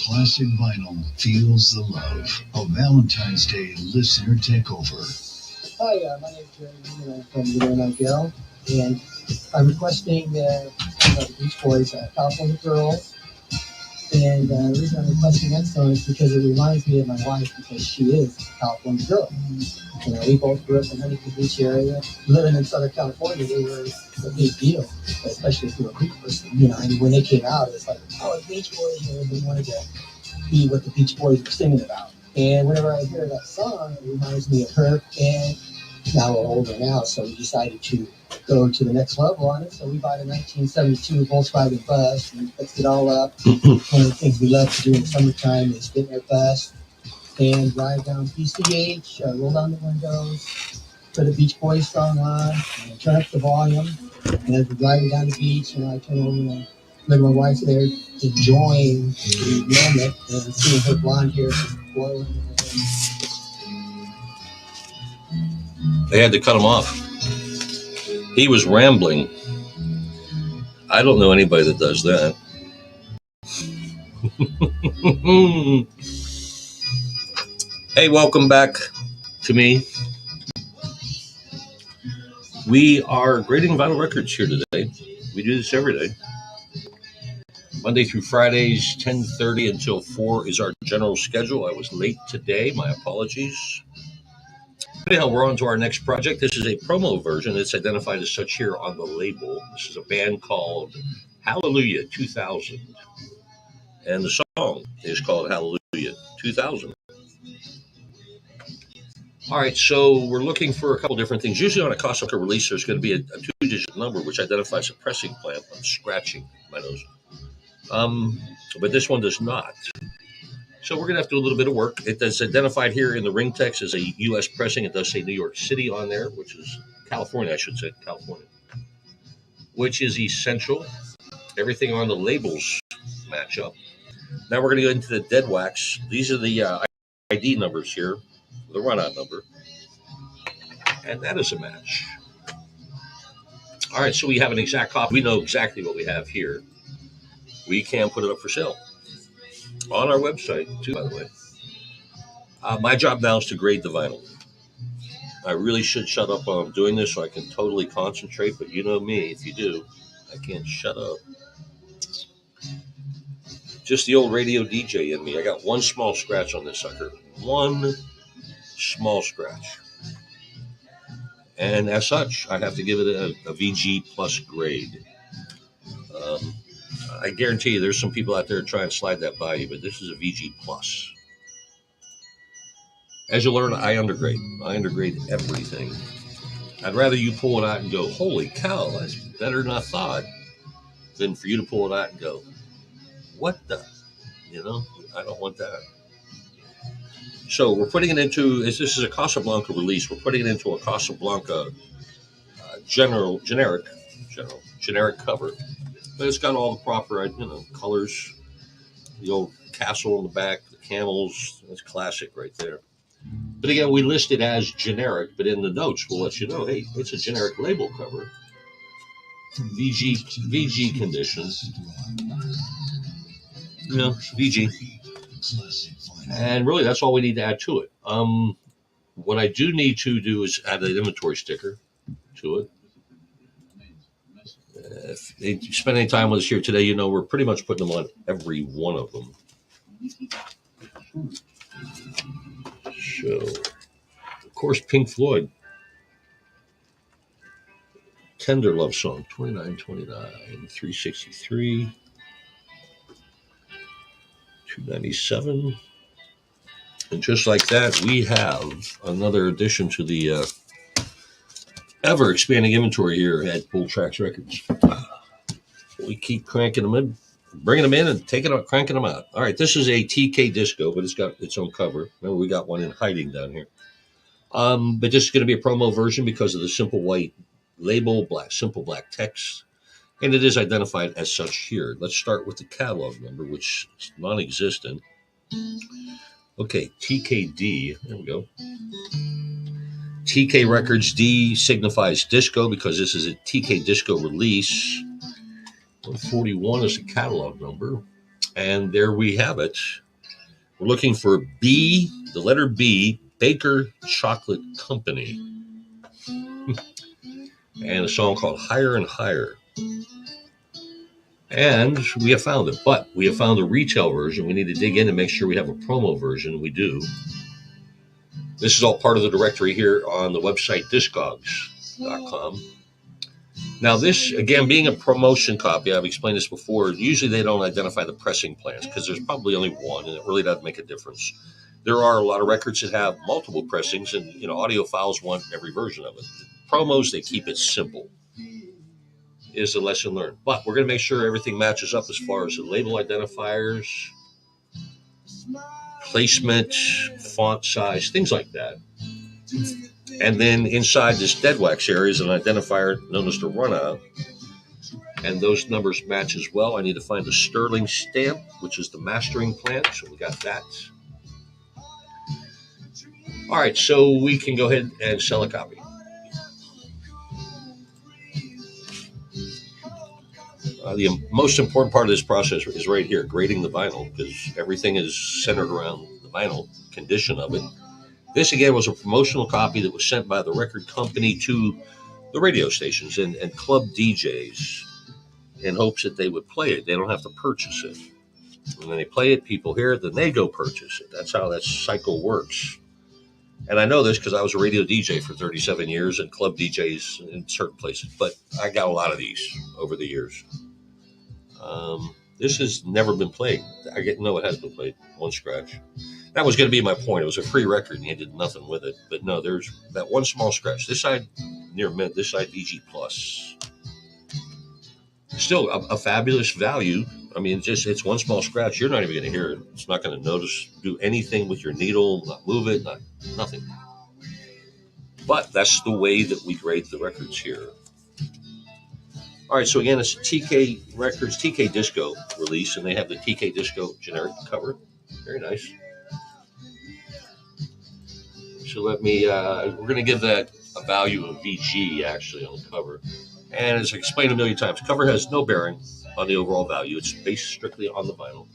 Classic Vinyl feels the love. A Valentine's Day listener takeover. Hi, my name is Jeremy, and I'm from United Girl, and I'm requesting the Beach Boys, California Girls, And the reason I'm requesting that song is because it reminds me of my wife, because she is a California girl. You know, we both grew up in Huntington Beach area. Living in Southern California, they were a big deal, especially if you were a Beach person. You know, and when they came out, it's like, oh, Beach Boys, and everybody wanted to be what the Beach Boys were singing about. And whenever I hear that song, it reminds me of her. And now we're older now, so we decided to go to the next level on it. So we bought a 1972 Volkswagen bus and fixed it all up. One of the things we love to do in the summertime is get in our bus and drive down PCH, roll down the windows, put a Beach Boys song on, and turn up the volume. And as we're driving down the beach, I turn over and look at my wife there enjoying the moment and seeing her blonde hair just blowing. They had to cut him off. He was rambling. I don't know anybody that does that. Hey, welcome back to me. We are grading vinyl records here today. We do this every day. Monday through Fridays, 10:30 until 4 is our general schedule. I was late today. My apologies. Anyhow, we're on to our next project. This is a promo version. It's identified as such here on the label. This is a band called Hallelujah 2000. And the song is called Hallelujah 2000. All right, so we're looking for a couple different things. Usually on a Costco release, there's going to be a two-digit number which identifies a pressing plant. I'm scratching my nose. But this one does not. So we're going to have to do a little bit of work. It is identified here in the ring text as a U.S. pressing. It does say New York City on there, which is California, I should say, California, which is essential. Everything on the labels match up. Now we're going to go into the dead wax. These are the ID numbers here, the run-out number, and that is a match. All right, so we have an exact copy. We know exactly what we have here. We can put it up for sale on our website, too, by the way. My job now is to grade the vinyl. I really should shut up while I'm doing this so I can totally concentrate, but you know me, if you do, I can't shut up. Just the old radio DJ in me. I got one small scratch on this sucker. One small scratch. And as such, I have to give it a VG plus grade. I guarantee you there's some people out there trying to slide that by you, but this is a VG plus. As you learn, I undergrade. I undergrade everything. I'd rather you pull it out and go, holy cow, that's better than I thought, than for you to pull it out and go, what the? You know, I don't want that. So we're putting it into, this is a Casablanca release. We're putting it into a Casablanca generic cover. But it's got all the proper, colors. The old castle in the back, the camels. That's classic right there. But again, we list it as generic, but in the notes, we'll let you know, hey, it's a generic label cover. VG conditions. You know, VG. And really, that's all we need to add to it. What I do need to do is add an inventory sticker to it. If you spend any time with us here today, you know we're pretty much putting them on every one of them. So, of course, Pink Floyd. Tender Love Song, 29.29, 363, 297. And just like that, we have another addition to the ever expanding inventory here at Bull Tracks Records. We keep cranking them in, bringing them in and taking out, cranking them out. All right, this is a TK Disco, but it's got its own cover. Remember, we got one in hiding down here. But this is going to be a promo version because of the simple white label, simple black text, and it is identified as such here. Let's start with the catalog number, which is non-existent. Okay, TKD. There we go. TK Records D signifies disco because this is a TK Disco release. 141 is the catalog number. And there we have it. We're looking for B, the letter B, Baker Chocolate Company. And a song called Higher and Higher. And we have found it, but we have found a retail version. We need to dig in and make sure we have a promo version. We do. This is all part of the directory here on the website discogs.com. Now this, again, being a promotion copy, I've explained this before, usually they don't identify the pressing plans because there's probably only one and it really doesn't make a difference. There are a lot of records that have multiple pressings and, audiophiles want every version of it. Promos, they keep it simple, is the lesson learned. But we're going to make sure everything matches up as far as the label identifiers, placement, font size, things like that. And then inside this dead wax area is an identifier known as the runout. And those numbers match as well. I need to find the Sterling stamp, which is the mastering plant. So we got that. All right, so we can go ahead and sell a copy. The most important part of this process is right here, grading the vinyl, because everything is centered around the vinyl condition of it. This, again, was a promotional copy that was sent by the record company to the radio stations and club DJs in hopes that they would play it. They don't have to purchase it. And when they play it, people hear it, then they go purchase it. That's how that cycle works. And I know this because I was a radio DJ for 37 years and club DJs in certain places. But I got a lot of these over the years. This has never been played. No, it has been played on scratch. That was going to be my point. It was a free record and you did nothing with it. But no, there's that one small scratch. This side near mint, this side VG Plus. Still a fabulous value. I mean, it's one small scratch. You're not even going to hear it. It's not going to do anything with your needle, not move it, nothing. But that's the way that we grade the records here. All right, so again, it's a TK Records, TK Disco release, and they have the TK Disco generic cover. Very nice. So let me, we're going to give that a value of VG, actually, on the cover. And as I explained a million times, cover has no bearing on the overall value. It's based strictly on the vinyl.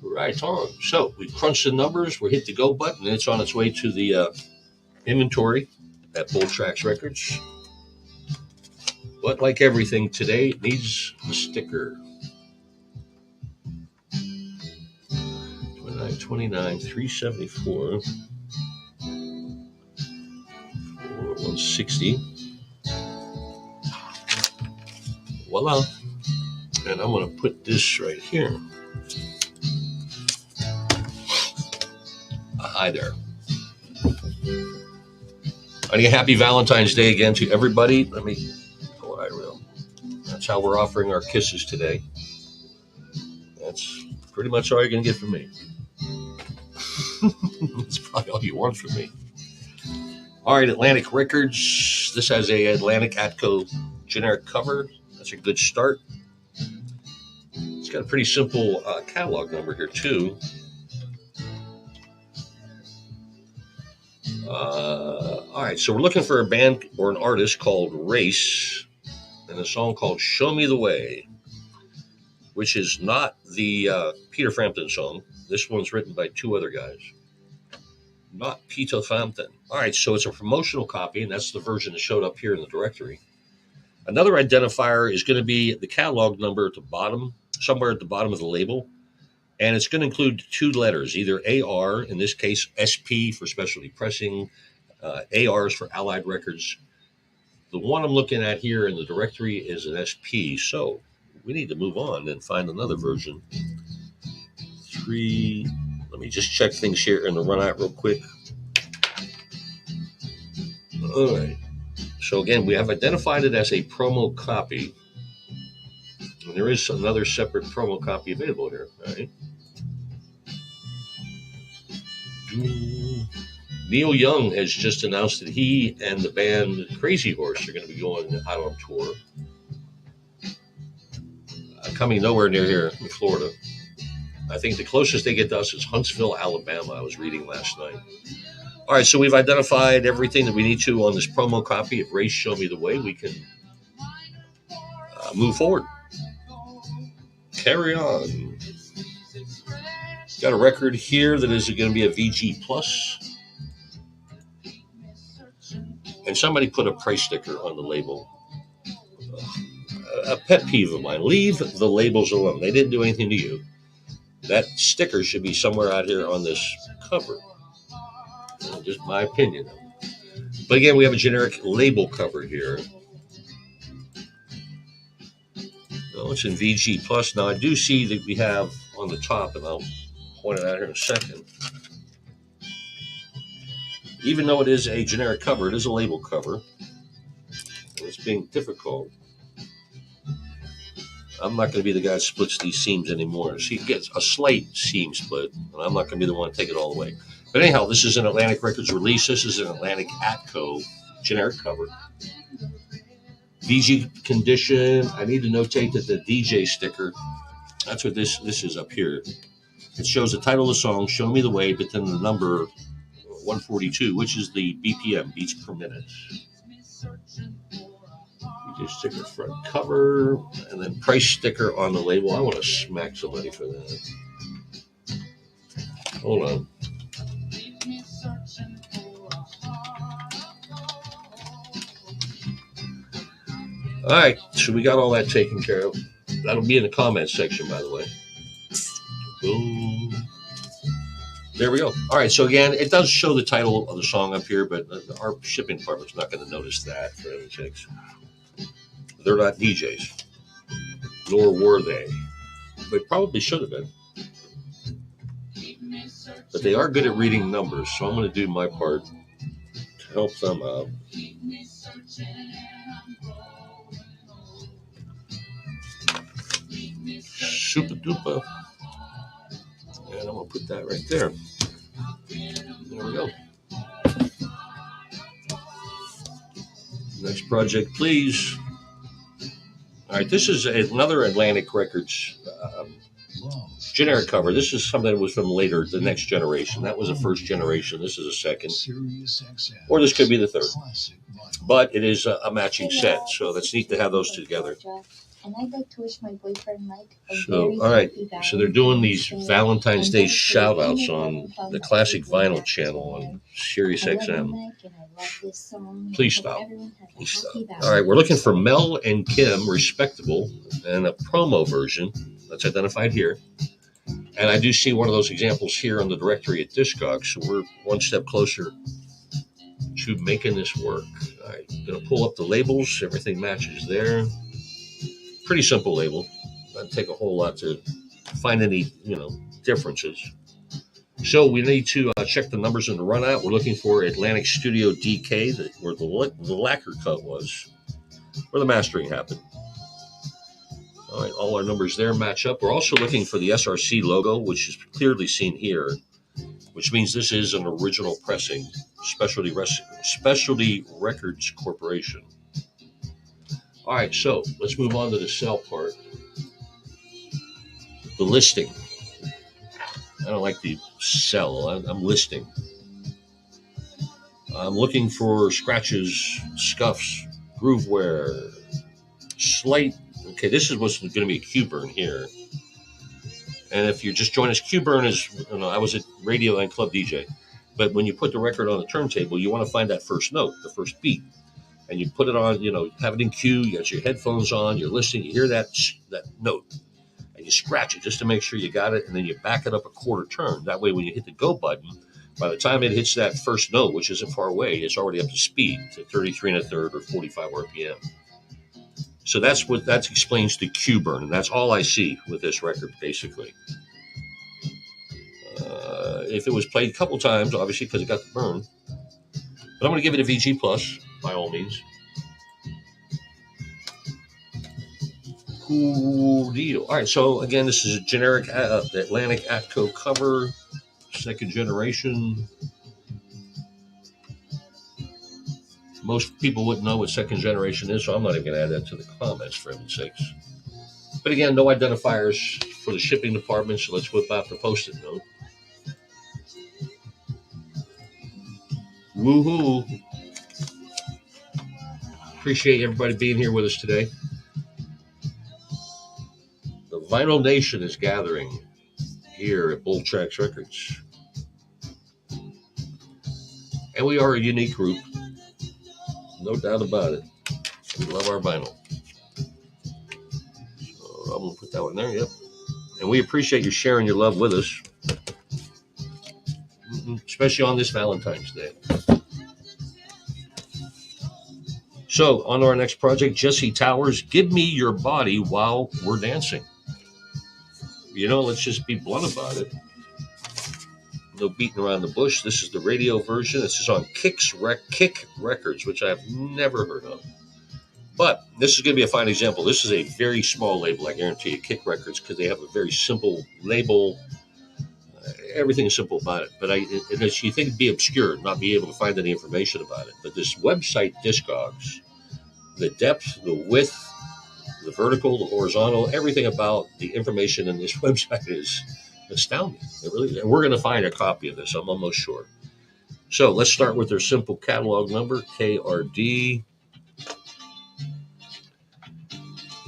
Right on. So we've crunched the numbers. We're hit the go button, and it's on its way to the inventory at Bold Tracks Records. But like everything today, it needs a sticker. 29, 374, 160. Voila. And I'm going to put this right here. Hi there. And a happy Valentine's Day again to everybody. Let me pull it out real. That's how we're offering our kisses today. That's pretty much all you're going to get from me. That's probably all you want from me. All right, Atlantic Records. This has a Atlantic Atco generic cover. That's a good start. It's got a pretty simple catalog number here, too. All right, so we're looking for a band or an artist called Race and a song called Show Me the Way, which is not the Peter Frampton song. This one's written by two other guys. Not Peter Frampton. All right, so it's a promotional copy, and that's the version that showed up here in the directory. Another identifier is going to be the catalog number at the bottom, somewhere at the bottom of the label. And it's going to include two letters, either AR, in this case SP for specialty pressing, ARs for Allied Records. The one I'm looking at here in the directory is an SP, so we need to move on and find another version. Let me just check things here in the run out real quick. All right. So again, we have identified it as a promo copy. And there is another separate promo copy available here. All right. Neil Young has just announced that he and the band Crazy Horse are going to be going out on tour. Coming nowhere near here in Florida. I think the closest they get to us is Huntsville, Alabama, I was reading last night. All right, so we've identified everything that we need to on this promo copy of Race Show Me the Way. We can move forward. Carry on. Got a record here that is going to be a VG Plus. And somebody put a price sticker on the label. a pet peeve of mine. Leave the labels alone. They didn't do anything to you. That sticker should be somewhere out here on this cover. Just my opinion. But again, we have a generic label cover here. Oh, it's in VG Plus. Now, I do see that we have on the top, and I'll point it out here in a second. Even though it is a generic cover, it is a label cover. And it's being difficult. I'm not going to be the guy that splits these seams anymore. She gets a slight seam split, and I'm not going to be the one to take it all the way. But anyhow, this is an Atlantic Records release. This is an Atlantic Atco generic cover. VG condition. I need to notate that the DJ sticker, that's what this is up here. It shows the title of the song, Show Me the Way, but then the number 142, which is the BPM, beats per minute. DJ sticker front cover, and then price sticker on the label. I want to smack somebody for that. Hold on. All right, so we got all that taken care of. That'll be in the comments section, by the way. Boom. There we go. All right, so again, it does show the title of the song up here, but our shipping department's not going to notice that, for heaven's sakes. They're not DJs, nor were they. They probably should have been. But they are good at reading numbers, so I'm going to do my part to help them out. Super duper. And I'm going to put that right there. There we go. Next project, please. All right, this is another Atlantic Records generic cover. This is something that was from later, the next generation. That was the first generation. This is a second. Or this could be the third. But it is a matching set, so that's neat to have those together. And I'd like to wish my boyfriend Mike a So, all right. So they're doing these Valentine's Day shout outs on the Classic Vinyl channel on Sirius XM. Please stop. Please stop. All right. We're looking for Mel and Kim, respectable, and a promo version that's identified here. And I do see one of those examples here on the directory at Discogs. So we're one step closer to making this work. All right. Going to pull up the labels. Everything matches there. Pretty simple label. Doesn't take a whole lot to find any, differences. So we need to check the numbers in the run out. We're looking for Atlantic Studio DK, where the lacquer cut was, where the mastering happened. All right, all our numbers there match up. We're also looking for the SRC logo, which is clearly seen here, which means this is an original pressing, Specialty Records Corporation. All right, so let's move on to the sell part. The listing. I don't like the sell. I'm listing. I'm looking for scratches, scuffs, groove wear, slight. Okay, this is what's going to be a Q-burn here. And if you just join us, Q-burn is, I was a radio and club DJ. But when you put the record on the turntable, you want to find that first note, the first beat. And you put it on, have it in Q, you got your headphones on, you're listening, you hear that note, and you scratch it just to make sure you got it, and then you back it up a quarter turn. That way, when you hit the go button, by the time it hits that first note, which isn't far away, it's already up to speed to 33 1/3 or 45 RPM. So that explains the Q burn, and that's all I see with this record, basically. If it was played a couple times, obviously, because it got the burn. But I'm going to give it a VG plus, by all means. Cool deal. All right, so again, this is a generic the Atlantic Atco cover, second generation. Most people wouldn't know what second generation is, so I'm not even going to add that to the comments, for heaven's sakes. But again, no identifiers for the shipping department, so let's whip out the post-it note. Woohoo! Appreciate everybody being here with us today. The Vinyl Nation is gathering here at Bull Tracks Records. And we are a unique group. No doubt about it. We love our vinyl. I'm going to put that one there. Yep. And we appreciate you sharing your love with us, especially on this Valentine's Day. So, on to our next project, Jesse Towers, Give Me Your Body While We're Dancing. Let's just be blunt about it. No beating around the bush. This is the radio version. This is on Kick Records, which I have never heard of. But this is going to be a fine example. This is a very small label, I guarantee you, Kick Records, because they have a very simple label. Everything is simple about it. But you think it'd be obscure, not be able to find any information about it. But this website, Discogs, the depth, the width, the vertical, the horizontal, everything about the information in this website is astounding. It really is. And we're going to find a copy of this, I'm almost sure. So let's start with their simple catalog number, KRD.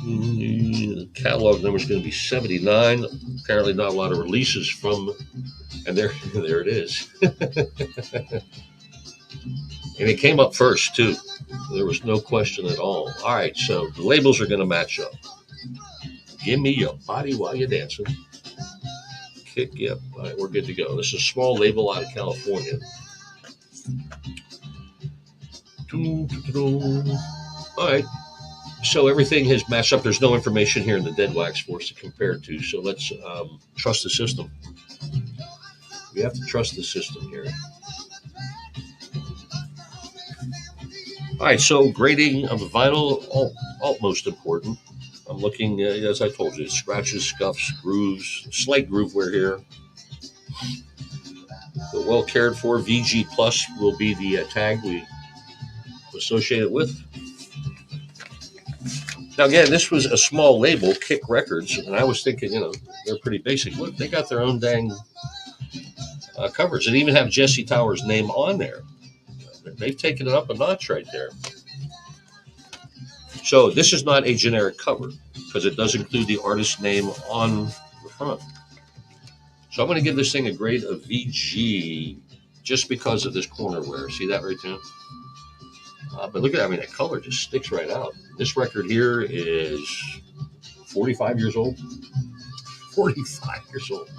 The catalog number is going to be 79. Apparently not a lot of releases from, and there it is. And it came up first too. There was no question at all. All right, so the labels are going to match up. Give me your body while you're dancing. Kick, yep. All right, we're good to go. This is a small label out of California. All right. So everything has matched up. There's no information here in the dead wax for us to compare it to. So let's trust the system. We have to trust the system here. All right, so grading of the vinyl, all most important. I'm looking, as I told you, scratches, scuffs, grooves, slight groove wear here. The well cared for VG Plus will be the tag we associate it with. Now, again, this was a small label, Kick Records, and I was thinking, they're pretty basic. Look, they got their own dang covers. They even have Jesse Towers' name on there. They've taken it up a notch right there. So this is not a generic cover because it does include the artist's name on the front. So I'm going to give this thing a grade of VG just because of this corner wear. See that right there? But look at that. That color just sticks right out. This record here is 45 years old. 45 years old.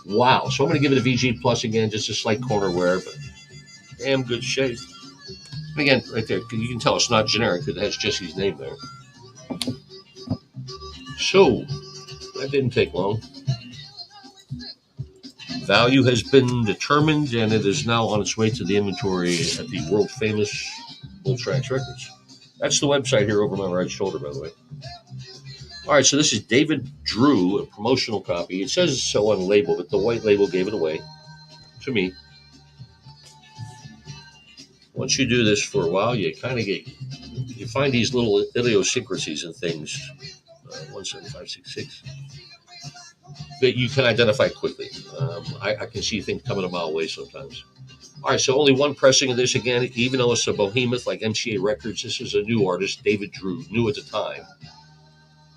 Wow. So I'm going to give it a VG Plus again, just a slight corner wear, but damn good shape. And again, right there, you can tell it's not generic because it has Jesse's name there. So that didn't take long. Value has been determined, and it is now on its way to the inventory at the world famous Bull Tracks Records. That's the website here over my right shoulder, by the way. All right, so this is David Drew, a promotional copy. It says so on the label, but the white label gave it away to me. Once you do this for a while, you kind of you find these little idiosyncrasies and things. 17566 that you can identify quickly. I can see things coming a mile away sometimes. All right, so only one pressing of this again, even though it's a behemoth like MCA Records. This is a new artist, David Drew, new at the time.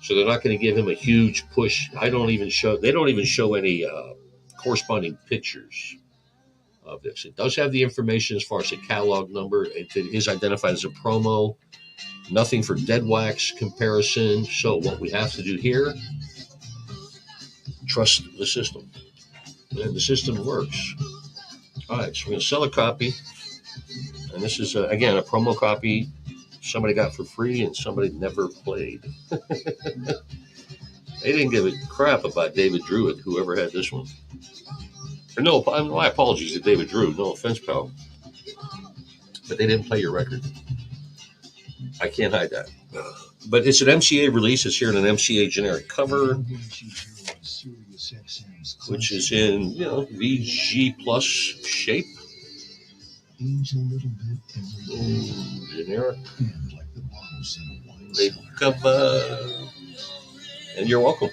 So they're not going to give him a huge push. They don't even show any corresponding pictures of this. It does have the information as far as the catalog number. It is identified as a promo. Nothing for dead wax comparison. So what we have to do here, trust the system. And the system works. All right, so we're going to sell a copy. And this is, again, a promo copy somebody got for free and somebody never played. They didn't give a crap about David Drew and whoever had this one. No, my apologies to David Drew. No offense, pal. But they didn't play your record. I can't hide that. But it's an MCA release. It's here in an MCA generic cover, which is in, VG Plus shape. Generic. Label cover. And you're welcome.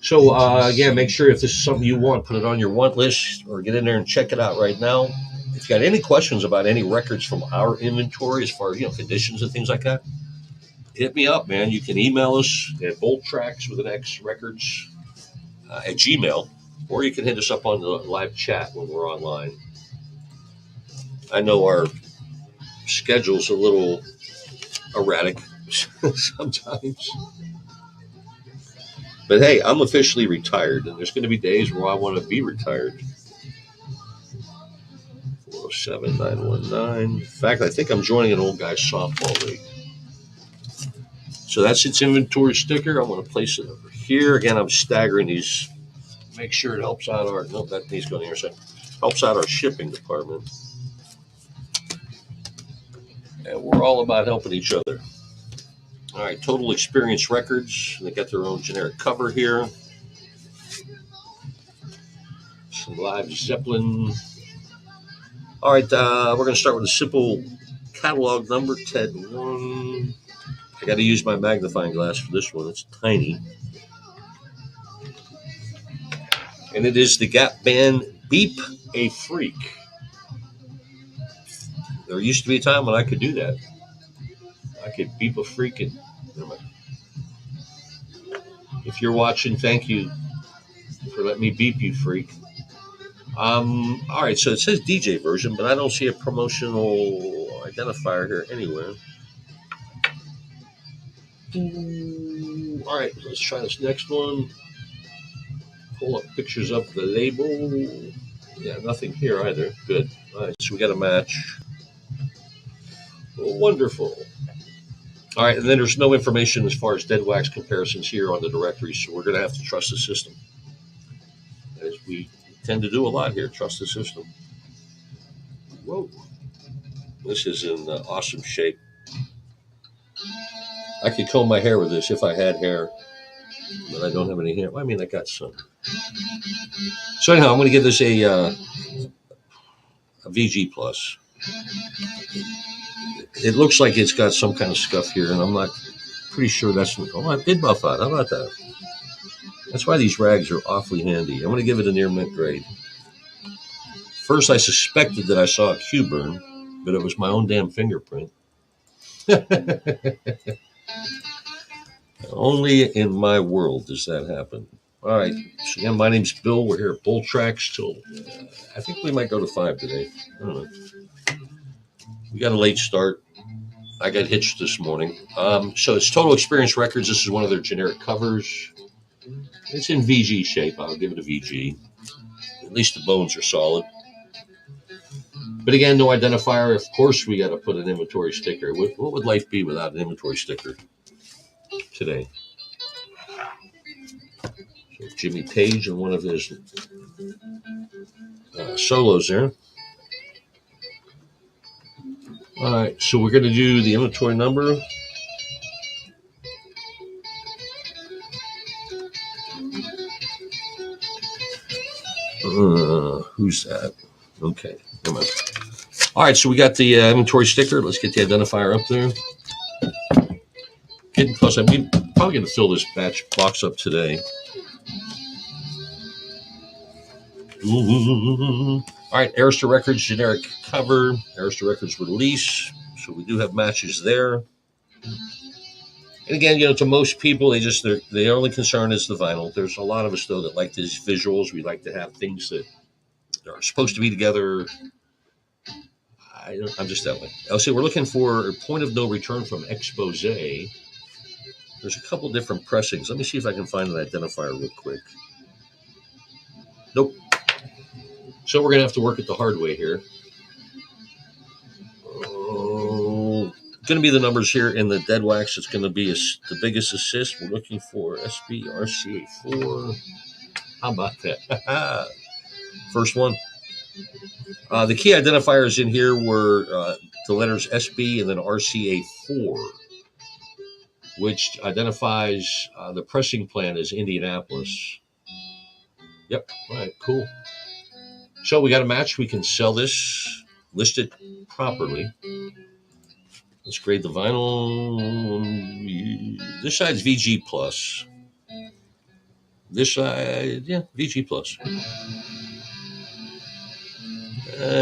So, again, make sure if this is something you want, put it on your want list or get in there and check it out right now. If you got any questions about any records from our inventory as far as, conditions and things like that, hit me up, man. You can email us at boldtracks with an X records at Gmail, or you can hit us up on the live chat when we're online. I know our schedule's a little erratic sometimes. But hey, I'm officially retired, and there's going to be days where I want to be retired. 407-919. In fact, I think I'm joining an old guy's softball league. So that's its inventory sticker. I'm going to place it over here. Again, I'm staggering these. Make sure it helps out our. No, that needs to go in here. So helps out our shipping department. And we're all about helping each other. All right, Total Experience Records. They got their own generic cover here. Some live Zeppelin. All right, we're going to start with a simple catalog number, TED 1. I got to use my magnifying glass for this one. It's tiny. And it is the Gap band Beep a Freak. There used to be a time when I could do that. I could beep a freak. And if you're watching, thank you for letting me beep you, freak. All right, so it says DJ version, but I don't see a promotional identifier here anywhere. All right, let's try this next one. Pull up pictures of the label. Yeah, nothing here either. Good. All right, so we got a match. Wonderful. All right, and then there's no information as far as dead wax comparisons here on the directory, so we're going to have to trust the system. As we tend to do a lot here, trust the system. Whoa. This is in awesome shape. I could comb my hair with this if I had hair, but I don't have any hair. Well, I mean, I got some. So anyhow, I'm going to give this a VG+. It looks like it's got some kind of scuff here, and I'm not pretty sure that's... Oh, I did buff out. How about that? That's why these rags are awfully handy. I'm going to give it a near mint grade. First, I suspected that I saw a Q burn, but it was my own damn fingerprint. Only in my world does that happen. All right. So again, my name's Bill. We're here at Bull Tracks till I think we might go to 5 today. I don't know. We got a late start. I got hitched this morning. So it's Total Experience Records. This is one of their generic covers. It's in VG shape. I'll give it a VG. At least the bones are solid. But again, no identifier. Of course, we got to put an inventory sticker. What would life be without an inventory sticker today? So Jimmy Page and one of his solos there. All right, so we're going to do the inventory number. Who's that? Okay, come on. All right, so we got the inventory sticker. Let's get the identifier up there. Getting close. I'm probably going to fill this batch box up today. All right, Arista Records generic cover, Arista Records release. So we do have matches there. And again, to most people, their only concern is the vinyl. There's a lot of us though that like these visuals. We like to have things that are supposed to be together. I'm just that way. I'll say we're looking for a point of no return from Expose. There's a couple different pressings. Let me see if I can find an identifier real quick. Nope. So we're going to have to work it the hard way here. Going to be the numbers here in the dead wax. It's going to be the biggest assist. We're looking for SBRCA4. How about that? First one. The key identifiers in here were the letters SB and then RCA4, which identifies the pressing plant as Indianapolis. Yep. All right, cool. So we got a match. We can sell this, list it properly. Let's grade the vinyl. This side's VG+. This side, yeah, VG+.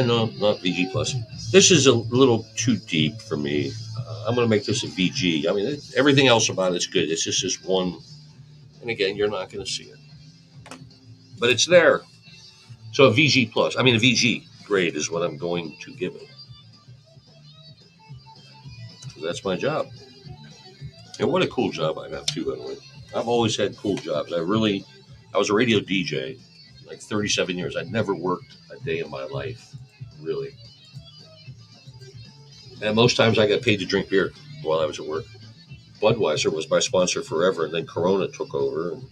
No, not VG+. This is a little too deep for me. I'm going to make this a VG. I mean, everything else about it's good. It's just this one. And again, you're not going to see it. But it's there. So a VG+. I mean, a VG grade is what I'm going to give it. So that's my job. And what a cool job I have, too, by the way. I've always had cool jobs. I was a radio DJ like 37 years. I never worked a day in my life, really. And most times I got paid to drink beer while I was at work. Budweiser was my sponsor forever, and then Corona took over, and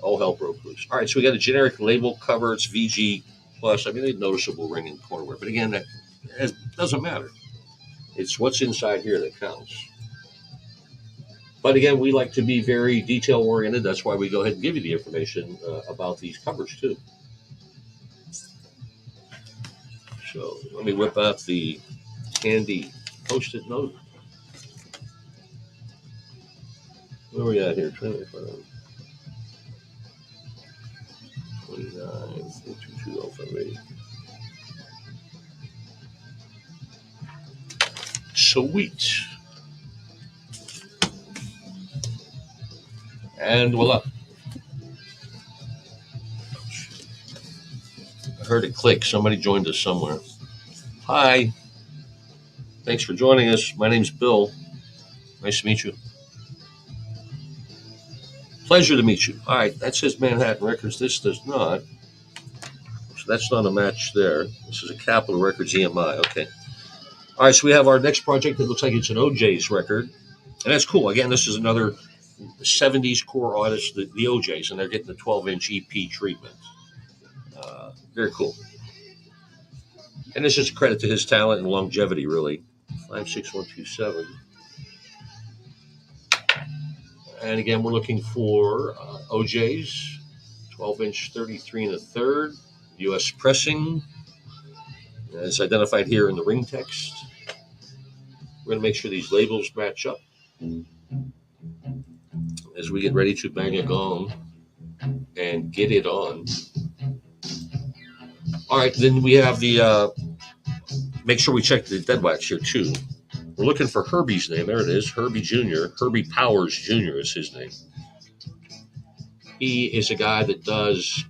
all hell broke loose. All right, so we got a generic label cover. It's VG Plus. I mean, they noticeable ring and cornerware, but again, that doesn't matter. It's what's inside here that counts. But again, we like to be very detail oriented. That's why we go ahead and give you the information about these covers too. So let me whip out the handy post-it note. Where are we at here? 29, 422, Sweet. And voila. I heard it click. Somebody joined us somewhere. Hi. Thanks for joining us. My name's Bill. Nice to meet you. Pleasure to meet you. All right, that says Manhattan Records. This does not. So that's not a match there. This is a Capitol Records EMI. Okay. All right, so we have our next project. It looks like it's an OJ's record. And that's cool. Again, this is another 70s core artist, the OJ's, and they're getting the 12-inch EP treatment. Very cool. And this is a credit to his talent and longevity, really. 56127. And again, we're looking for OJ's, 12-inch 33 1/3, U.S. pressing. It's identified here in the ring text. We're going to make sure these labels match up as we get ready to bang a gong and get it on. All right, then we have the, make sure we check the dead wax here too. We're looking for Herbie's name. There it is, Herbie Jr. Herbie Powers Jr. is his name. He is a guy that does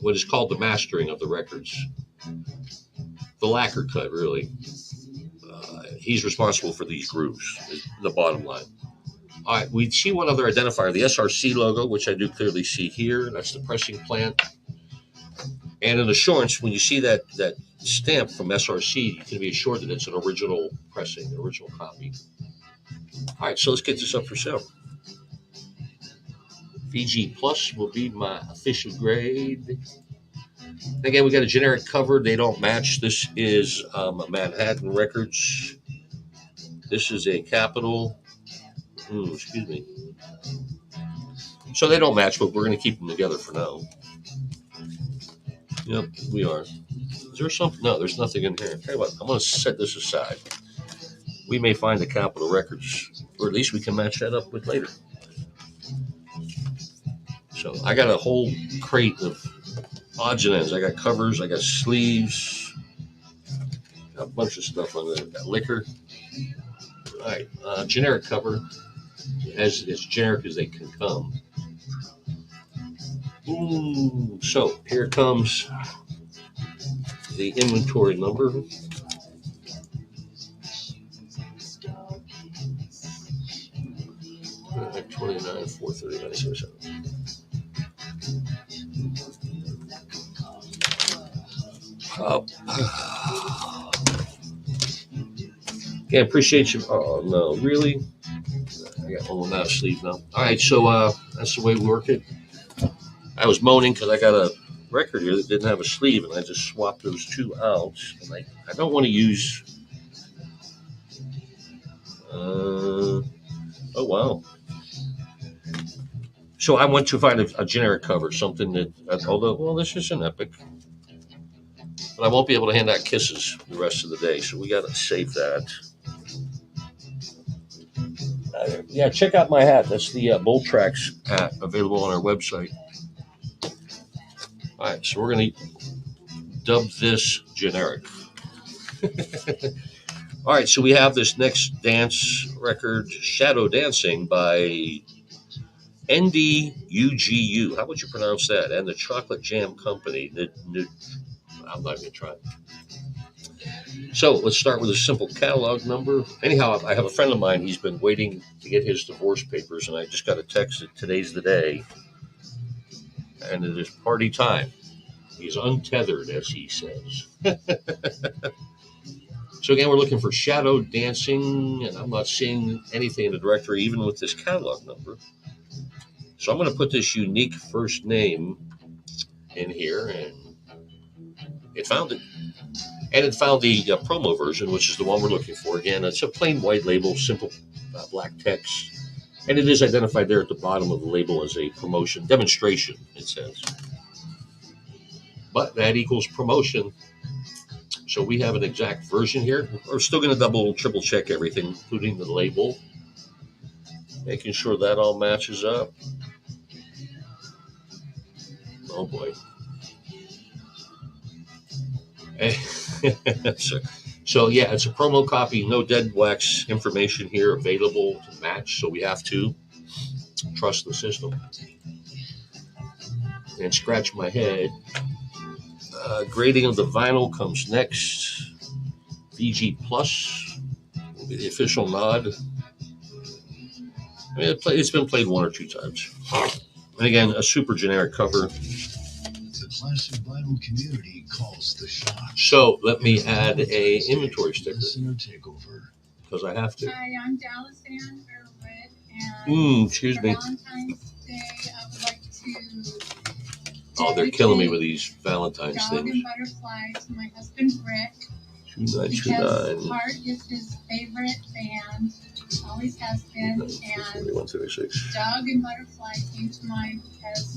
what is called the mastering of the records. The lacquer cut, really. He's responsible for these grooves, the bottom line. All right, we see one other identifier, the SRC logo, which I do clearly see here. That's the pressing plant. And an assurance, when you see that stamp from SRC, you can be assured that it's an original pressing, an original copy. All right, so let's get this up for sale. VG Plus will be my official grade. Again, we got a generic cover. They don't match. This is Manhattan Records. This is a Capitol. Excuse me. So they don't match, but we're going to keep them together for now. Yep, we are. Is there something? No, there's nothing in here. Tell you what, I'm going to set this aside. We may find the Capitol Records, or at least we can match that up with later. So I got a whole crate of odds and ends. I got covers, I got sleeves, got a bunch of stuff on there. Got liquor. All right, generic cover, as generic as they can come. Ooh, so here comes the inventory number. Like 29, 439, Yeah, appreciate you. Oh no, really? I got one without a sleeve now. All right, so that's the way we work it. I was moaning because I got a record here that didn't have a sleeve, and I just swapped those two out. And I don't want to use. Oh wow! So I went to find a generic cover, something that, although, well, this is an Epic, but I won't be able to hand out kisses the rest of the day, so we got to save that. Yeah, check out my hat. That's the Bolt Tracks hat available on our website. All right, so we're going to dub this generic. All right, so we have this next dance record, Shadow Dancing by NDUGU. How would you pronounce that? And the Chocolate Jam Company. I'm not going to try. So let's start with a simple catalog number. Anyhow, I have a friend of mine. He's been waiting to get his divorce papers, and I just got a text that today's the day, and it is party time. He's untethered, as he says. So again, we're looking for shadow dancing, and I'm not seeing anything in the directory, even with this catalog number. So I'm going to put this unique first name in here, and it found it. And it found the promo version, which is the one we're looking for. Again, it's a plain white label, simple black text. And it is identified there at the bottom of the label as a promotion demonstration, it says. But that equals promotion. So we have an exact version here. We're still going to triple check everything, including the label. Making sure that all matches up. Oh boy. So yeah, it's a promo copy, no dead wax information here available to match, so we have to trust the system. And scratch my head. Grading of the vinyl comes next. VG Plus will be the official nod. I mean, it's been played one or two times. And again, a super generic cover. The classic vinyl community calls the shots. So let me add a inventory sticker because I have to. Hi, I'm Dallas Ann Irwood, and excuse for me. Valentine's Day, I would like to. Oh, they're killing me with these Valentine's Dog things. and Butterfly to my husband Rick. 2929. Because Heart is his favorite band, always has been, and 136. Dog and Butterfly came to mind because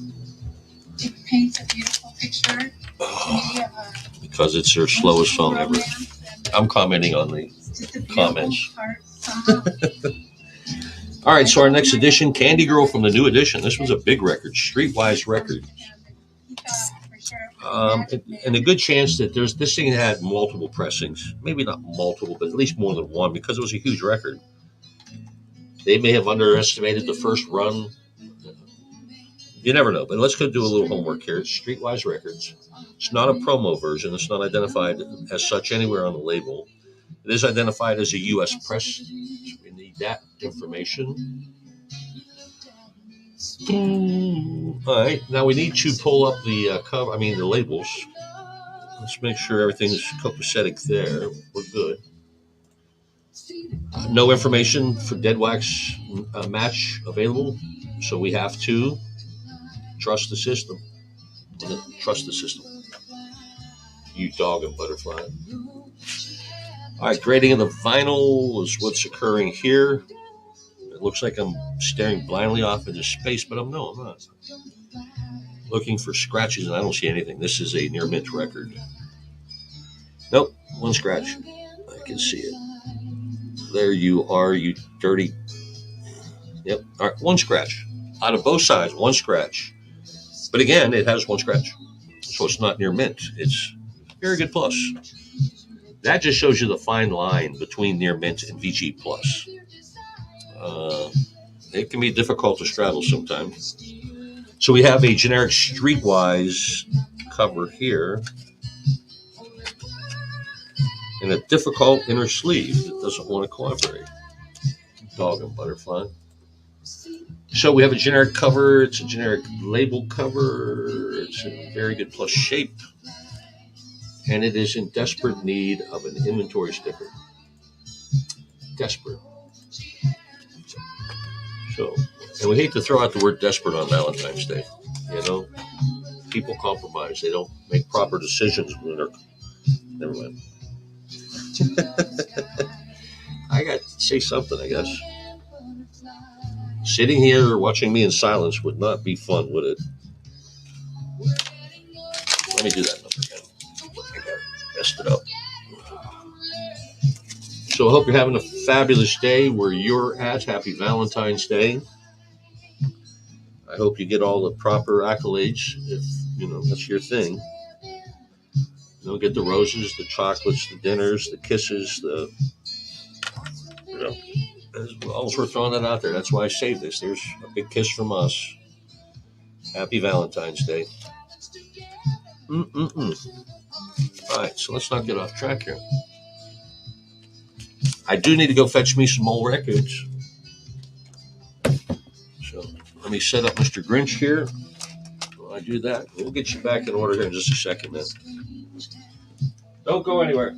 it paints a beautiful picture to me of a Because it's their slowest song ever. romance, and I'm commenting on the it's just a beautiful comments. heart song. All right, so our next edition, Candy Girl from the new edition. This was a big record, Streetwise record. And a good chance that this thing had multiple pressings. Maybe not multiple, but at least more than one, because it was a huge record. They may have underestimated the first run. You never know, but let's go do a little homework here. It's Streetwise Records. It's not a promo version. It's not identified as such anywhere on the label. It is identified as a U.S. press. So we need that information. All right, now we need to pull up the the labels. Let's make sure everything's copacetic there. We're good. No information for dead wax match available, so we have to trust the system. Trust the system. You Dog and Butterfly. All right, grading of the vinyl is what's occurring here. It looks like I'm staring blindly off into space, but I'm not. Looking for scratches, and I don't see anything. This is a near mint record. Nope, one scratch. I can see it. There you are, you dirty. Yep, all right, one scratch. Out of both sides, one scratch. But again, it has one scratch. So it's not near mint. It's very good plus. That just shows you the fine line between near mint and VG plus. It can be difficult to straddle sometimes. So we have a generic Streetwise cover here. And a difficult inner sleeve that doesn't want to cooperate. Dog and Butterfly. So we have a generic cover. It's a generic label cover. It's in very good plus shape. And it is in desperate need of an inventory sticker. Desperate. So, and we hate to throw out the word desperate on Valentine's Day. You know, people compromise. They don't make proper decisions when they're. Never mind. I got to say something, I guess. Sitting here watching me in silence would not be fun, would it? Let me do that number again. I messed it up. So I hope you're having a fabulous day where you're at. Happy Valentine's Day. I hope you get all the proper accolades if, that's your thing. Get the roses, the chocolates, the dinners, the kisses, almost we're throwing that out there. That's why I saved this. There's a big kiss from us. Happy Valentine's Day. All right, so let's not get off track here. I do need to go fetch me some old records. So let me set up Mr. Grinch here. While I do that, we'll get you back in order here in just a second, man. Don't go anywhere.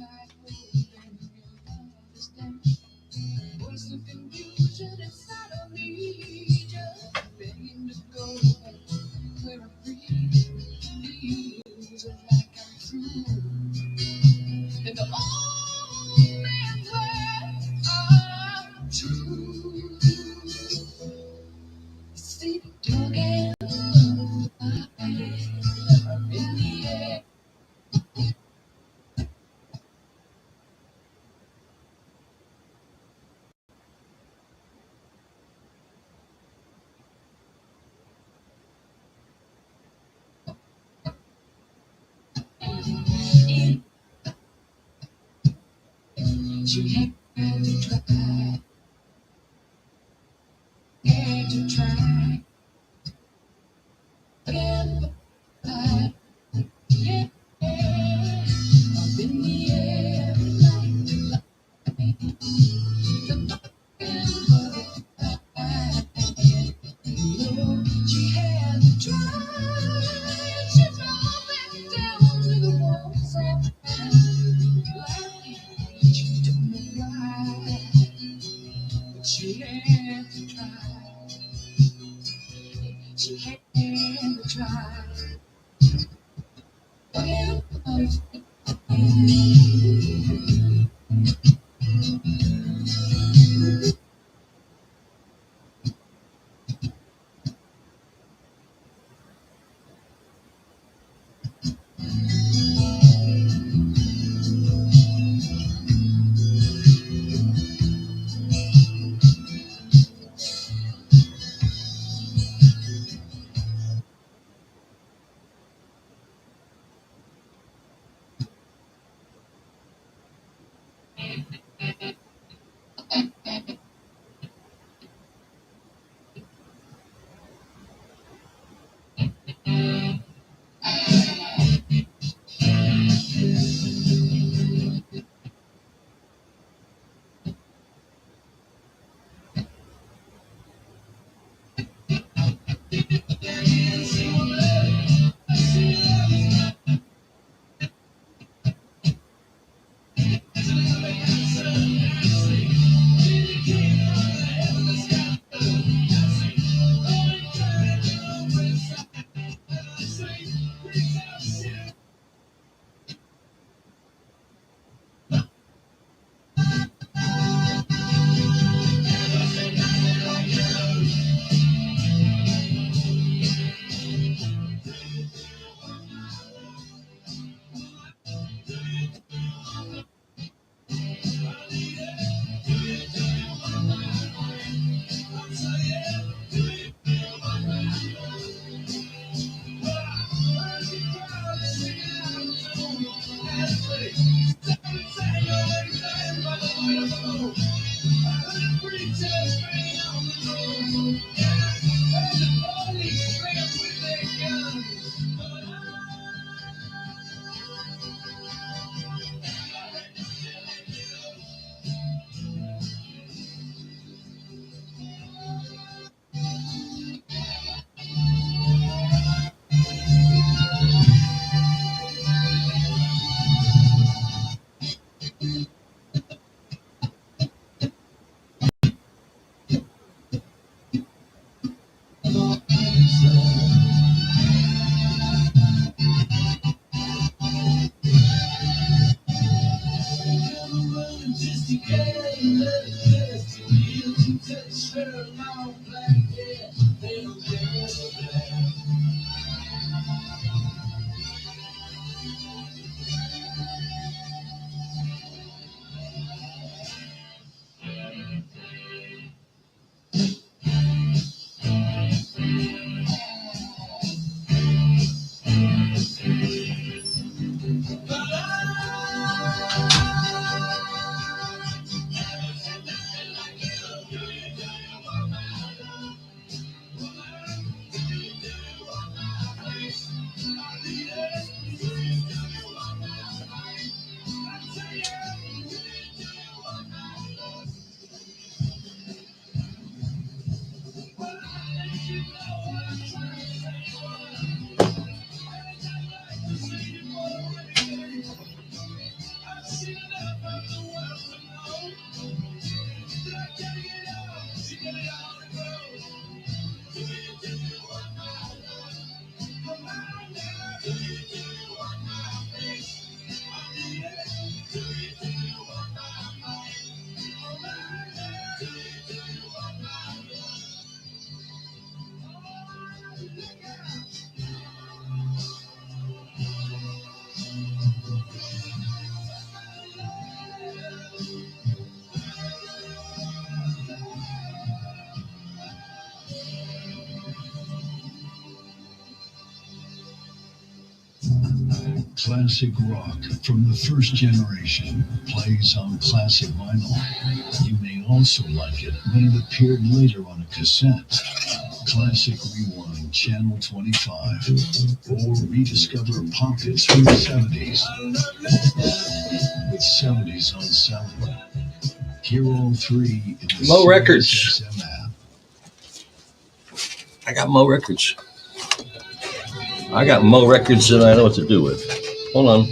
Classic rock from the first generation plays on classic vinyl. You may also like it when it appeared later on a cassette. Classic Rewind Channel 25. Or rediscover pop hits from the 70s. With 70s on sound. Hear all three in the Mo Records. XM app. I got Mo Records. I got Mo Records that I know what to do with. Hold on.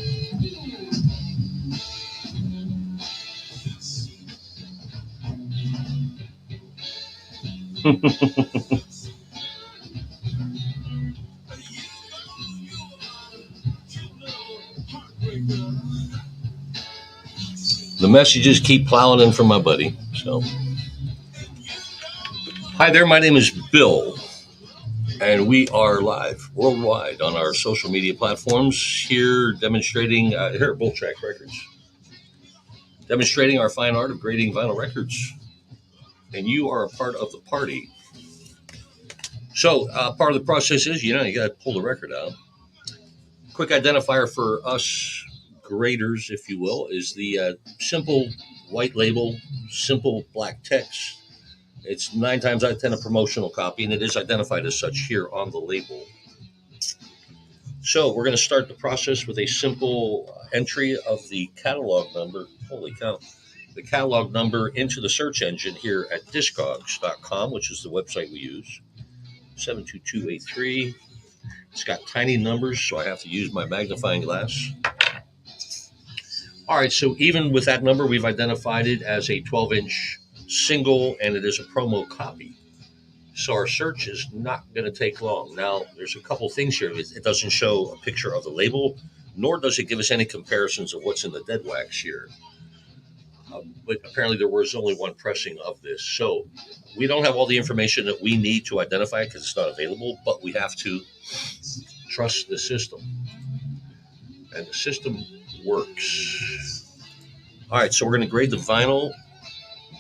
The messages keep plowing in from my buddy. So, hi there. My name is Bill, and we are live worldwide on our social media platforms here, demonstrating here at Bull Track Records, demonstrating our fine art of grading vinyl records. And you are a part of the party. So, part of the process is, you got to pull the record out. Quick identifier for us graders, if you will, is the simple white label, simple black text. It's 9 times out of 10 a promotional copy, and it is identified as such here on the label. So we're going to start the process with a simple entry of the catalog number. Holy cow. The catalog number into the search engine here at discogs.com, which is the website we use. 72283. It's got tiny numbers, so I have to use my magnifying glass. All right, so even with that number, we've identified it as a 12-inch single, and it is a promo copy. So our search is not going to take long. Now, there's a couple things here. It doesn't show a picture of the label, nor does it give us any comparisons of what's in the dead wax here. But apparently there was only one pressing of this. So we don't have all the information that we need to identify it because it's not available, but we have to trust the system. And the system works. All right, so we're going to grade the vinyl.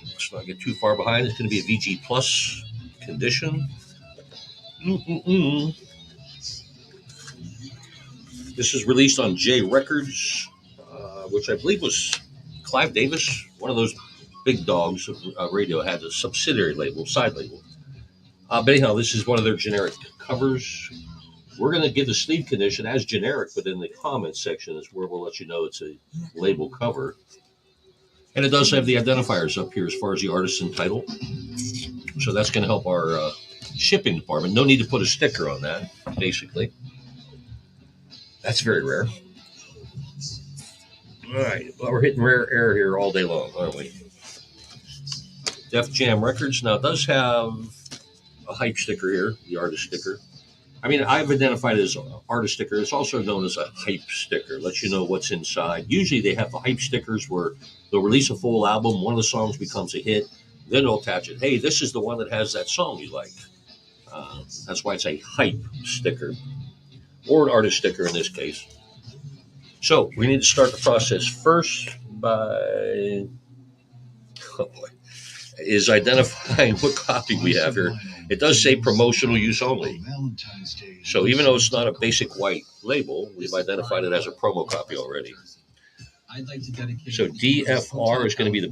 Let's not get too far behind. It's going to be a VG Plus condition. This is released on J Records, which I believe was Clive Davis, one of those big dogs of radio, had a subsidiary label, side label. But anyhow, this is one of their generic covers. We're going to give the sleeve condition as generic, but in the comments section is where we'll let you know it's a label cover. And it does have the identifiers up here as far as the artist and title. So that's going to help our shipping department. No need to put a sticker on that, basically. That's very rare. All right. Well, we're hitting rare air here all day long, aren't we? Def Jam Records. Now, it does have a hype sticker here, the artist sticker. I mean, I've identified it as an artist sticker. It's also known as a hype sticker. Lets you know what's inside. Usually they have the hype stickers where they'll release a full album. One of the songs becomes a hit. Then they'll attach it. Hey, this is the one that has that song you like. That's why it's a hype sticker. Or an artist sticker in this case. So we need to start the process first by... Oh boy. Is identifying what copy we have here. It does say promotional use only. So even though it's not a basic white label, we've identified it as a promo copy already. So DFR is going to be the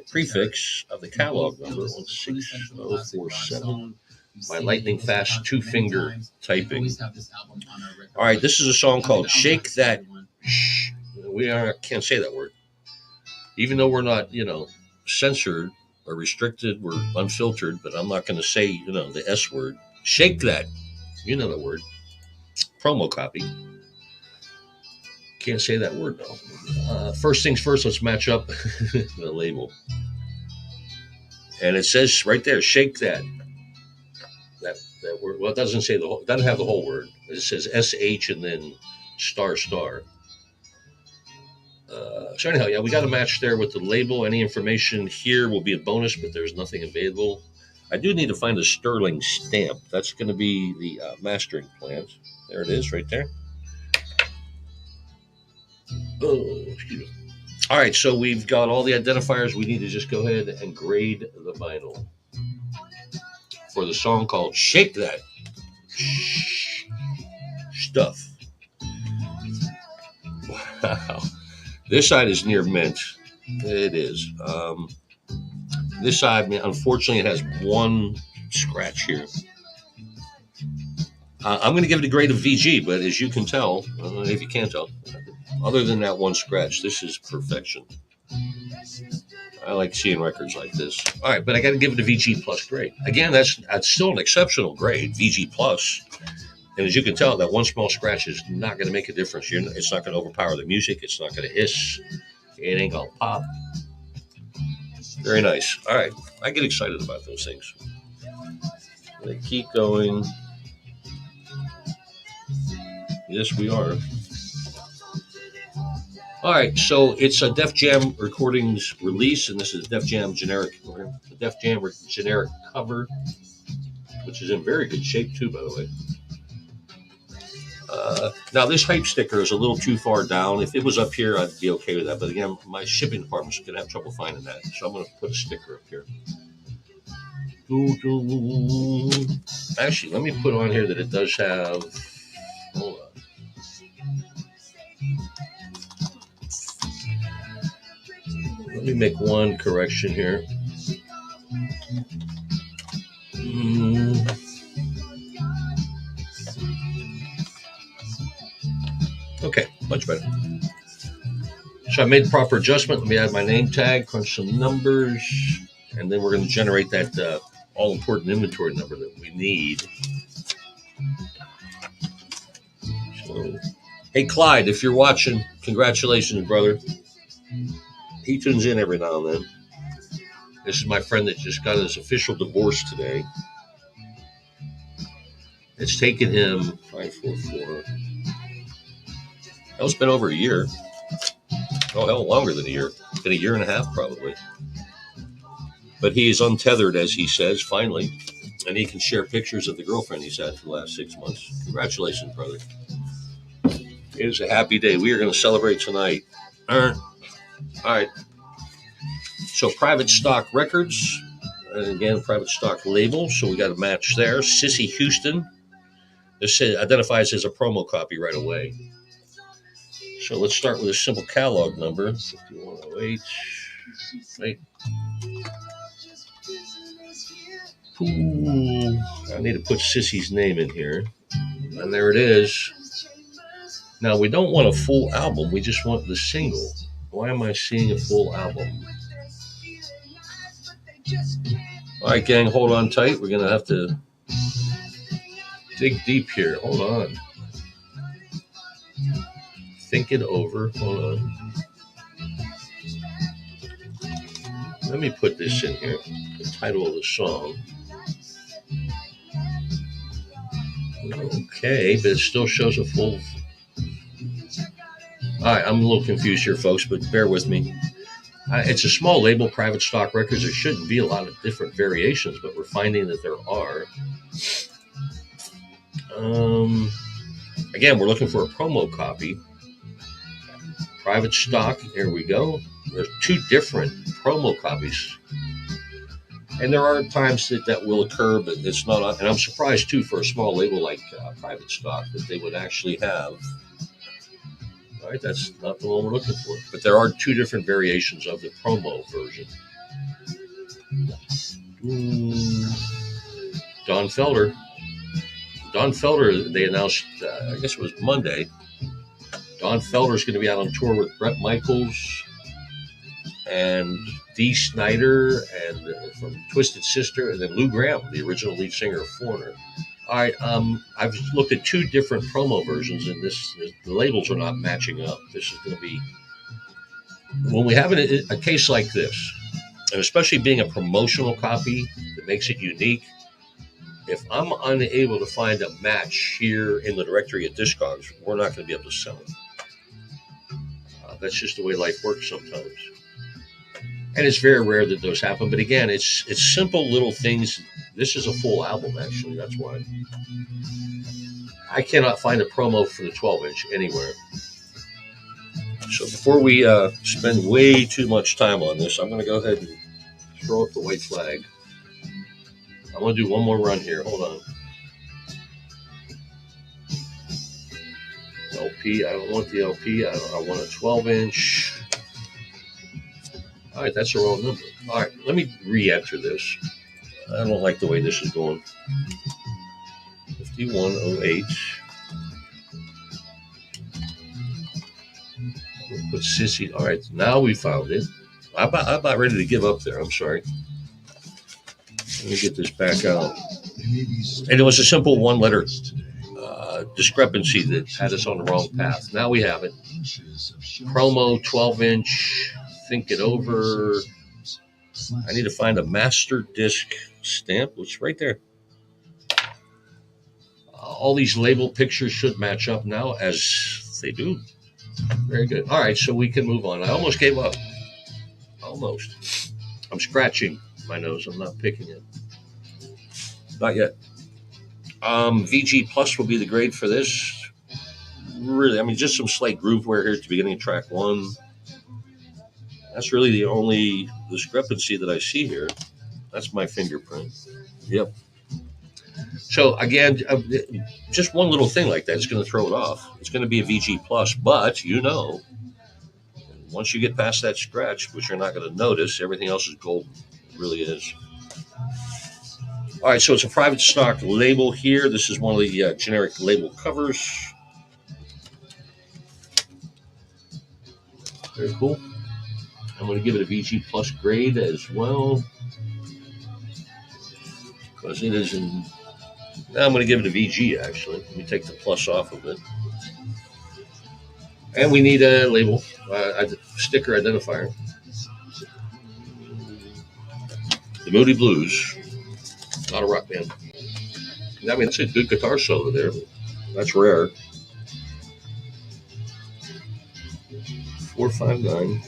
prefix of the catalog number, 16047. My lightning fast 2-finger typing. All right, this is a song called Shake That. Can't say that word. Even though we're not, censored or restricted, we're unfiltered, but I'm not going to say, the S word. Shake That. You know the word. Promo copy. Can't say that word, though. First things first, let's match up the label. And it says right there, shake that. That word. Well, it doesn't say it doesn't have the whole word. It says SH and then star. So anyhow, we got to match there with the label. Any information here will be a bonus, but there's nothing available. I do need to find a sterling stamp. That's going to be the mastering plans. There it is, right there. Oh, excuse me. All right, so we've got all the identifiers. We need to just go ahead and grade the vinyl for the song called "Shake That Stuff." Wow, this side is near mint. It is. This side, unfortunately, it has one scratch here. I'm going to give it a grade of VG, but as you can tell, if you can't tell, other than that one scratch, this is perfection. I like seeing records like this. All right, but I got to give it a VG plus grade. Again, that's still an exceptional grade, VG plus. And as you can tell, that one small scratch is not going to make a difference. It's not going to overpower the music. It's not going to hiss. It ain't going to pop. Very nice. All right, I get excited about those things. They keep going. Yes, we are. All right, so it's a Def Jam Recordings release, and this is Def Jam generic cover, which is in very good shape too, by the way. Now this hype sticker is a little too far down. If it was up here, I'd be okay with that. But again, my shipping department's gonna have trouble finding that, so I'm gonna put a sticker up here. Actually, let me put on here that it does have. Hold on. Let me make one correction here. Okay, much better. So I made the proper adjustment. Let me add my name tag, crunch some numbers, and then we're going to generate that all-important inventory number that we need. So, hey, Clyde, if you're watching, congratulations, brother. He tunes in every now and then. This is my friend that just got his official divorce today. It's taken him 544. It's been over a year. Oh, hell, longer than a year. It's been a year and a half, probably. But he is untethered, as he says, finally. And he can share pictures of the girlfriend he's had for the last 6 months. Congratulations, brother. It is a happy day. We are going to celebrate tonight. All right. So, Private Stock Records. And again, Private Stock label. So, we got a match there. Sissy Houston. This identifies as a promo copy right away. So let's start with a simple catalog number, 5108. Wait. Ooh, I need to put Sissy's name in here. And there it is. Now, we don't want a full album. We just want the single. Why am I seeing a full album? All right, gang, hold on tight. We're going to have to dig deep here. Hold on. Think it over. Hold on. Let me put this in here. The title of the song. Okay, but it still shows a full. All right, I'm a little confused here, folks, but bear with me. It's a small label, Private Stock Records. There shouldn't be a lot of different variations, but we're finding that there are. Again, we're looking for a promo copy. Private Stock, here we go. There's 2 different promo copies. And there are times that will occur, but it's not. And I'm surprised, too, for a small label like Private Stock, that they would actually have. All right, that's not the one we're looking for. But there are 2 different variations of the promo version. Don Felder. They announced, I guess it was Monday, Don Felder's going to be out on tour with Bret Michaels and Dee Snider and from Twisted Sister, and then Lou Gramm, the original lead singer of Foreigner. All right, I've looked at 2 different promo versions, and the labels are not matching up. This is going to be, when we have a case like this, and especially being a promotional copy that makes it unique, if I'm unable to find a match here in the directory of Discogs, we're not going to be able to sell it. That's just the way life works sometimes. And it's very rare that those happen. But again, it's simple little things This is a full album, actually. That's why. I cannot find a promo for the 12-inch anywhere. So before we spend way too much time on this, I'm going to go ahead and throw up the white flag. I'm going to do one more run here. Hold on. LP. I don't want the LP. I want a 12-inch. All right, that's the wrong number. All right, let me re-enter this. I don't like the way this is going. 5108. We'll put Sissy. All right, now we found it. I'm about ready to give up there. I'm sorry. Let me get this back out. And it was a simple one-letter discrepancy that had us on the wrong path. Now we have it. Promo 12-inch. Think it over. I need to find a master disc stamp. It's right there. All these label pictures should match up now, as they do. Very good. All right, so we can move on. I almost gave up. Almost. I'm scratching my nose. I'm not picking it. Not yet. VG Plus will be the grade for this. Really, I mean, just some slight groove wear here at the beginning of track 1. That's really the only discrepancy that I see here. That's my fingerprint. Yep. So again, just one little thing like that is going to throw it off. It's going to be a VG Plus, but once you get past that scratch, which you're not going to notice, everything else is golden. It really is. All right, so it's a private stock label here. This is one of the generic label covers. Very cool. I'm going to give it a VG Plus grade as well, because it is in. I'm going to give it a VG, actually. Let me take the plus off of it. And we need a label, a sticker identifier. The Moody Blues, not a rock band. I mean, it's a good guitar solo there, but that's rare. 459.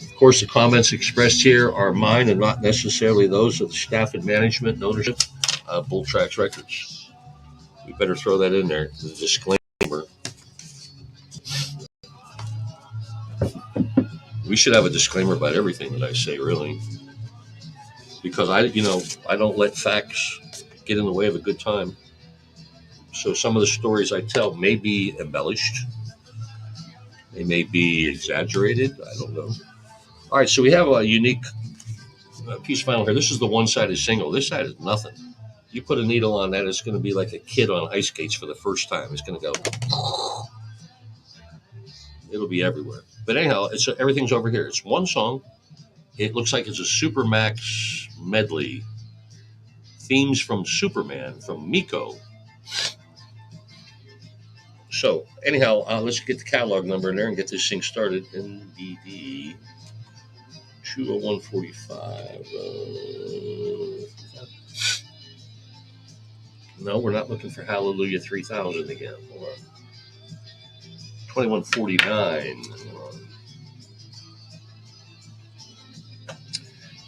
Of course, the comments expressed here are mine and not necessarily those of the staff and management and ownership of Bull Tracks Records. We better throw that in there, the disclaimer. We should have a disclaimer about everything that I say, really, because I don't let facts get in the way of a good time. So some of the stories I tell may be embellished. They may be exaggerated. I don't know. All right, so we have a unique piece of vinyl here. This is the one-sided single. This side is nothing. You put a needle on that, it's going to be like a kid on ice skates for the first time. It's going to go. It'll be everywhere. But anyhow, everything's over here. It's one song. It looks like it's a Supermax medley. Themes from Superman, from Miko. So, anyhow, let's get the catalog number in there and get this thing started. NBD 20145. No, we're not looking for Hallelujah 3000 again. Hold on. 2149.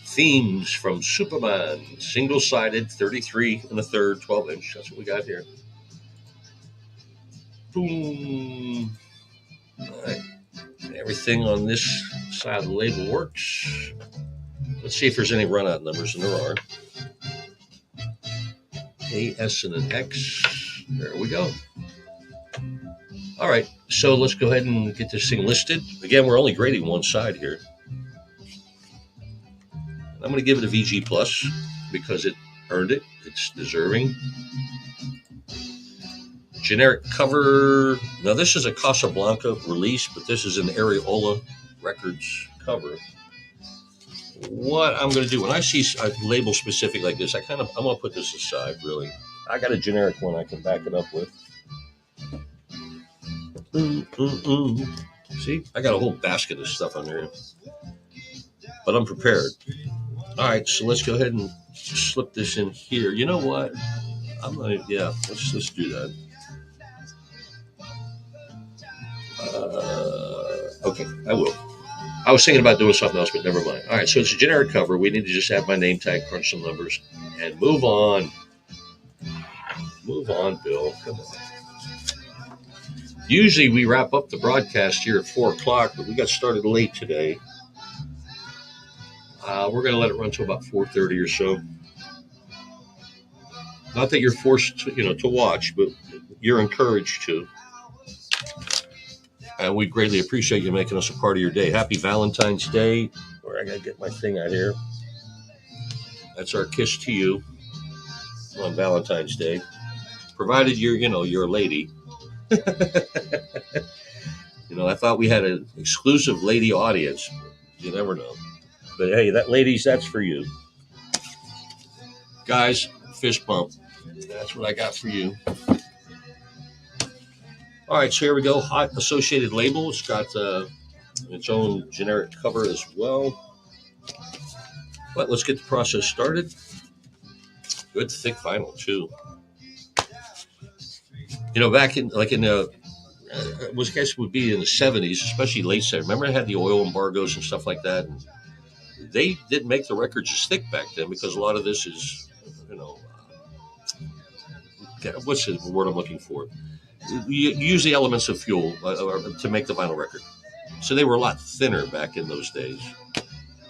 Themes from Superman, single-sided, 33 and a third, 12-inch. That's what we got here. Boom. All right. Everything on this side of the label works. Let's see if there's any run-out numbers, and there are. A, S, and an X. There we go. All right, so let's go ahead and get this thing listed. Again, we're only grading one side here. I'm going to give it a VG Plus because it earned it. It's deserving. Generic cover. Now, this is a Casablanca release, but this is an Areola Records cover. What I'm going to do when I see a label specific like this, I'm going to put this aside, really. I got a generic one I can back it up with. See, I got a whole basket of stuff on there, but I'm prepared. All right, so let's go ahead and slip this in here. You know what? Let's do that. Okay, I will. I was thinking about doing something else, but never mind. All right, so it's a generic cover. We need to just have my name tag, crunch some numbers, and move on. Move on, Bill. Come on. Usually we wrap up the broadcast here at 4 o'clock, but we got started late today. We're going to let it run till about 4:30 or so. Not that you're forced to watch, but you're encouraged to. And we greatly appreciate you making us a part of your day. Happy Valentine's Day. Where I got to get my thing out here. That's our kiss to you on Valentine's Day. Provided you're a lady. I thought we had an exclusive lady audience. You never know. But hey, that's for you. Guys, fist bump. That's what I got for you. All right, so here we go. Hot associated label. It's got its own generic cover as well. But let's get the process started. Good thick vinyl too. Back in I guess would be in the 70s, especially late 70s. Remember, I had the oil embargoes and stuff like that. And they didn't make the records as thick back then because a lot of this is, what's the word I'm looking for? You use the elements of fuel to make the vinyl record. So they were a lot thinner back in those days.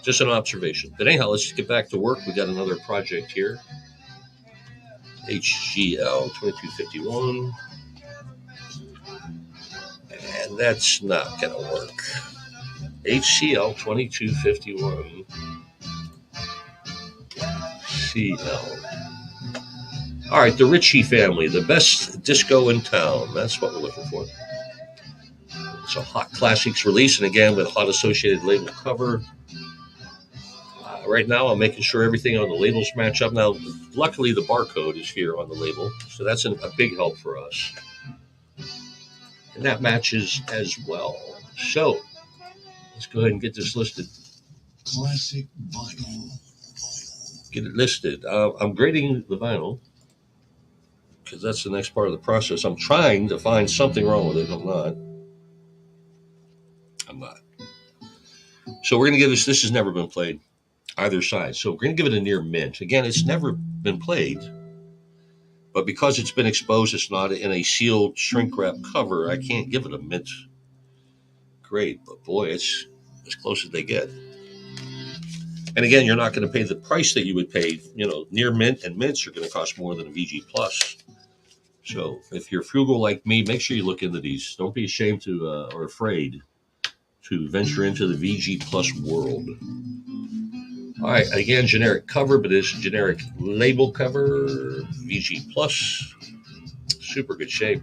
Just an observation. But anyhow, let's get back to work. We got another project here. HGL 2251. And that's not going to work. HCL 2251. CL. All right, the Ritchie family, the best disco in town. That's what we're looking for. It's a Hot Classics release, and again, with a Hot Associated label cover. Right now, I'm making sure everything on the labels match up. Now, luckily, the barcode is here on the label, so that's a big help for us. And that matches as well. So, let's go ahead and get this listed. Classic vinyl. Get it listed. I'm grading the vinyl because that's the next part of the process. I'm trying to find something wrong with it. I'm not. So we're going to give this has never been played, either side. So we're going to give it a near mint. Again, it's never been played, but because it's been exposed, it's not in a sealed shrink wrap cover, I can't give it a mint grade. But boy, it's as close as they get. And again, you're not going to pay the price that you would pay. Near mint and mints are going to cost more than a VG Plus. So if you're frugal like me, make sure you look into these. Don't be ashamed or afraid to venture into the VG Plus world. All right, again, generic cover, but it's generic label cover, VG Plus, super good shape.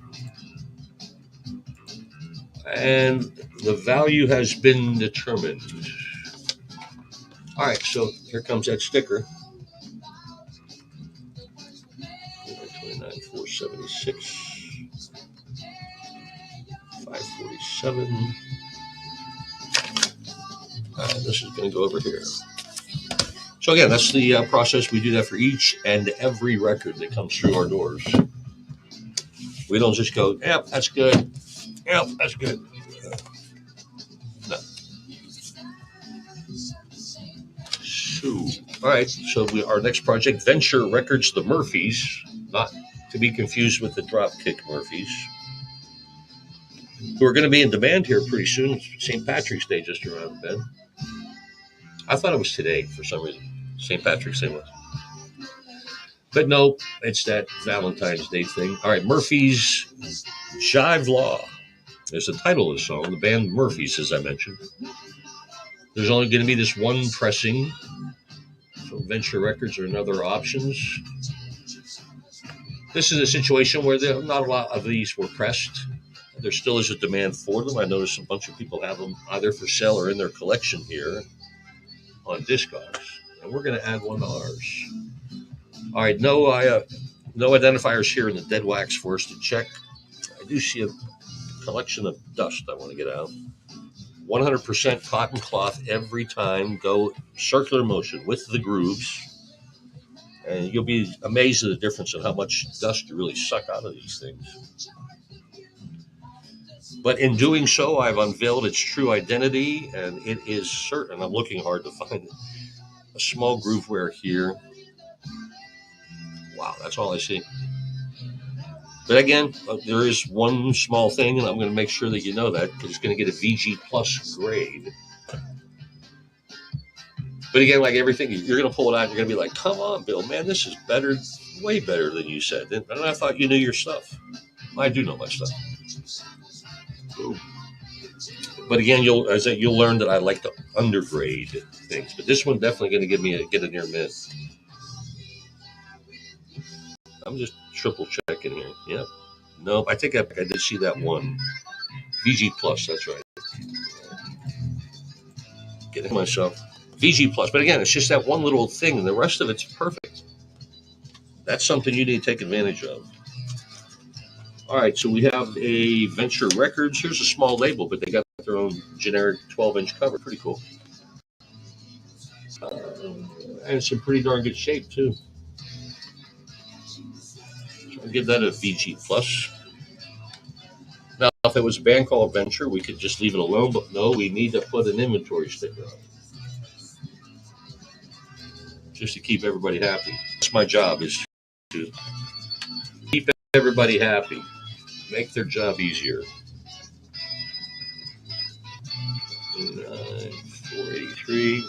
And the value has been determined. All right, so here comes that sticker. 29,476, 547. This is going to go over here. So again, that's the process. We do that for each and every record that comes through our doors. We don't just go, yep, that's good. Yep, that's good. No. So, all right. So our next project, Venture Records, the Murphys, not to be confused with the Dropkick Murphys, who are going to be in demand here pretty soon. St. Patrick's Day just around the bend. I thought it was today for some reason. St. Patrick's Day was. But no, it's that Valentine's Day thing. All right, Murphys, Jive Law is the title of the song. The band Murphys, as I mentioned. There's only going to be this one pressing. So Venture Records or other options. This is a situation where not a lot of these were pressed. There still is a demand for them. I noticed a bunch of people have them either for sale or in their collection here on Discogs. And we're going to add one to ours. All right, no identifiers here in the dead wax for us to check. I do see a collection of dust I want to get out. 100% cotton cloth every time. Go circular motion with the grooves. And you'll be amazed at the difference in how much dust you really suck out of these things. But in doing so, I've unveiled its true identity, and it is certain. I'm looking hard to find a small groove wear here. Wow, that's all I see. But again, there is one small thing, and I'm going to make sure that you know that, because it's going to get a VG plus grade. But again, like everything, you're going to pull it out, and you're going to be like, come on, Bill, man, this is better, way better than you said. And I thought you knew your stuff. I do know my stuff. But again, you'll learn that I like to undergrade things. But this one definitely going to get a near mid. I'm just triple checking here. Yep. Nope. I think I did see that one. VG plus. That's right. Getting myself VG plus. But again, it's just that one little thing, and the rest of it's perfect. That's something you need to take advantage of. All right, so we have a Venture Records. Here's a small label, but they got their own generic 12-inch cover. Pretty cool. And it's in pretty darn good shape, too. So I'll give that a VG plus. Now, if it was a band called Venture, we could just leave it alone. But no, we need to put an inventory sticker on it, just to keep everybody happy. That's my job, is to keep everybody happy, make their job easier. 483,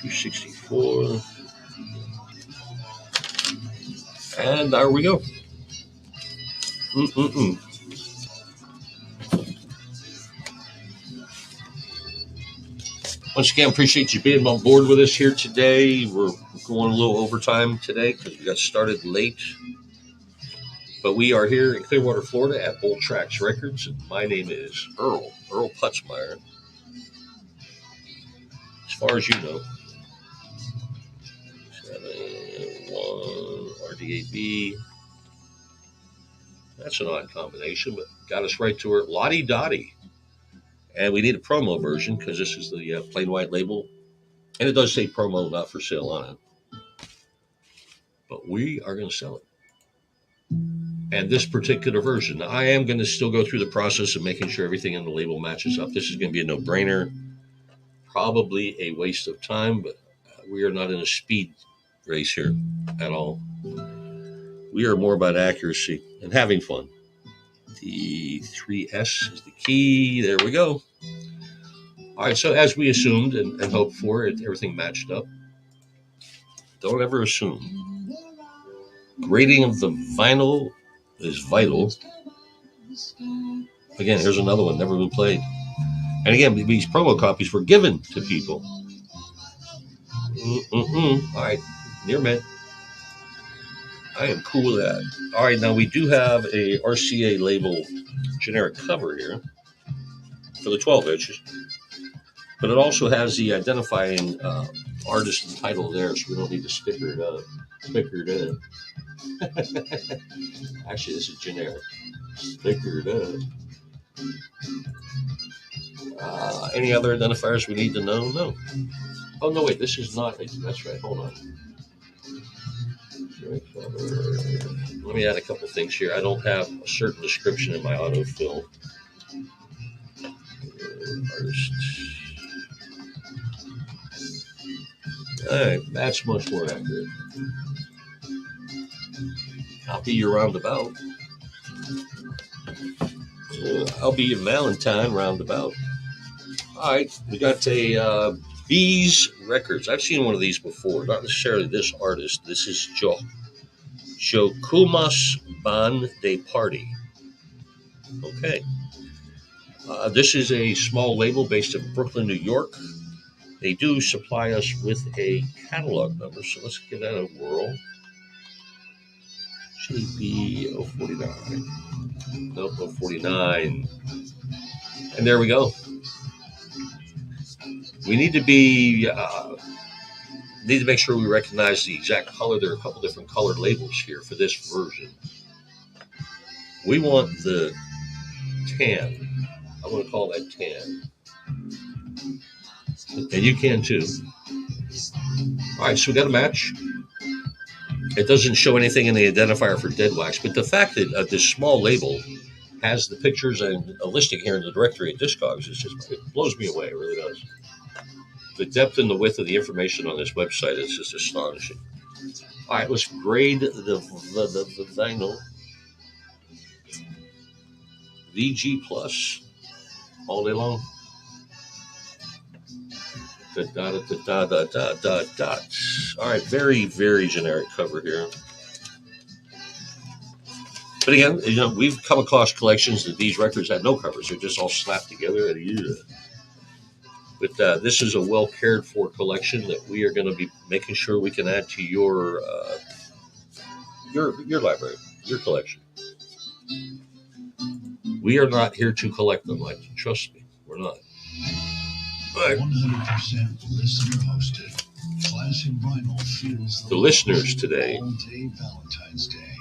264, and there we go. Once again, appreciate you being on board with us here today. We're going a little overtime today because we got started late. But we are here in Clearwater, Florida at Bolt Tracks Records. And my name is Earl Putzmeyer. As far as you know, 7-1 RDAB. That's an odd combination, but got us right to her. Lottie Dottie. And we need a promo version because this is the plain white label. And it does say promo, not for sale on it. But we are going to sell it. And this particular version, now, I am going to still go through the process of making sure everything in the label matches up. This is going to be a no-brainer. Probably a waste of time, but we are not in a speed race here at all. We are more about accuracy and having fun. The 3S is the key. There we go. All right, so as we assumed and hoped for, everything matched up. Don't ever assume. Grading of the vinyl is vital. Again, here's another one, never been played. And again, these promo copies were given to people. All right, near mint. I am cool with that. All right, now we do have a RCA label generic cover here for the 12 inches, but it also has the identifying artist and title there, so we don't need to sticker it up. Sticker it in. Actually, this is generic. Sticker it up. Any other identifiers we need to know? No. Oh, no, wait, this is not. That's right. Hold on. Let me add a couple things here. I don't have a certain description in my autofill. Artist. All right, that's much more accurate. I'll be your roundabout. I'll be your Valentine roundabout. All right, we got a Bees Records. I've seen one of these before, not necessarily this artist. This is Jokumas Ban de Party. Okay. This is a small label based in Brooklyn, New York. They do supply us with a catalog number, so let's give that a whirl. JB 049. Nope, 049. And there we go. We need to make sure we recognize the exact color. There are a couple different colored labels here for this version. We want the tan. I'm going to call that tan. And you can too. All right, so we got a match. It doesn't show anything in the identifier for dead wax, but the fact that this small label has the pictures and a listing here in the directory of Discogs, it blows me away. It really does. The depth and the width of the information on this website is just astonishing. All right, let's grade the vinyl VG Plus all day long. All right, very, very generic cover here. But again, we've come across collections that these records have no covers. They're just all slapped together. But this is a well cared for collection that we are going to be making sure we can add to your library, your collection. We are not here to collect them, like, trust me, we're not. Right. 100% listener hosted. Classic Vinyl feels the listeners today. All day Valentine's Day.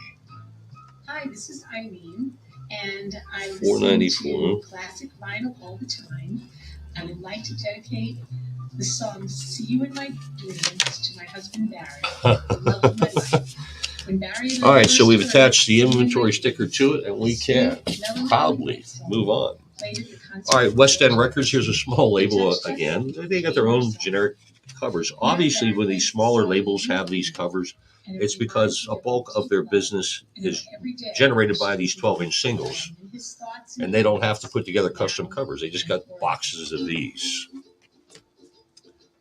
Hi, this is Eileen, and I $4.94. listen to classic vinyl all the time. I would like to dedicate the song "See You in My Dreams" to my husband Barry, the love of my life. When Barry All right, so we've attached the inventory sticker to it, and we can proudly move on. All right, West End Records. Here's a small label again. They got their own generic covers. Obviously, when these smaller labels have these covers, it's because a bulk of their business is generated by these 12-inch singles, and they don't have to put together custom covers. They just got boxes of these.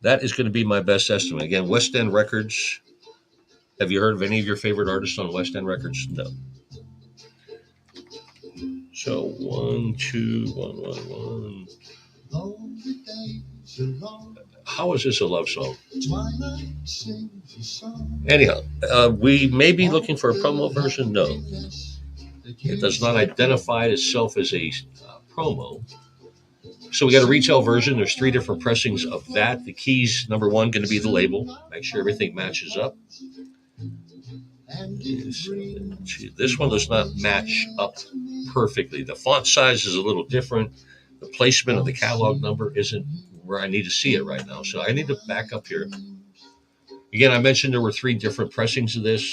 That is going to be my best estimate. Again, West End Records. Have you heard of any of your favorite artists on West End Records? No. So 1, 2, 1, 1, 1. How is this a love song? Anyhow, we may be looking for a promo version. No. It does not identify itself as a promo. So we got a retail version. There's 3 different pressings of that. The keys, number 1, going to be the label. Make sure everything matches up. This one does not match up perfectly. The font size is a little different. The placement of the catalog number isn't where I need to see it right now. So I need to back up here. Again, I mentioned there were 3 different pressings of this.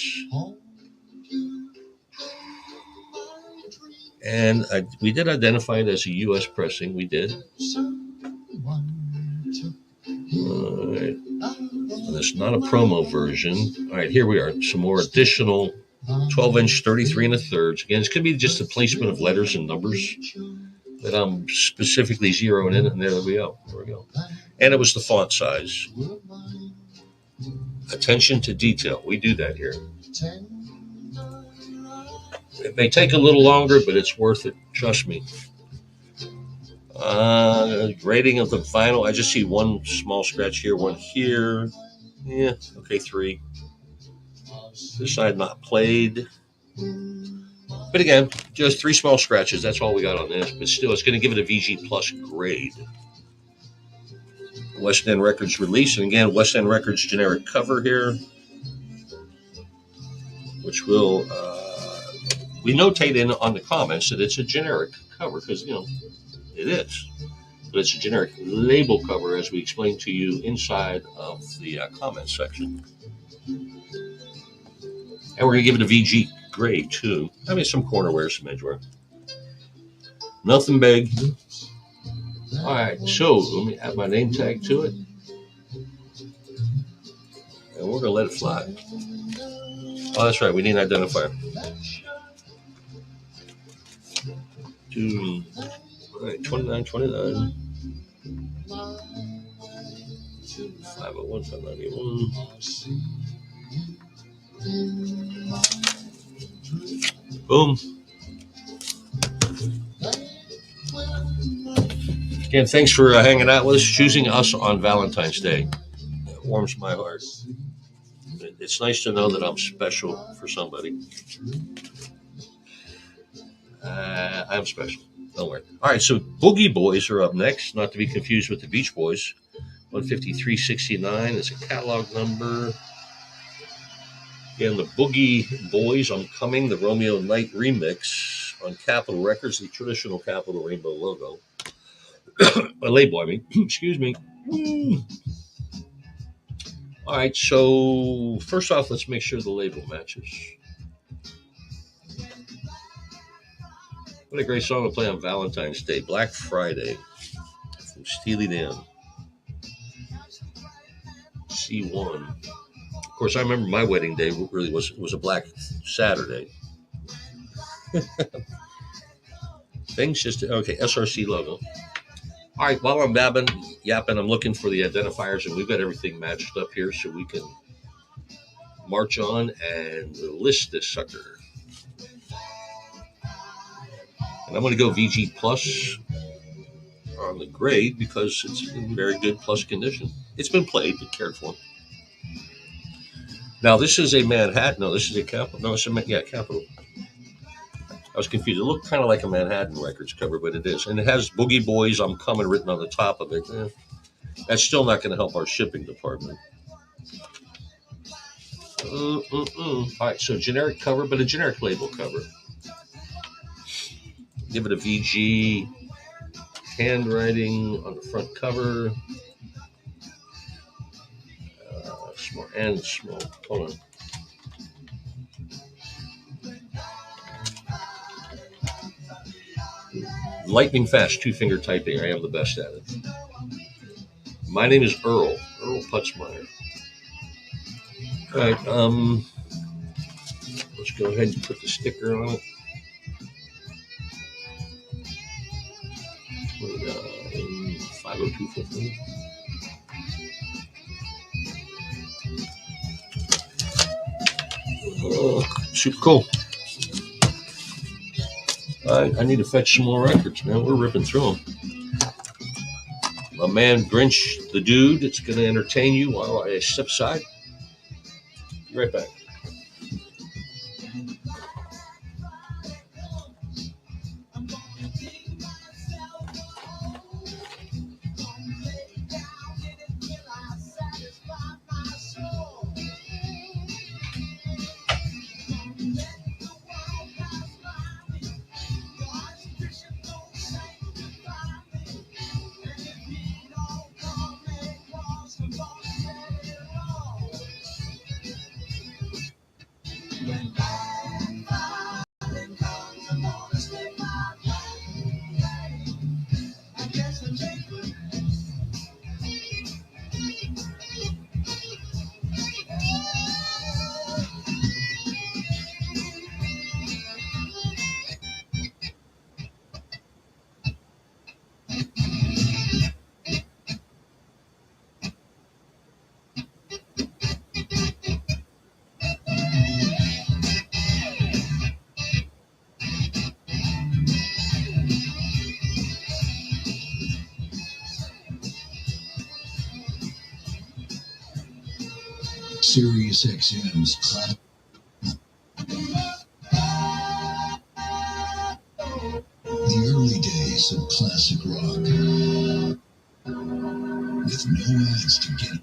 And we did identify it as a U.S. pressing. We did. All right. And it's not a promo version. All right, here we are. Some more additional 12-inch 33 1/3. Again, it's going to be just the placement of letters and numbers that I'm specifically zeroing in. And there we go. There we go. And it was the font size. Attention to detail. We do that here. It may take a little longer, but it's worth it. Trust me. Grading of the vinyl. I just see 1 small scratch here, 1 here. Yeah, okay, 3. This side not played. But again, just 3 small scratches. That's all we got on this. But still, it's going to give it a VG Plus grade. West End Records release. And again, West End Records generic cover here. Which will... we notate in on the comments that it's a generic cover because, it is. But it's a generic label cover, as we explained to you inside of the comments section. And we're going to give it a VG grade, too. I mean, some cornerware, some edgeware. Nothing big. All right, so let me add my name tag to it. And we're going to let it fly. Oh, that's right. We need an identifier. All right, 2929. 501, 591. Boom. Again, thanks for hanging out with us, choosing us on Valentine's Day. It warms my heart. It's nice to know that I'm special for somebody. I'm special. Don't worry. All right, so Boogie Boys are up next, not to be confused with the Beach Boys. 15369 is a catalog number. Again, the Boogie Boys, I'm Coming, the Romeo Night remix on Capitol Records, the traditional Capitol Rainbow logo. A label, I mean. Excuse me. All right, so first off, let's make sure the label matches. What a great song to play on Valentine's Day, Black Friday from Steely Dan. C1. Of course, I remember my wedding day really was a Black Saturday. Things just okay. SRC logo. All right, while I'm yapping, I'm looking for the identifiers, and we've got everything matched up here, so we can march on and list this sucker. And I'm going to go VG plus on the grade because it's in very good plus condition. It's been played but cared for. Now this is a Manhattan. No, this is a Capitol. No, it's a Capitol. I was confused. It looked kind of like a Manhattan Records cover, but it is, and it has "Boogie Boys, I'm Coming" written on the top of it. That's still not going to help our shipping department. All right, so generic cover, but a generic label cover. Give it a VG. Handwriting on the front cover. Small. Hold on. Lightning fast, two-finger typing. I am the best at it. My name is Earl Putzmeyer. All right, let's go ahead and put the sticker on it. 50244. Oh, super cool. I need to fetch some more records, man. We're ripping through them. My man Grinch, the dude, it's going to entertain you while I step aside. Be right back. Sirius XM's classic. The early days of classic rock, with no ads to get it.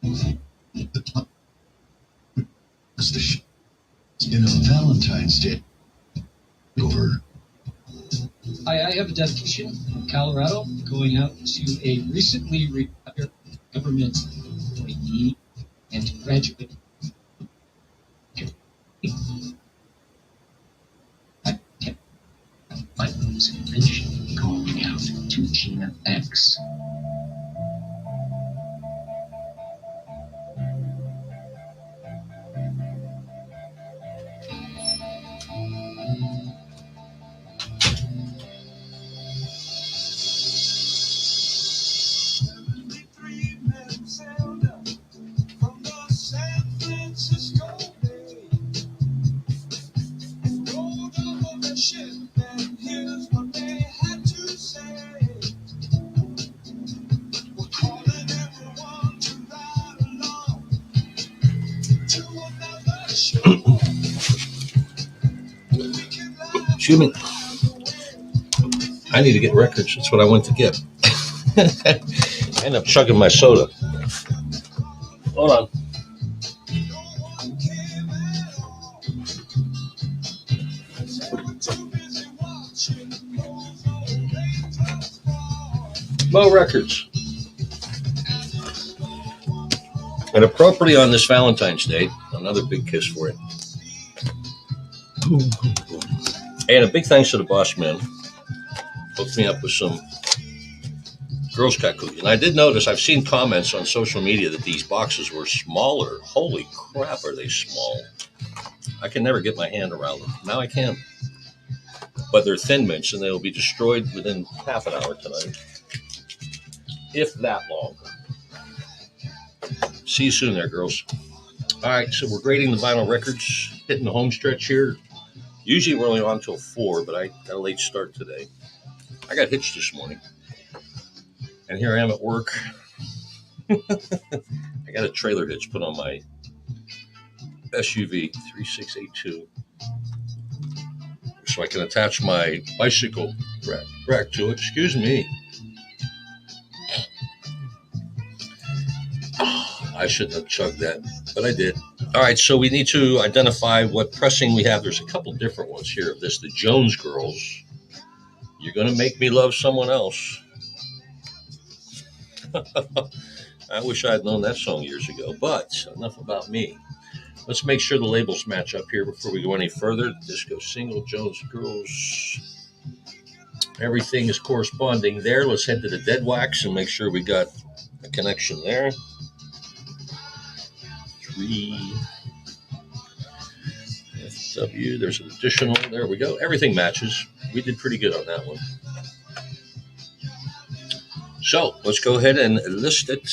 In a Valentine's Day over. I have a dedication from Colorado going out to a recently retired government employee and graduate. My intention going out to Gina X. Excuse me. I need to get records. That's what I went to get. I end up chugging my soda. Hold on. Mo Records. And appropriately on this Valentine's Day, another big kiss for you. And a big thanks to the boss man. Hooked me up with some Girl Scout cookies. And I did notice, I've seen comments on social media that these boxes were smaller. Holy crap, are they small. I can never get my hand around them. Now I can. But they're Thin Mints, and they'll be destroyed within half an hour tonight. If that long. See you soon there, girls. All right, so we're grading the vinyl records, hitting the home stretch here. Usually we're only on until 4, but I got a late start today. I got hitched this morning. And here I am at work. I got a trailer hitch put on my SUV 3682. So I can attach my bicycle rack to it. Excuse me. I shouldn't have chugged that, but I did. All right, so we need to identify what pressing we have. There's a couple different ones here of this. The Jones Girls. You're going to make me love someone else. I wish I had known that song years ago, but enough about me. Let's make sure the labels match up here before we go any further. Disco single, Jones Girls. Everything is corresponding there. Let's head to the Dead Wax and make sure we got a connection there. 3 FW. There's an additional. There we go. Everything matches. We did pretty good on that one. So let's go ahead and list it.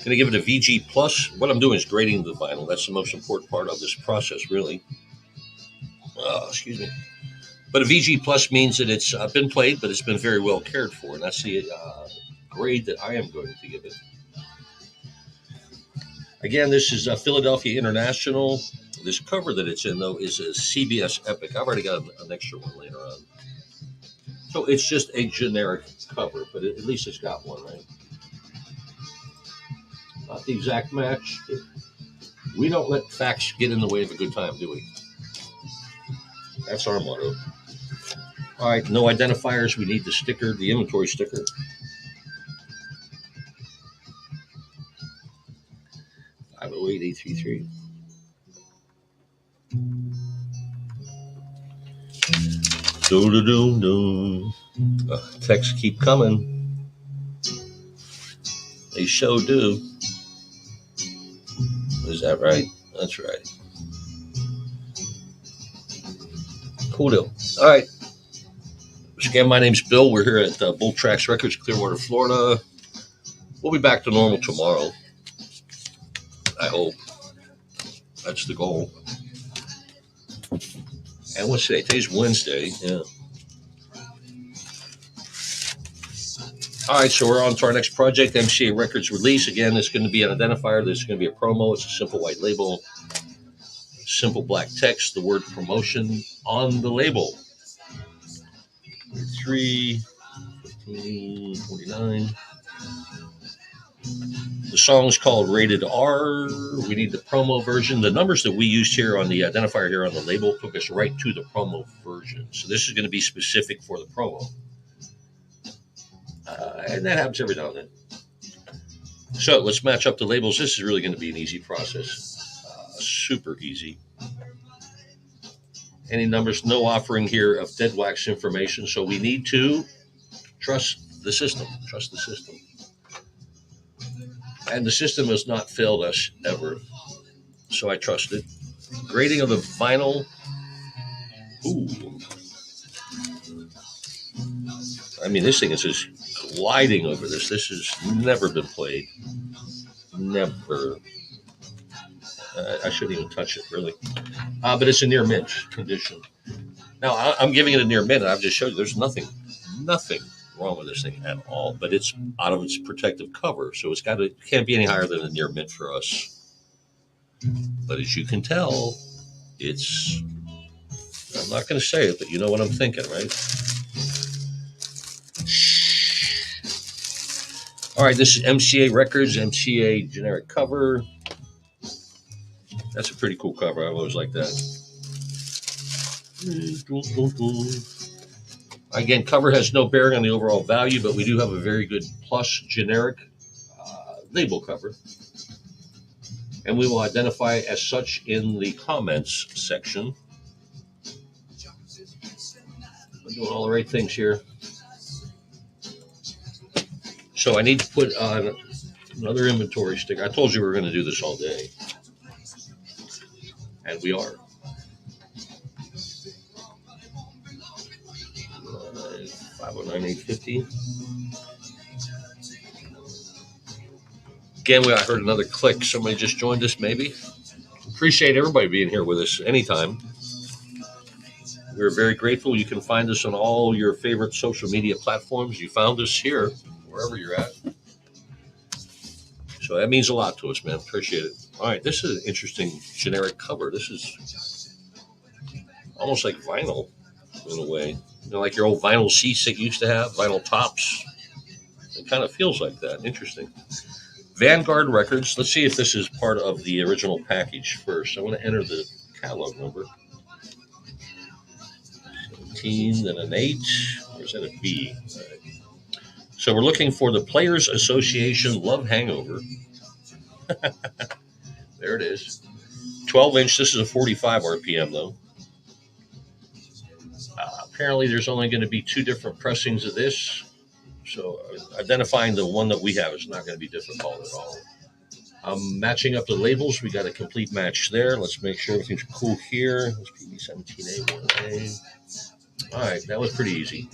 Going to give it a VG plus. What I'm doing is grading the vinyl. That's the most important part of this process, really. Excuse me. But a VG plus means that it's been played, but it's been very well cared for, and that's the grade that I am going to give it. Again, this is Philadelphia International. This cover that it's in, though, is a CBS Epic. I've already got an extra one later on. So it's just a generic cover, but at least it's got one, right? Not the exact match. We don't let facts get in the way of a good time, do we? That's our motto. All right, no identifiers. We need the sticker, the inventory sticker. $508-833. Do-do-do-do. Texts keep coming. They sure do. Is that right? That's right. Cool deal. All right. Again, my name's Bill. We're here at Bull Tracks Records, Clearwater, Florida. We'll be back to normal tomorrow. I hope. That's the goal. And what's today? Today's Wednesday. Yeah. All right, so we're on to our next project, MCA Records release. Again, it's going to be an identifier. This is going to be a promo. It's a simple white label, simple black text, the word promotion on the label. 3, 15, 49. The song is called Rated R. We need the promo version. The numbers that we used here on the identifier here on the label took us right to the promo version. So this is going to be specific for the promo. And that happens every now and then. So let's match up the labels. This is really going to be an easy process. Super easy. Any numbers, no offering here of dead wax information. So we need to trust the system. Trust the system. And the system has not failed us ever. So I trust it. Grading of the vinyl. Ooh. I mean, this thing is just gliding over this. This has never been played. Never. I shouldn't even touch it, really. But it's a near mint condition. Now, I'm giving it a near mint. I've just showed you there's nothing wrong with this thing at all. But it's out of its protective cover, so it can't be any higher than a near mint for us. But as you can tell, it's, I'm not going to say it, but you know what I'm thinking, right? All right, this is MCA Records, MCA generic cover. That's a pretty cool cover. I've always liked that. Again, cover has no bearing on the overall value, but we do have a very good plus generic label cover. And we will identify as such in the comments section. I'm doing all the right things here. So I need to put on another inventory sticker. I told you we were going to do this all day. And we are. 509-850. Again, I heard another click. Somebody just joined us, maybe. Appreciate everybody being here with us anytime. We're very grateful. You can find us on all your favorite social media platforms. You found us here, wherever you're at. So that means a lot to us, man. Appreciate it. All right, this is an interesting generic cover. This is almost like vinyl in a way. You know, like your old vinyl seats that you used to have, vinyl tops. It kind of feels like that. Interesting. Vanguard Records. Let's see if this is part of the original package first. I want to enter the catalog number. 17, then an 8. Or is that a B? All right. So we're looking for the Players Association Love Hangover. There it is. 12-inch. This is a 45 RPM, though. Apparently, there's only going to be 2 different pressings of this. So identifying the one that we have is not going to be difficult at all. Matching up the labels. We got a complete match there. Let's make sure everything's cool here. Let's PB17A, 1A. All right, that was pretty easy.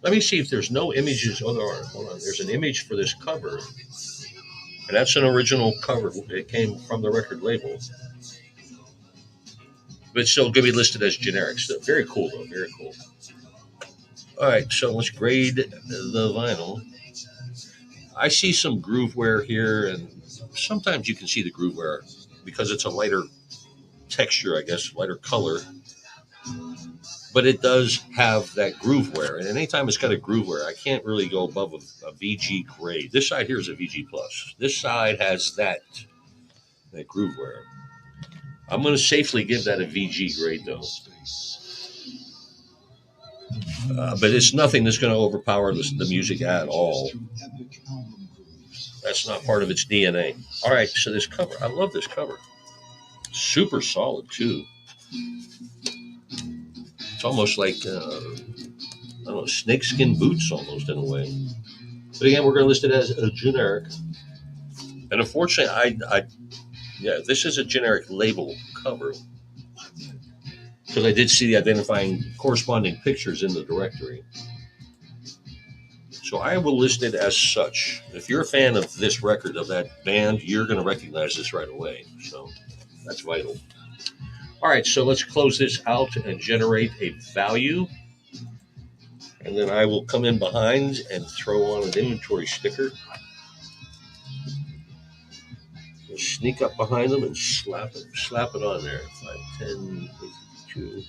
Let me see if there's no images. Oh, there are. Hold on. There's an image for this cover. And that's an original cover. It came from the record label. But it's still going to be listed as generic. So very cool, though. Very cool. All right, so let's grade the vinyl. I see some groove wear here, and sometimes you can see the groove wear because it's a lighter texture, I guess, lighter color. But it does have that groove wear. And anytime it's got a groove wear, I can't really go above a VG grade. This side here is a VG+. This side has that groove wear. I'm going to safely give that a VG grade, though. But it's nothing that's going to overpower the music at all. That's not part of its DNA. All right, so this cover. I love this cover. Super solid, too. It's almost like, I don't know, snakeskin boots almost in a way. But again, we're going to list it as a generic. And unfortunately, this is a generic label cover. Because I did see the identifying corresponding pictures in the directory. So I will list it as such. If you're a fan of this record, of that band, you're going to recognize this right away. So that's vital. All right, so let's close this out and generate a value. And then I will come in behind and throw on an inventory sticker. We'll sneak up behind them and slap it on there. 5, 10, 52.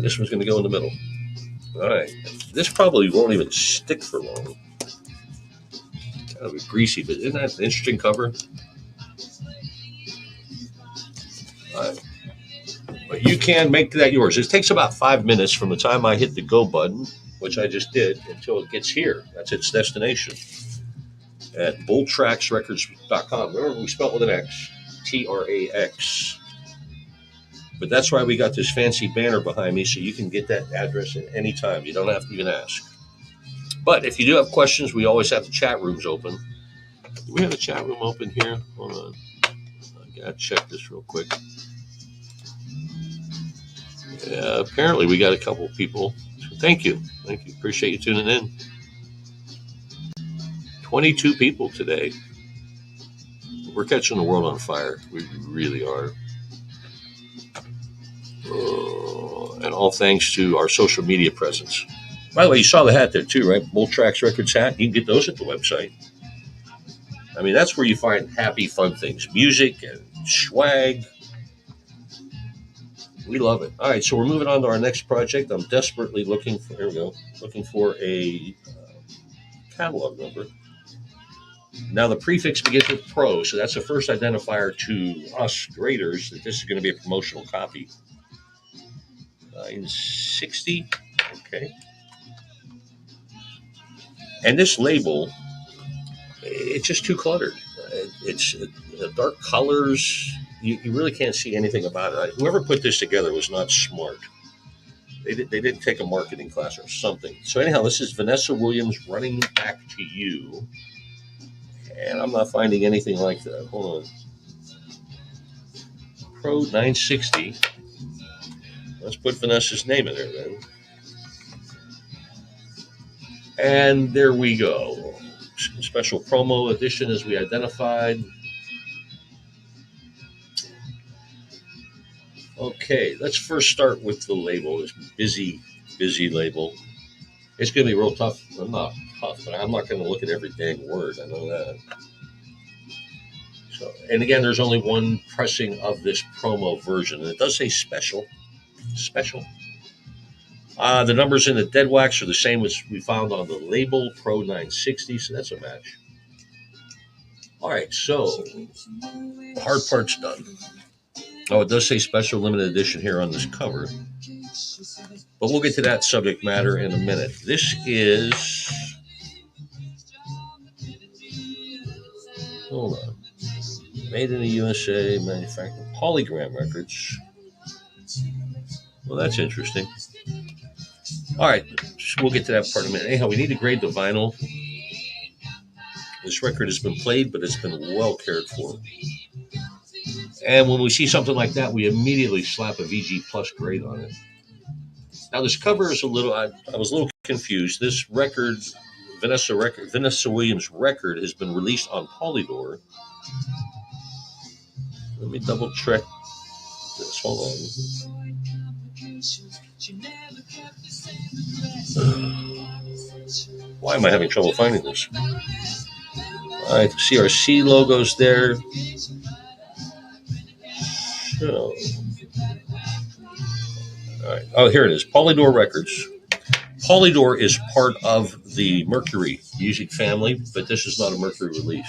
This one's going to go in the middle. All right. This probably won't even stick for long. Kind of greasy, but isn't that an interesting cover? All right. But you can make that yours. It takes about 5 minutes from the time I hit the go button, which I just did, until it gets here. That's its destination at bulltraxrecords.com. Remember, we spelled with an X, Trax. But that's why we got this fancy banner behind me, so you can get that address at any time. You don't have to even ask. But if you do have questions, we always have the chat rooms open. Do we have a chat room open here? Hold on. I gotta check this real quick. Yeah, apparently we got a couple of people. Thank you. Thank you. Appreciate you tuning in. 22 people today. We're catching the world on fire. We really are. And all thanks to our social media presence. By the way, you saw the hat there too, right? Bull Tracks Records hat. You can get those at the website. I mean, that's where you find happy, fun things. Music and swag. We love it. All right, so we're moving on to our next project. I'm desperately looking for, here we go, looking for a catalog number. Now, the prefix begins with pro, so that's the first identifier to us graders that this is going to be a promotional copy. 960, okay. And this label, it's just too cluttered. It's dark colors. You really can't see anything about it. Whoever put this together was not smart. They didn't take a marketing class or something. So anyhow, this is Vanessa Williams, Running Back to You. And I'm not finding anything like that. Hold on. Pro 960. Let's put Vanessa's name in there then. And there we go. Special promo edition as we identified. Okay, let's first start with the label. This busy label. It's going to be real tough. Well, not tough, but I'm not going to look at every dang word. I know that. So, and again, there's only one pressing of this promo version, and it does say special. Special. The numbers in the dead wax are the same as we found on the label, Pro 960, so that's a match. All right, so the hard part's done. Oh, it does say special limited edition here on this cover. But we'll get to that subject matter in a minute. This is... Hold on. Made in the USA, manufactured Polygram Records. Well, that's interesting. All right, we'll get to that part in a minute. Anyhow, we need to grade the vinyl. This record has been played, but it's been well cared for. And when we see something like that, we immediately slap a VG Plus grade on it. Now, this cover is a little, I was a little confused. This record, Vanessa Williams' record, has been released on Polydor. Let me double check this. Hold on. Why am I having trouble finding this? All right, CRC logos there. So, all right. Oh, here it is. Polydor Records. Polydor is part of the Mercury music family, but this is not a Mercury release.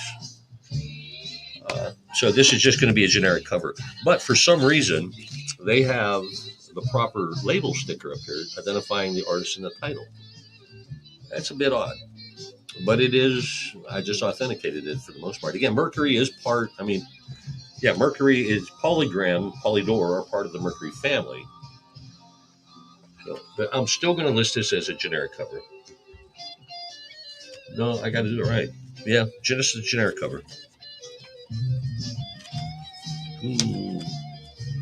So this is just going to be a generic cover. But for some reason, they have the proper label sticker up here identifying the artist in the title. That's a bit odd. But it is, I just authenticated it for the most part. Again, Mercury is part, Mercury is Polydor are part of the Mercury family. So, but I'm still going to list this as a generic cover. No, I got to do it right. Yeah, just a generic cover.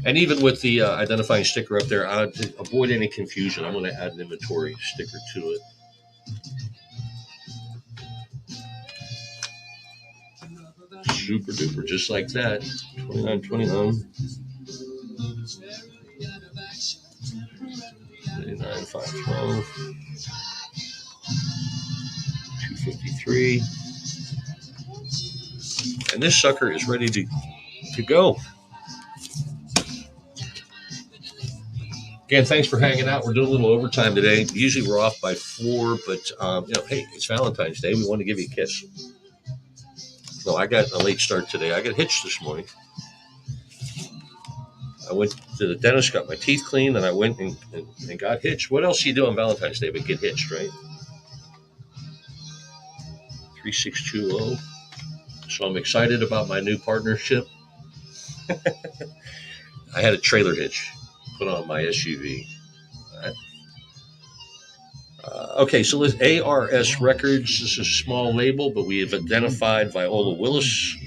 And even with the identifying sticker up there, to avoid any confusion, I'm going to add an inventory sticker to it. Super duper, just like that. 29.29. 39.512. 253. And this sucker is ready to go. Again, thanks for hanging out. We're doing a little overtime today. Usually we're off by 4, but hey, it's Valentine's Day. We want to give you a kiss. No, I got a late start today. I got hitched this morning. I went to the dentist, got my teeth cleaned, and I went and got hitched. What else do you do on Valentine's Day but get hitched, right? 3620. So I'm excited about my new partnership. I had a trailer hitch put on my SUV. Okay, so let's ARS Records. This is a small label, but we have identified Viola Willis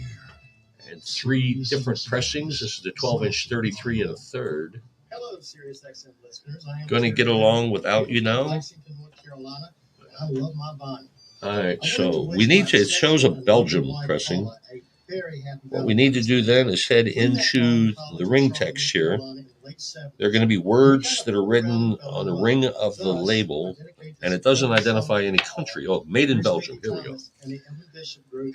and 3 different pressings. This is the 12-inch 33 1/3. Hello, Sirius XM listeners. I am Going to get along without you now. Lexington, North Carolina. I love my Bonnie. All right, so we need to, it shows a Belgium pressing. What we need to do then is head into the ring text here. There are going to be words that are written on the ring of the label, and it doesn't identify any country. Oh, made in Belgium. Here we go.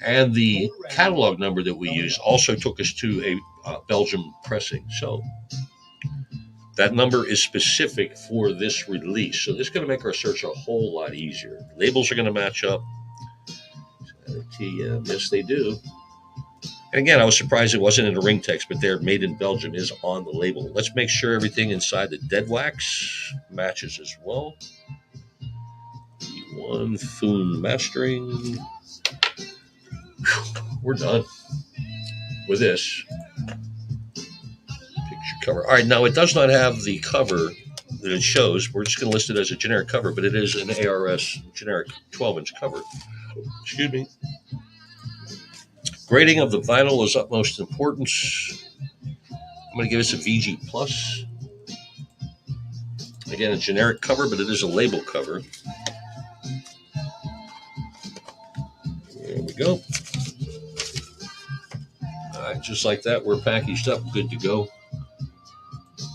And the catalog number that we use also took us to a Belgium pressing. So that number is specific for this release. So this is going to make our search a whole lot easier. Labels are going to match up. Yes, they do. And again, I was surprised it wasn't in the ring text, but there, made in Belgium is on the label. Let's make sure everything inside the dead wax matches as well. E1 Foon Mastering. We're done with this picture cover. All right, now it does not have the cover that it shows. We're just going to list it as a generic cover, but it is an ARS generic 12-inch cover. Excuse me. Grading of the vinyl is utmost importance. I'm going to give this a VG+. Again, a generic cover, but it is a label cover. There we go. All right, just like that, we're packaged up, good to go.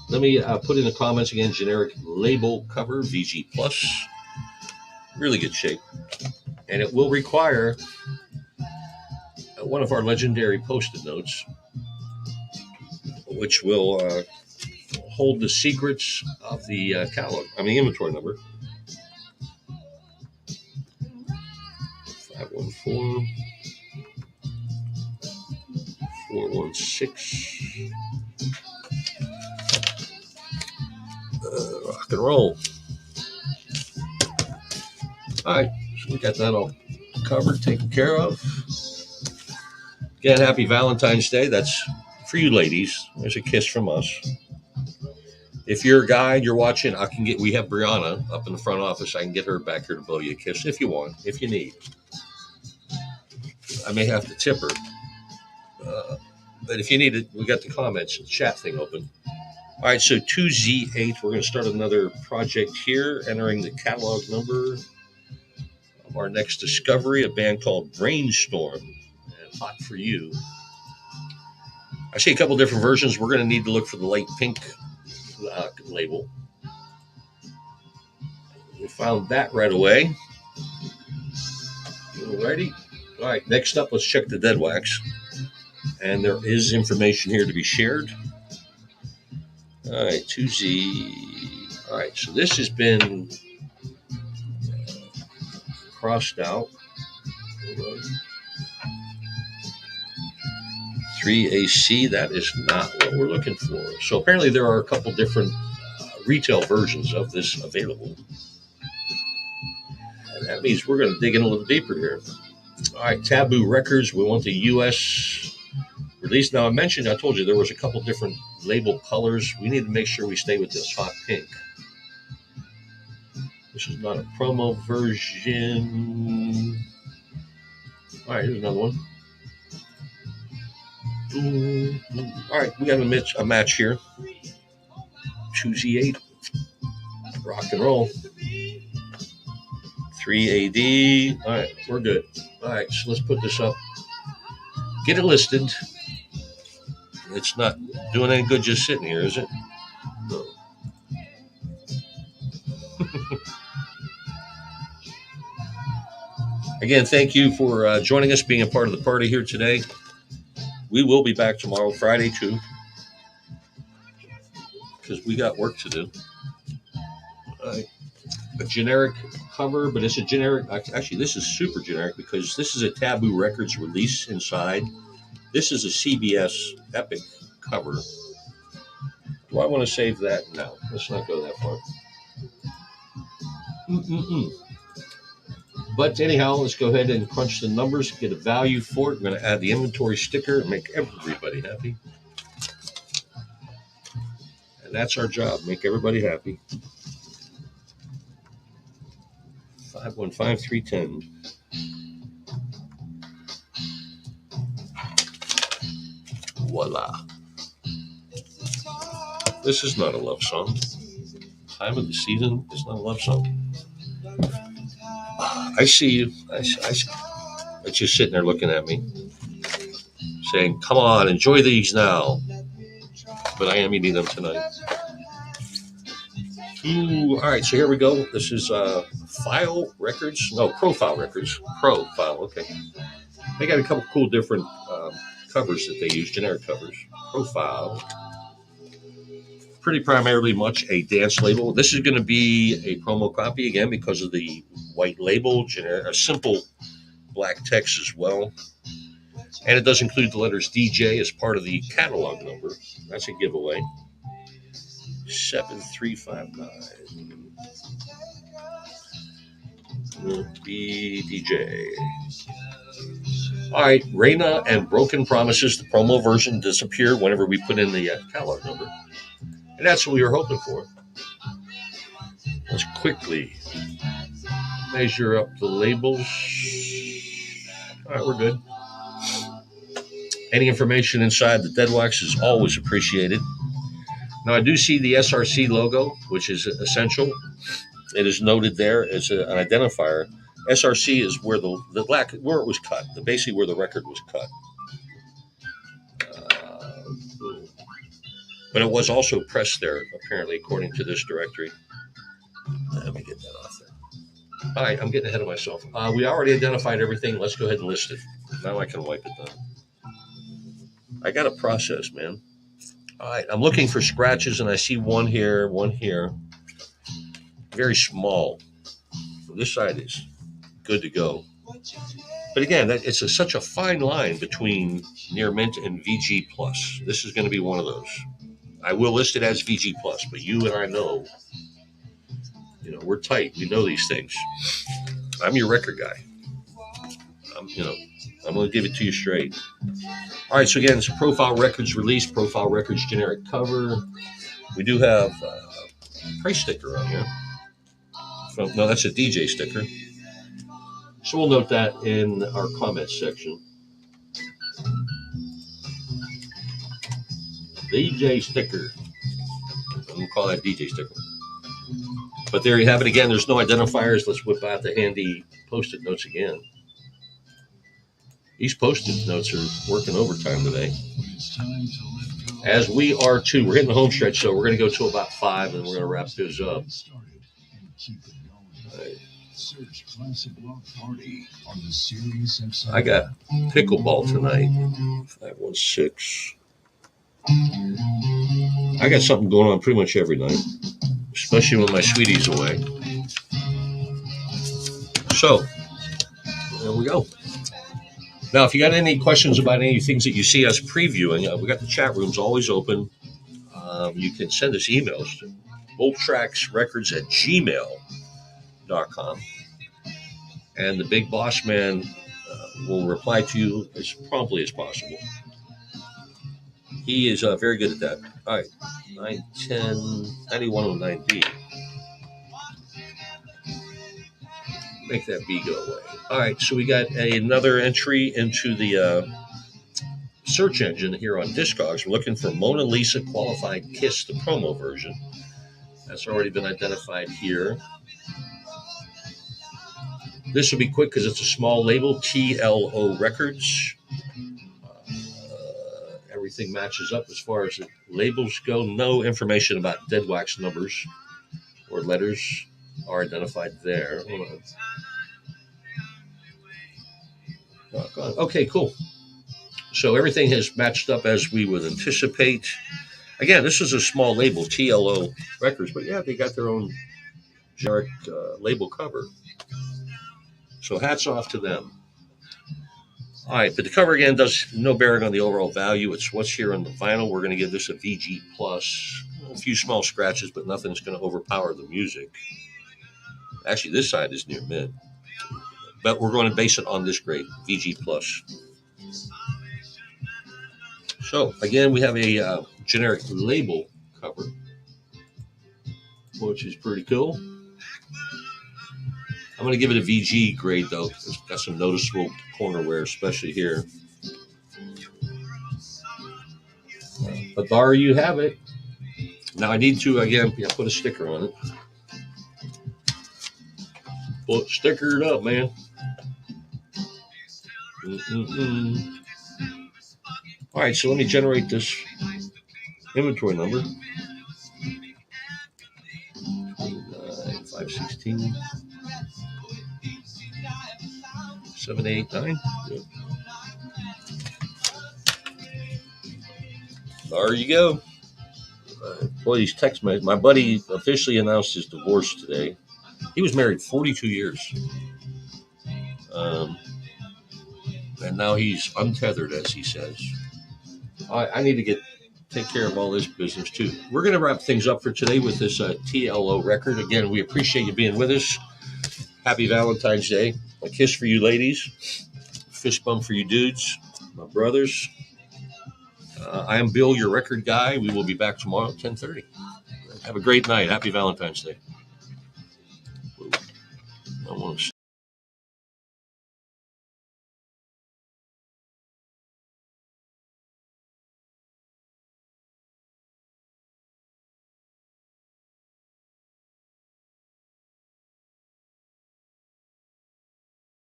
Let me put in the comments again, generic label cover, VG+. Really good shape. And it will require one of our legendary Post-it notes, which will hold the secrets of the catalog, inventory number. 514 416. Rock and roll. All right, so we got that all covered, taken care of. Again, happy Valentine's Day. That's for you ladies. There's a kiss from us. If you're a guy and you're watching, we have Brianna up in the front office. I can get her back here to blow you a kiss if you want, if you need. I may have to tip her. But if you need it, we got the comments, the chat thing open. All right, so 2Z8, we're going to start another project here, entering the catalog number of our next discovery, a band called Brainstorm. Hot for You. I see a couple different versions. We're going to need to look for the light pink label. We found that right away. Alrighty. All right, next up, let's check the dead wax. And there is information here to be shared. All right, 2Z. All right, so this has been crossed out. 3AC, that is not what we're looking for. So apparently there are a couple different retail versions of this available. And that means we're going to dig in a little deeper here. All right, Taboo Records, we want the US release. Now I told you there was a couple different label colors. We need to make sure we stay with this hot pink. This is not a promo version. All right, here's another one. All right, we got a match here. 2Z8. Rock and roll. 3AD. All right, we're good. All right, so let's put this up. Get it listed. It's not doing any good just sitting here, is it? No. Again, thank you for joining us, being a part of the party here today. We will be back tomorrow, Friday, too, because we got work to do. generic cover, but it's a generic. Actually, this is super generic because this is a Taboo Records release inside. This is a CBS Epic cover. Do I want to save that? No, let's not go that far. But anyhow, let's go ahead and crunch the numbers, get a value for it. We're going to add the inventory sticker and make everybody happy. And that's our job, make everybody happy. 515310. Voila. This is not a love song. Time of the season is not a love song. I see you. It's just sitting there looking at me, saying, come on, enjoy these now. But I am eating them tonight. Ooh, all right, so here we go. This is Profile Records. Profile, okay. They got a couple cool different covers that they use, generic covers. Profile. Pretty primarily much a dance label. This is going to be a promo copy again because of the white label, a simple black text as well. And it does include the letters DJ as part of the catalog number. That's a giveaway. 7359. Be DJ. All right, Reina and Broken Promises, the promo version, disappear whenever we put in the catalog number. And that's what we were hoping for. Let's quickly measure up the labels. All right, we're good. Any information inside the dead wax is always appreciated. Now, I do see the SRC logo, which is essential. It is noted there as an identifier. SRC is where where it was cut, basically where the record was cut. But it was also pressed there, apparently, according to this directory. Let me get that off there. All right, I'm getting ahead of myself. We already identified everything. Let's go ahead and list it. Now I can wipe it down. I got a process, man. All right, I'm looking for scratches, and I see one here, one here. Very small. This side is good to go. But again, it's such a fine line between Near Mint and VG+. This is going to be one of those. I will list it as VG+, but you and I know, we're tight. We know these things. I'm your record guy. I'm going to give it to you straight. All right, so again, it's a Profile Records release, Profile Records generic cover. We do have a price sticker on here. No, that's a DJ sticker. So we'll note that in our comments section. DJ sticker. I'm going to call that DJ sticker. But there you have it again. There's no identifiers. Let's whip out the handy Post-it notes again. These Post-it notes are working overtime today. As we are too. We're hitting the home stretch, so we're going to go to about 5, and we're going to wrap this up. Right. I got pickleball tonight. 516. I got something going on pretty much every night, especially when my sweetie's away. So, there we go. Now, if you got any questions about any things that you see us previewing, we got the chat rooms always open. You can send us emails to bolttracksrecords@gmail.com. And the big boss man will reply to you as promptly as possible. He is very good at that. All right, 910 9109B. Make that B go away. All right, so we got another entry into the search engine here on Discogs. We're looking for Mona Lisa Qualified Kiss, the promo version. That's already been identified here. This will be quick because it's a small label, TLO Records. Everything matches up as far as the labels go. No information about dead wax numbers or letters are identified there. Okay, cool. So everything has matched up as we would anticipate. Again, this is a small label, TLO Records, but yeah, they got their own generic label cover. So hats off to them. All right, but the cover again does no bearing on the overall value. It's what's here on the vinyl. We're going to give this a VG plus. A few small scratches, but nothing's going to overpower the music. Actually, this side is near mint, but we're going to base it on this grade, VG plus. So again, we have a generic label cover, which is pretty cool. I'm going to give it a VG grade though. It's got some noticeable corner wear, especially here. But there you have it. Now I need to again put a sticker on it. Put stickered up, man. All right, so let me generate this inventory number. 516 789. Good. There you go. Boy, these text messages. My buddy officially announced his divorce today. He was married 42 years. And now he's untethered, as he says. I need to take care of all this business, too. We're going to wrap things up for today with this TLO record. Again, we appreciate you being with us. Happy Valentine's Day. A kiss for you ladies. Fist bump for you dudes, my brothers. I am Bill, your record guy. We will be back tomorrow at 10:30. Have a great night. Happy Valentine's Day. I want to